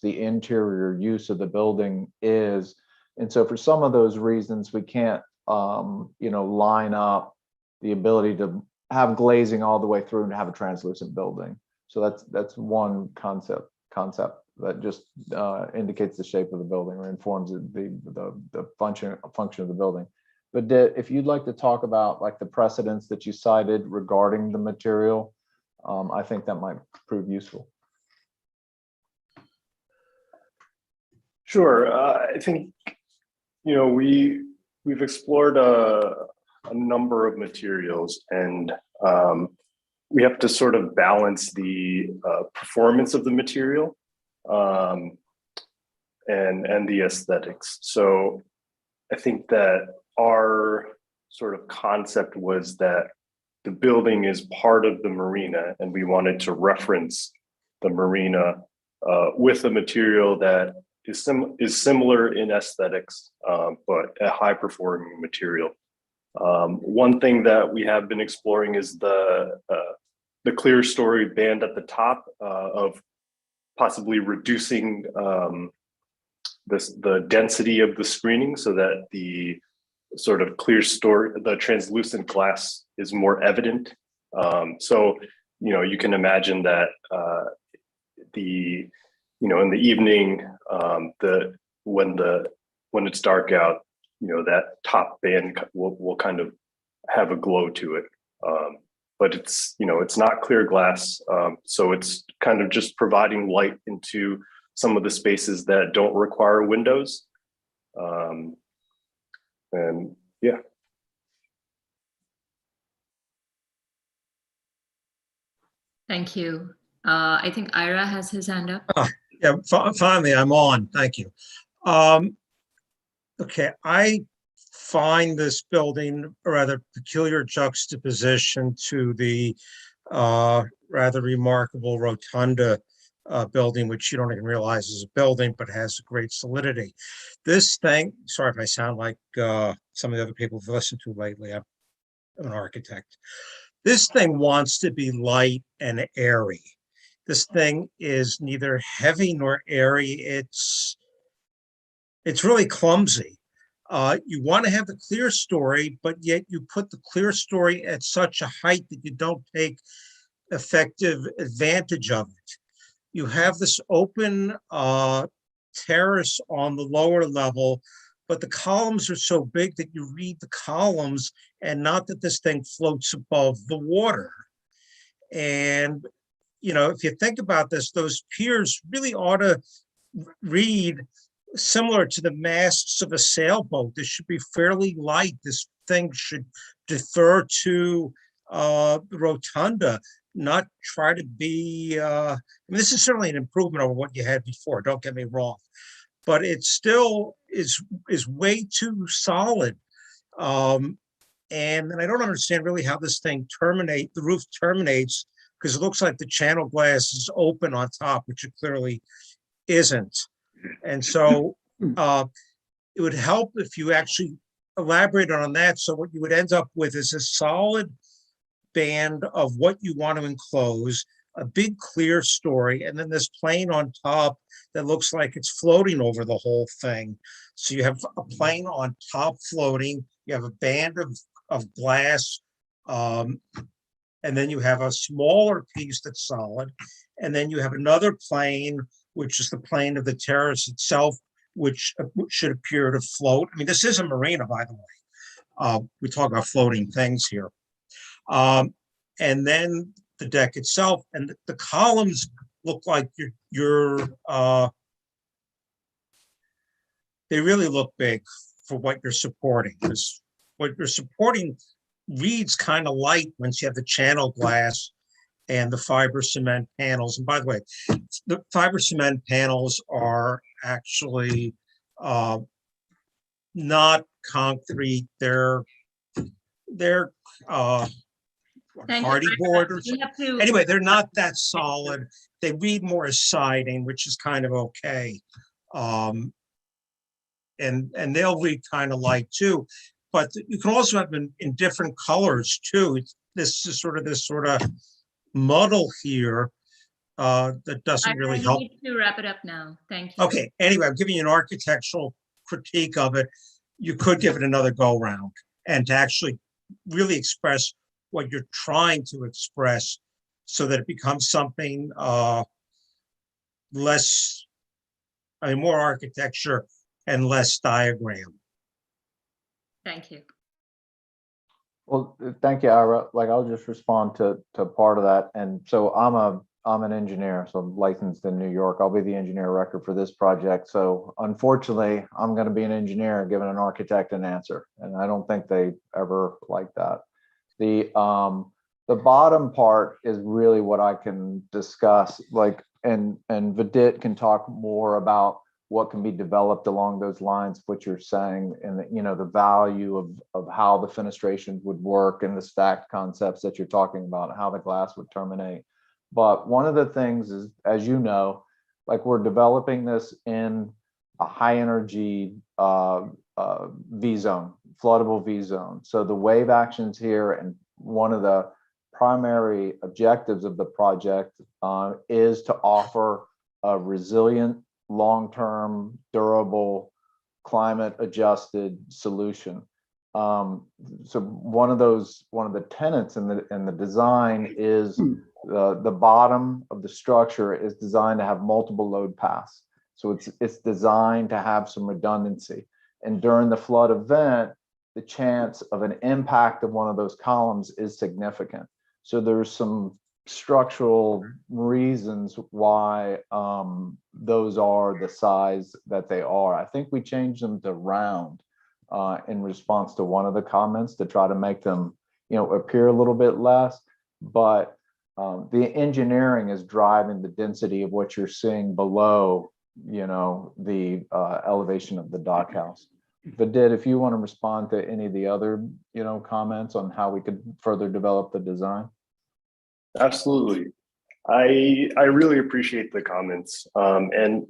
interior use of the building is. And so for some of those reasons, we can't, line up the ability to have glazing all the way through and have a translucent building. So that's one concept that just indicates the shape of the building or informs the function of the building. But if you'd like to talk about like the precedents that you cited regarding the material, I think that might prove useful. Sure. I think, we've explored a number of materials, and we have to sort of balance the performance of the material and the aesthetics. So I think that our sort of concept was that the building is part of the marina, and we wanted to reference the marina with a material that is similar in aesthetics, but a high performing material. One thing that we have been exploring is the clear story band at the top of possibly reducing the density of the screening so that the sort of clear story, the translucent glass is more evident. So, you can imagine that in the evening, when it's dark out, that top band will kind of have a glow to it. but it's, you know, it's not clear glass. So it's kind of just providing light into some of the spaces that don't require windows. And yeah. Thank you. I think Ira has his hand up. Yeah, finally, I'm on. Thank you. Okay, I find this building a rather peculiar juxtaposition to the rather remarkable rotunda building, which you don't even realize is a building, but has great solidity. This thing, sorry if I sound like some of the other people who've listened to lately, I'm an architect. This thing wants to be light and airy. This thing is neither heavy nor airy. It's really clumsy. You want to have the clear story, but yet you put the clear story at such a height that you don't take effective advantage of it. You have this open terrace on the lower level, but the columns are so big that you read the columns and not that this thing floats above the water. And, you know, if you think about this, those piers really ought to read similar to the masts of a sailboat. This should be fairly light. This thing should defer to the rotunda, not try to be, I mean, this is certainly an improvement over what you had before, don't get me wrong, but it still is way too solid. And I don't understand really how this thing the roof terminates, because it looks like the channel glass is open on top, which it clearly isn't. And so it would help if you actually elaborated on that. So what you would end up with is a solid band of what you want to enclose, a big clear story, and then this plane on top that looks like it's floating over the whole thing. So you have a plane on top floating, you have a band of glass, and then you have a smaller piece that's solid, and then you have another plane, which is the plane of the terrace itself, which should appear to float. I mean, this is a marina, by the way. We talk about floating things here. And then the deck itself, and the columns look like they really look big for what you're supporting, because what you're supporting reads kind of light once you have the channel glass and the fiber cement panels. And by the way, the fiber cement panels are actually not concrete. They're hardy board or something. Anyway, they're not that solid. They read more as siding, which is kind of okay. And they'll read kind of light too. But you can also have them in different colors too. This sort of muddle here that doesn't really help. We need to wrap it up now. Thank you. Okay. Anyway, I'm giving you an architectural critique of it. You could give it another go round and to actually really express what you're trying to express so that it becomes something less, more architecture and less diagram. Thank you. Well, thank you, Ira. Like, I'll just respond to part of that. And so I'm an engineer, so I'm licensed in New York. I'll be the engineer of record for this project. So unfortunately, I'm going to be an engineer giving an architect an answer. And I don't think they ever like that. The bottom part is really what I can discuss, like, and Vidit can talk more about what can be developed along those lines, what you're saying, and the value of how the fenestration would work and the stacked concepts that you're talking about, how the glass would terminate. But one of the things is, as you know, like, we're developing this in a high energy V zone, floodable V zone. So the wave actions here, and one of the primary objectives of the project is to offer a resilient, long-term, durable, climate-adjusted solution. So one of the tenets in the design is the bottom of the structure is designed to have multiple load paths. So it's designed to have some redundancy. And during the flood event, the chance of an impact of one of those columns is significant. So there's some structural reasons why those are the size that they are. I think we changed them to round in response to one of the comments to try to make them, appear a little bit less. But the engineering is driving the density of what you're seeing below, the elevation of the dock house. Vidit, if you want to respond to any of the other, comments on how we could further develop the design. Absolutely. I really appreciate the comments. And,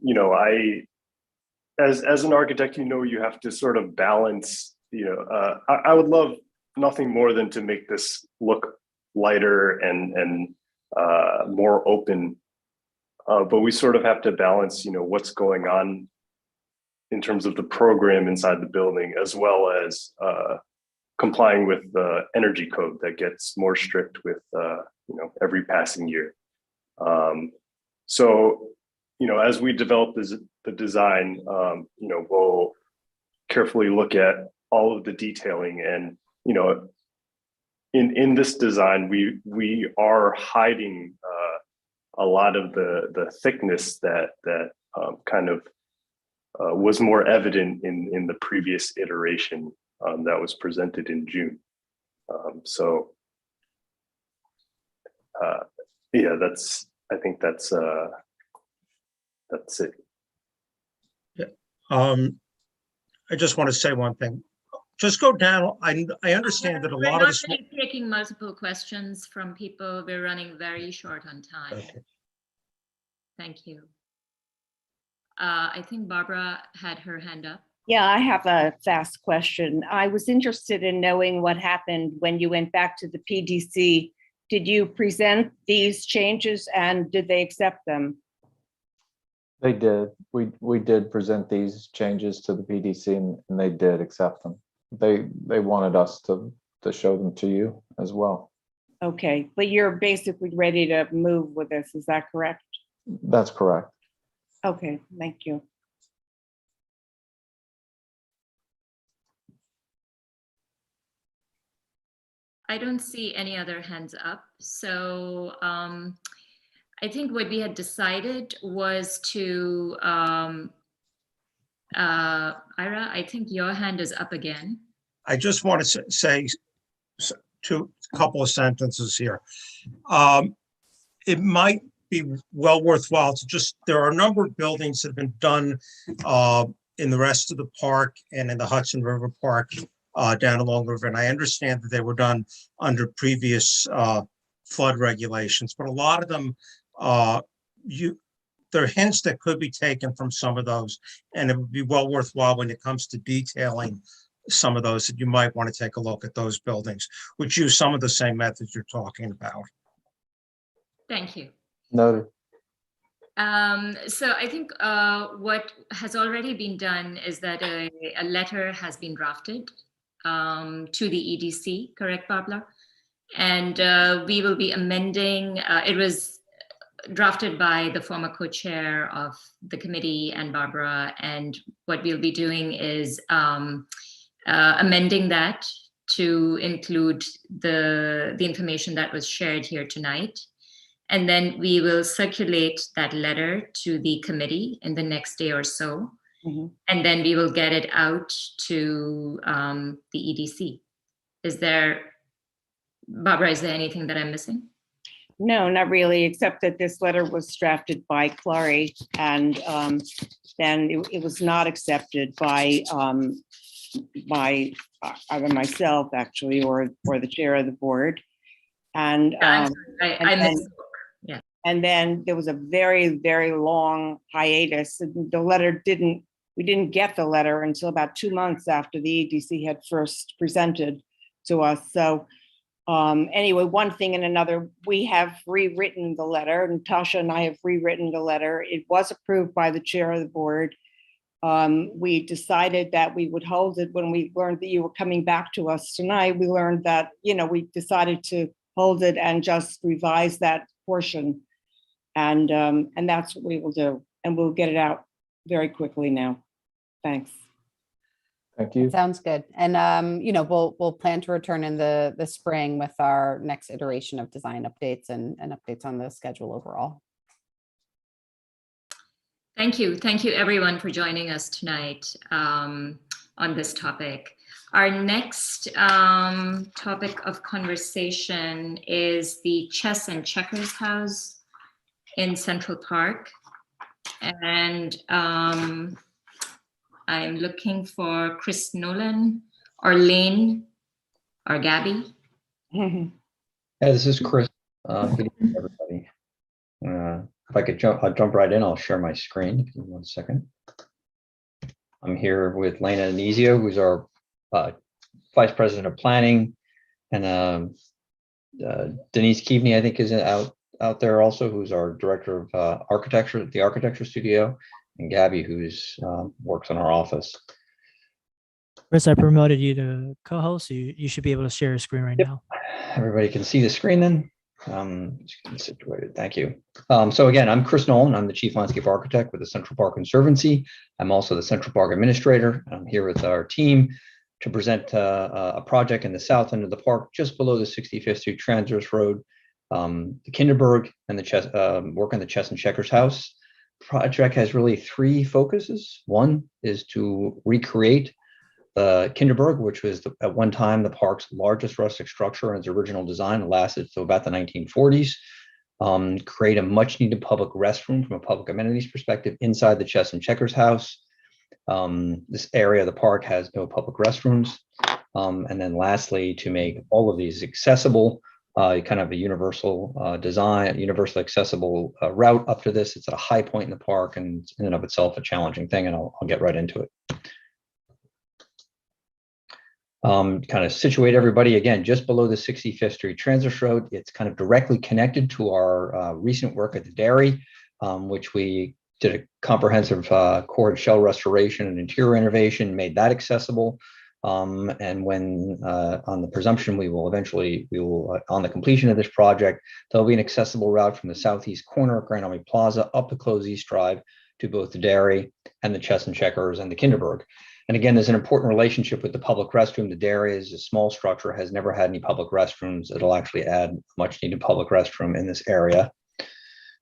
as an architect, you have to sort of balance, I would love nothing more than to make this look lighter and more open. But we sort of have to balance, what's going on in terms of the program inside the building, as well as complying with the energy code that gets more strict with, every passing year. So, as we develop the design, we'll carefully look at all of the detailing, and, in this design, we are hiding a lot of the thickness that kind of was more evident in the previous iteration that was presented in June. Yeah, I think that's it. Yeah. I just want to say one thing. Just go down. I understand that a lot of this. We're not taking multiple questions from people. We're running very short on time. Okay. Thank you. I think Barbara had her hand up. Yeah, I have a fast question. I was interested in knowing what happened when you went back to the PDC. Did you present these changes and did they accept them? They did. We did present these changes to the PDC and they did accept them. They wanted us to show them to you as well. Okay, but you're basically ready to move with this, is that correct? That's correct. Okay, thank you. I don't see any other hands up. So I think what we had decided was to, Ira, I think your hand is up again. I just want to say a couple of sentences here. It might be well worthwhile to there are a number of buildings that have been done in the rest of the park and in the Hudson River Park down along the river. And I understand that they were done under previous flood regulations, but a lot of them, there are hints that could be taken from some of those, and it would be well worthwhile when it comes to detailing some of those that you might want to take a look at those buildings, which use some of the same methods you're talking about. Thank you. Noted. So I think what has already been done is that a letter has been drafted to the EDC, correct, Barbara? And we will be amending, it was drafted by the former co-chair of the committee and Barbara, and what we'll be doing is amending that to include the information that was shared here tonight. And then we will circulate that letter to the committee in the next day or so. Mm-hmm. And then we will get it out to the EDC. Barbara, is there anything that I'm missing? No, not really, except that this letter was drafted by Clary, and then it was not accepted by either myself, actually, or the chair of the board. And I missed. Yeah. And then there was a very, very long hiatus. The letter we didn't get the letter until about 2 months after the EDC had first presented to us. So anyway, one thing and another, we have rewritten the letter, and Tasha and I have rewritten the letter. It was approved by the chair of the board. We decided that we would hold it when we learned that you were coming back to us tonight. We learned that, we decided to hold it and just revise that portion. And that's what we will do. And we'll get it out very quickly now. Thanks. Thank you. Sounds good. And, we'll plan to return in the spring with our next iteration of design updates and updates on the schedule overall. Thank you. Thank you, everyone, for joining us tonight on this topic. Our next topic of conversation is the Chess and Checkers House in Central Park. And I'm looking for Chris Nolan, or Lane, or Gabby. Yeah, this is Chris. Good evening, everybody. If I could I'll jump right in. I'll share my screen. Give me 1 second. I'm here with Lena Anizio, who's our Vice President of Planning, and Denise Keaveney, I think, is out there also, who's our Director of Architecture at the Architecture Studio, and Gabby, who's works in our office. Chris, I promoted you to co-host, so you should be able to share your screen right now. Everybody can see the screen then. Just getting situated. Thank you. So again, I'm Chris Nolan. I'm the Chief Landscape Architect with the Central Park Conservancy. I'm also the Central Park Administrator. I'm here with our team to present a project in the south end of the park, just below the 65th Street Transverse Road, the Kinderberg and the work on the Chess and Checkers House. Project has really 3 focuses. One is to recreate the Kinderberg, which was at one time the park's largest rustic structure in its original design. It lasted till about the 1940s. Create a much needed public restroom from a public amenities perspective inside the Chess and Checkers House. This area of the park has no public restrooms. And then lastly, to make all of these accessible, kind of a universal design, universal accessible route up to this. It's at a high point in the park, and it's in and of itself a challenging thing, and I'll get right into it. Kind of situate everybody again, just below the 65th Street Transverse Road. It's kind of directly connected to our recent work at the Dairy, which we did a comprehensive core and shell restoration and interior renovation, made that accessible. And when on the presumption we will on the completion of this project, there'll be an accessible route from the southeast corner of Grand Army Plaza up the Close East Drive to both the Dairy and the Chess and Checkers and the Kinderberg. And again, there's an important relationship with the public restroom. The Dairy is a small structure, has never had any public restrooms. It'll actually add a much needed public restroom in this area. A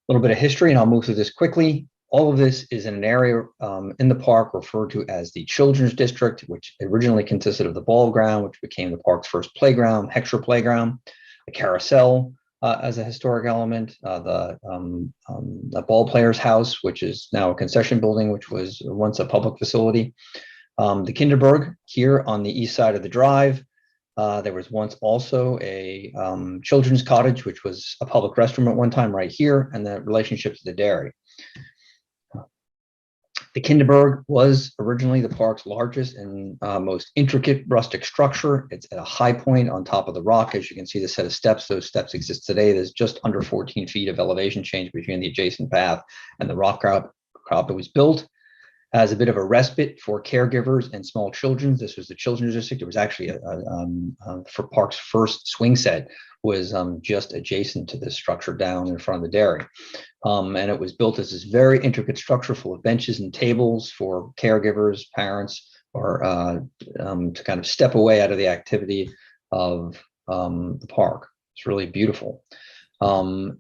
little bit of history, and I'll move through this quickly. All of this is in an area in the park referred to as the Children's District, which originally consisted of the ball ground, which became the park's first playground, Heckscher Playground, a carousel as a historic element, the ball players' house, which is now a concession building, which was once a public facility. The Kinderberg here on the east side of the drive. There was once also a children's cottage, which was a public restroom at one time right here, and the relationship to the Dairy. The Kinderberg was originally the park's largest and most intricate rustic structure. It's at a high point on top of the rock. As you can see, the set of steps, those steps exist today. There's just under 14 feet of elevation change between the adjacent path and the rock crop that was built. As a bit of a respite for caregivers and small children. This was the Children's District. It was actually for Park's first swing set was just adjacent to this structure down in front of the Dairy. And it was built as this very intricate structure full of benches and tables for caregivers, parents, or to kind of step away out of the activity of the park. It's really beautiful.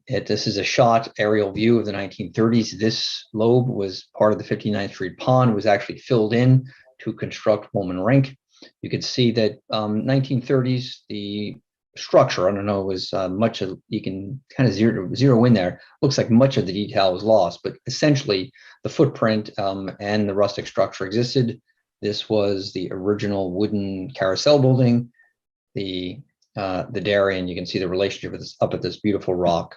This is a shot aerial view of the 1930s. This lobe was part of the 59th Street Pond, was actually filled in to construct Woolman Rink. You can see that 1930s, the structure, I don't know, was much of, you can kind of zero in there. Looks like much of the detail was lost, but essentially the footprint and the rustic structure existed. This was the original wooden carousel building, the Dairy, and you can see the relationship with this up at this beautiful rock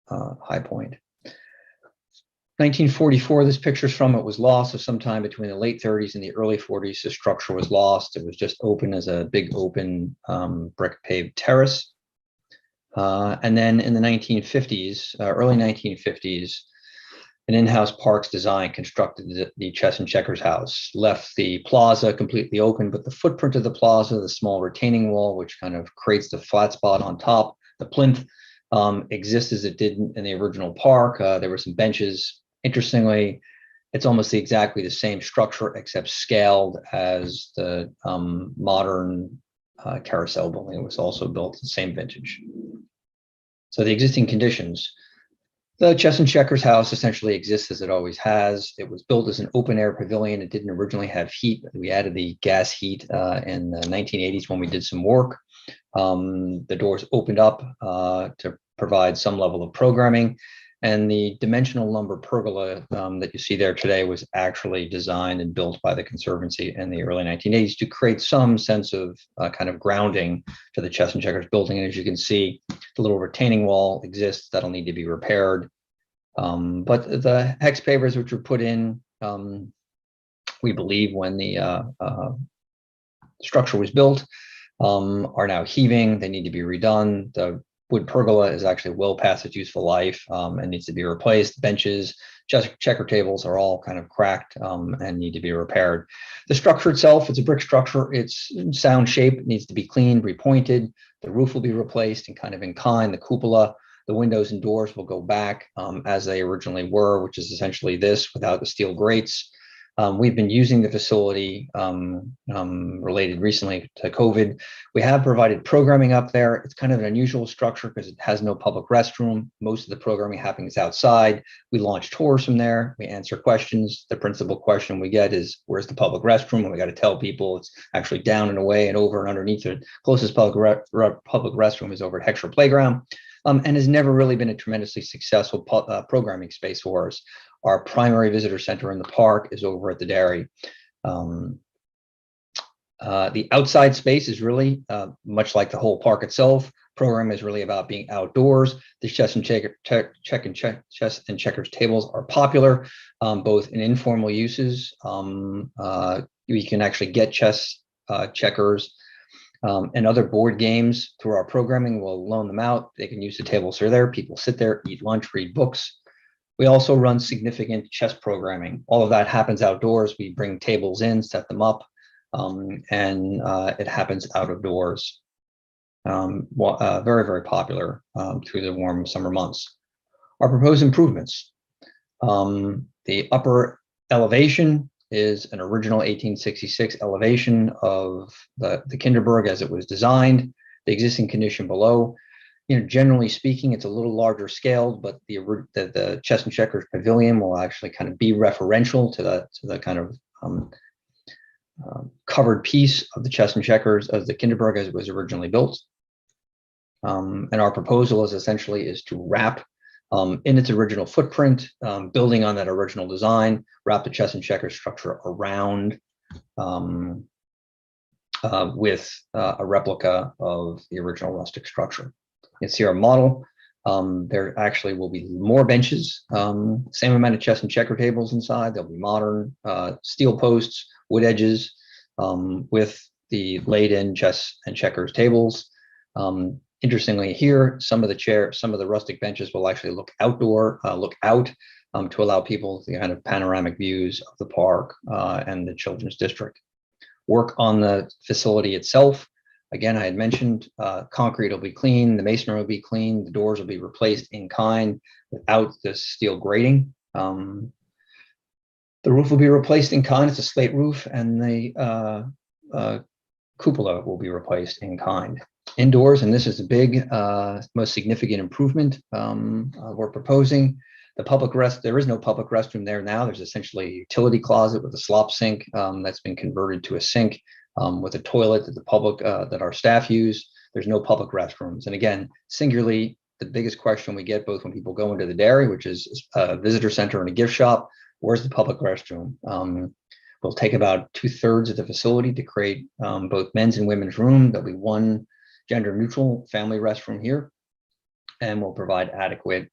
high point. 1944, this picture's from, it was lost of sometime between the late 30s and the early 40s. The structure was lost. It was just open as a big open brick paved terrace. And then in the 1950s, early 1950s, an in-house parks design constructed the Chess and Checkers house, left the plaza completely open, but the footprint of the plaza, the small retaining wall, which kind of creates the flat spot on top, the plinth, exists as it did in the original park. There were some benches. Interestingly, It's almost exactly the same structure except scaled as the modern carousel building. It was also built the same vintage. So the existing conditions. The Chess and Checkers house essentially exists as it always has. It was built as an open air pavilion. It didn't originally have heat. We added the gas heat in the 1980s when we did some work. The doors opened up to provide some level of programming. And the dimensional lumber pergola that you see there today was actually designed and built by the Conservancy in the early 1980s to create some sense of kind of grounding to the Chess and Checkers building. And as you can see, the little retaining wall exists that'll need to be repaired. But the hex pavers which were put in, we believe when the structure was built, are now heaving. They need to be redone. The wood pergola is actually well past its useful life and needs to be replaced. Benches, checker tables are all kind of cracked and need to be repaired. The structure itself, it's a brick structure. It's sound shape. It needs to be cleaned, repointed. The roof will be replaced and kind of in kind. The cupola, the windows and doors will go back as they originally were, which is essentially this without the steel grates. We've been using the facility related recently to COVID. We have provided programming up there. It's kind of an unusual structure because it has no public restroom. Most of the programming happens outside. We launch tours from there. We answer questions. The principal question we get is, where's the public restroom? And we got to tell people it's actually down and away and over and underneath. The closest public restroom is over at Heckscher Playground. And has never really been a tremendously successful programming space for us. Our primary visitor center in the park is over at the dairy. The outside space is really much like the whole park itself. Program is really about being outdoors. The chess and checkers tables are popular, both in informal uses. We can actually get chess, checkers, and other board games through our programming. We'll loan them out. They can use the tables that are there. People sit there, eat lunch, read books. We also run significant chess programming. All of that happens outdoors. We bring tables in, set them up, and it happens out of doors. Very, very popular through the warm summer months. Our proposed improvements. The upper elevation is an original 1866 elevation of the Kinderberg as it was designed. The existing condition below, generally speaking, it's a little larger scaled, but the Chess and Checkers Pavilion will actually kind of be referential to the kind of covered piece of the Chess and Checkers of the Kinderberg as it was originally built. And our proposal is essentially to wrap in its original footprint, building on that original design, wrap the Chess and Checkers structure around with a replica of the original rustic structure. You can see our model. There actually will be more benches, same amount of chess and checker tables inside. There'll be modern steel posts, wood edges with the laid-in chess and checkers tables. Interestingly here, some of the rustic benches will actually look out to allow people the kind of panoramic views of the park and the children's district. Work on the facility itself. Again, I had mentioned concrete will be clean, the masonry will be clean, the doors will be replaced in kind without the steel grating. The roof will be replaced in kind, it's a slate roof, and the cupola will be replaced in kind. Indoors, and this is the big, most significant improvement we're proposing. There is no public restroom there now. There's essentially a utility closet with a slop sink that's been converted to a sink with a toilet that the public, that our staff use. There's no public restrooms. And again, singularly, the biggest question we get both when people go into the dairy, which is a visitor center and a gift shop, where's the public restroom? We'll take about 2/3 of the facility to create both men's and women's room. There'll be one gender neutral family restroom here, and we'll provide adequate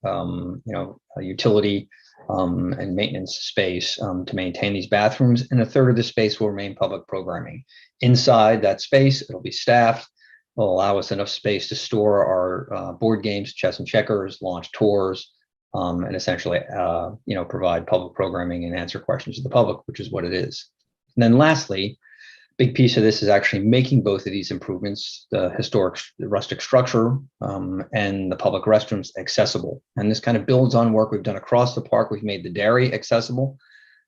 utility and maintenance space to maintain these bathrooms. And 1/3 of the space will remain public programming. Inside that space, it'll be staffed. Will allow us enough space to store our board games, chess and checkers, launch tours, and essentially provide public programming and answer questions to the public, which is what it is. And then lastly, big piece of this is actually making both of these improvements, the historic rustic structure and the public restrooms, accessible. And this kind of builds on work we've done across the park. We've made the dairy accessible.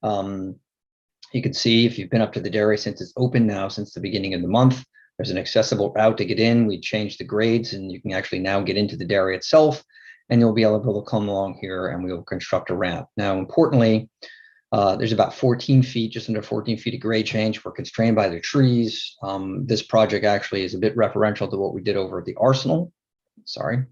You can see if you've been up to the dairy since it's open now, since the beginning of the month, there's an accessible route to get in. We changed the grades and you can actually now get into the dairy itself, and you'll be able to come along here and we will construct a ramp. Now, importantly, there's about 14 feet, just under 14 feet of grade change. We're constrained by the trees. This project actually is a bit referential to what we did over at the Arsenal. Sorry.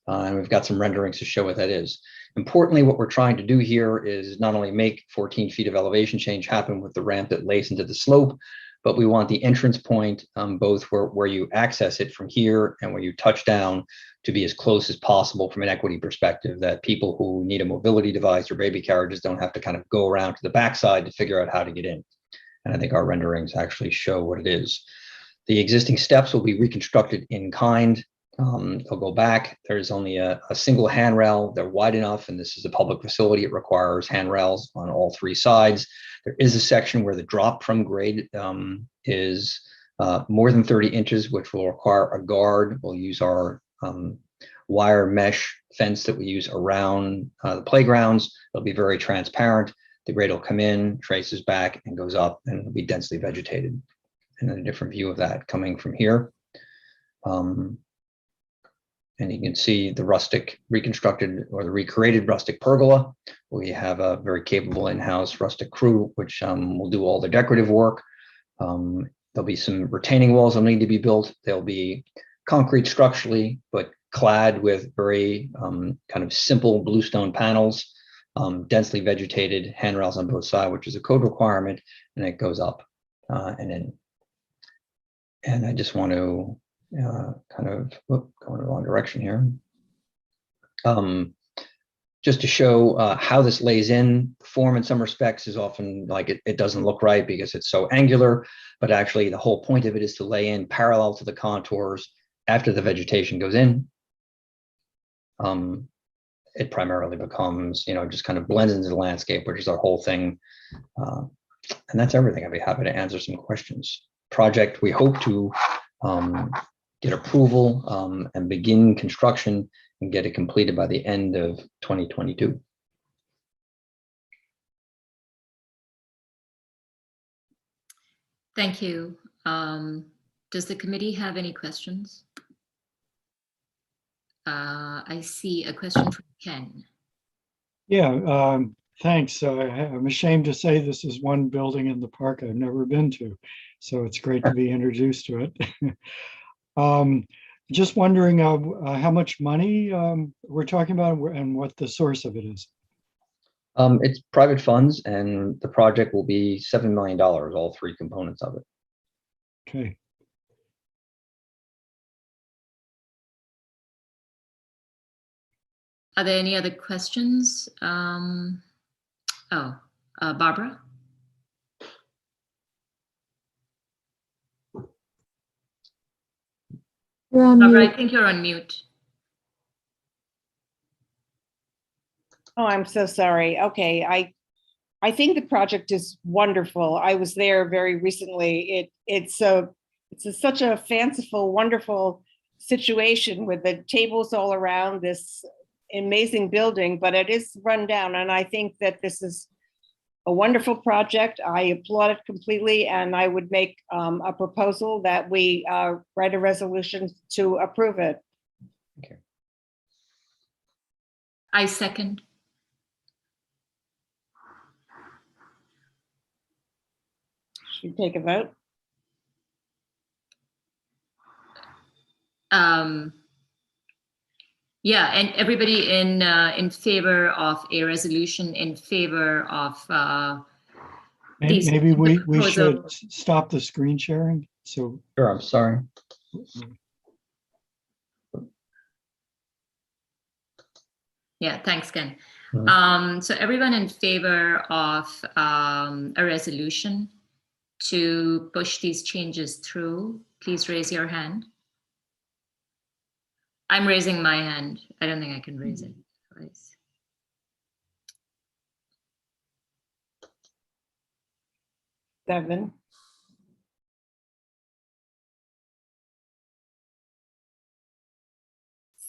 And we've got some renderings to show what that is. Importantly, what we're trying to do here is not only make 14 feet of elevation change happen with the ramp that lays into the slope, but we want the entrance point, both where you access it from here and where you touch down, to be as close as possible from an equity perspective, that people who need a mobility device or baby carriages don't have to kind of go around to the backside to figure out how to get in. And I think our renderings actually show what it is. The existing steps will be reconstructed in kind. They'll go back. There's only a single handrail. They're wide enough, and this is a public facility. It requires handrails on all three sides. There is a section where the drop from grade is more than 30 inches, which will require a guard. We'll use our wire mesh fence that we use around the playgrounds. It'll be very transparent. The grade will come in, traces back, and goes up, and it'll be densely vegetated. And then a different view of that coming from here. And you can see the rustic reconstructed or the recreated rustic pergola. We have a very capable in-house rustic crew, which will do all the decorative work. There'll be some retaining walls that need to be built. They'll be concrete structurally, but clad with very kind of simple bluestone panels, densely vegetated, handrails on both sides, which is a code requirement, and it goes up and in. And I just want to kind of going in the wrong direction here. Just to show how this lays in. Form in some respects is often like it doesn't look right because it's so angular, but actually the whole point of it is to lay in parallel to the contours after the vegetation goes in. It primarily becomes, just kind of blends into the landscape, which is our whole thing. And that's everything. I'd be happy to answer some questions. Project, we hope to get approval and begin construction and get it completed by the end of 2022. Thank you. Does the committee have any questions? I see a question from Ken. Yeah, thanks. I'm ashamed to say this is one building in the park I've never been to, so it's great to be introduced to it. Just wondering how much money we're talking about and what the source of it is. It's private funds, and the project will be $7 million, all three components of it. Okay. Are there any other questions? Barbara? Barbara, I think you're on mute. Oh, I'm so sorry. Okay, I think the project is wonderful. I was there very recently. It's such a fanciful, wonderful situation with the tables all around this amazing building, but it is run down. And I think that this is a wonderful project. I applaud it completely, and I would make a proposal that we write a resolution to approve it. Okay. I second. Should we take a vote? Yeah, and everybody in favor of a resolution in favor of Maybe we should stop the screen sharing. So sure, I'm sorry. Yeah, thanks, Ken. Mm-hmm. So everyone in favor of a resolution to push these changes through, please raise your hand. I'm raising my hand. I don't think I can raise it twice. Seven.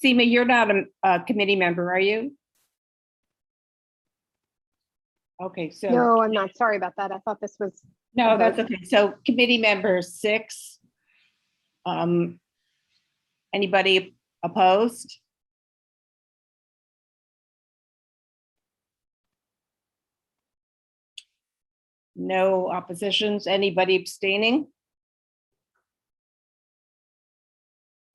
Seema, you're not a committee member, are you? Okay, so. No, I'm not. Sorry about that. I thought this was. No, that's okay. So committee members 6. Anybody opposed? No oppositions? Anybody abstaining?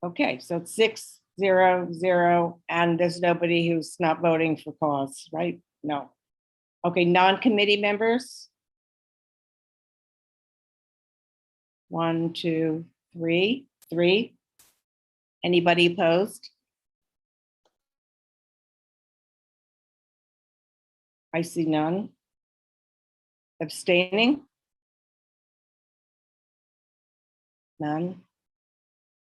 Okay, so it's 6-0-0, and there's nobody who's not voting for cause, right? No. Okay, non-committee members? 1, 2, 3. 3. Anybody opposed? I see none. Abstaining? None.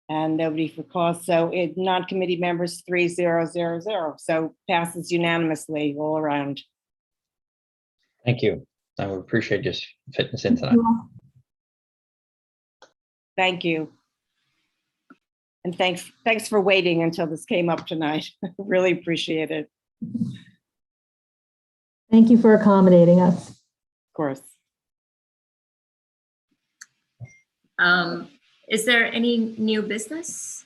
And nobody for cause. So it non-committee members 3-0-0-0. So passes unanimously all around. Thank you. I would appreciate just fitting this in tonight. Thank you. And thanks for waiting until this came up tonight. Really appreciate it. Thank you for accommodating us. Of course. Is there any new business?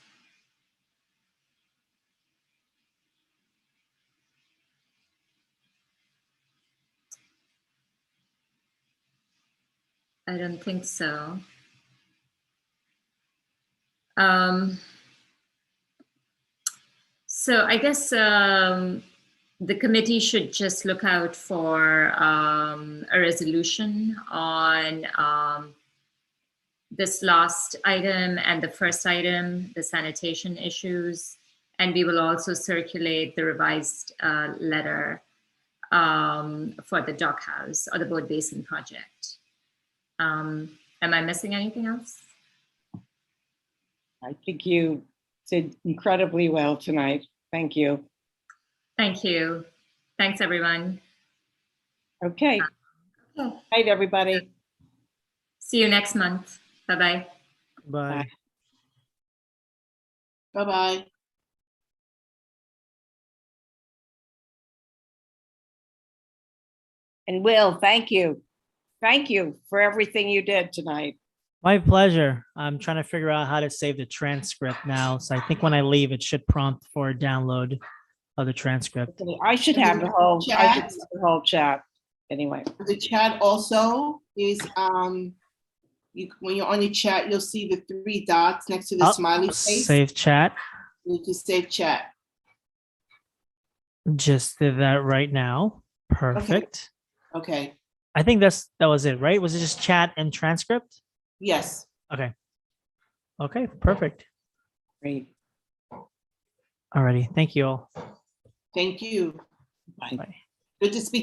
I don't think so. So I guess the committee should just look out for a resolution on this last item and the first item, the sanitation issues, and we will also circulate the revised letter for the dock house or the boat basin project. Am I missing anything else? I think you did incredibly well tonight. Thank you. Thank you. Thanks, everyone. Okay. Okay. Night, everybody. See you next month. Bye-bye. Bye. Bye-bye. And Will, thank you. Thank you for everything you did tonight. My pleasure. I'm trying to figure out how to save the transcript now. So I think when I leave, it should prompt for a download of the transcript. I should have the whole chat anyway. The chat also is when you're on your chat, you'll see the 3 dots next to the smiley face. Save chat. You can save chat. Just did that right now. Perfect. Okay. I think that was it, right? Was it just chat and transcript? Yes. Okay. Okay, perfect. Great. Alrighty. Thank you all. Thank you. Bye. Good to speak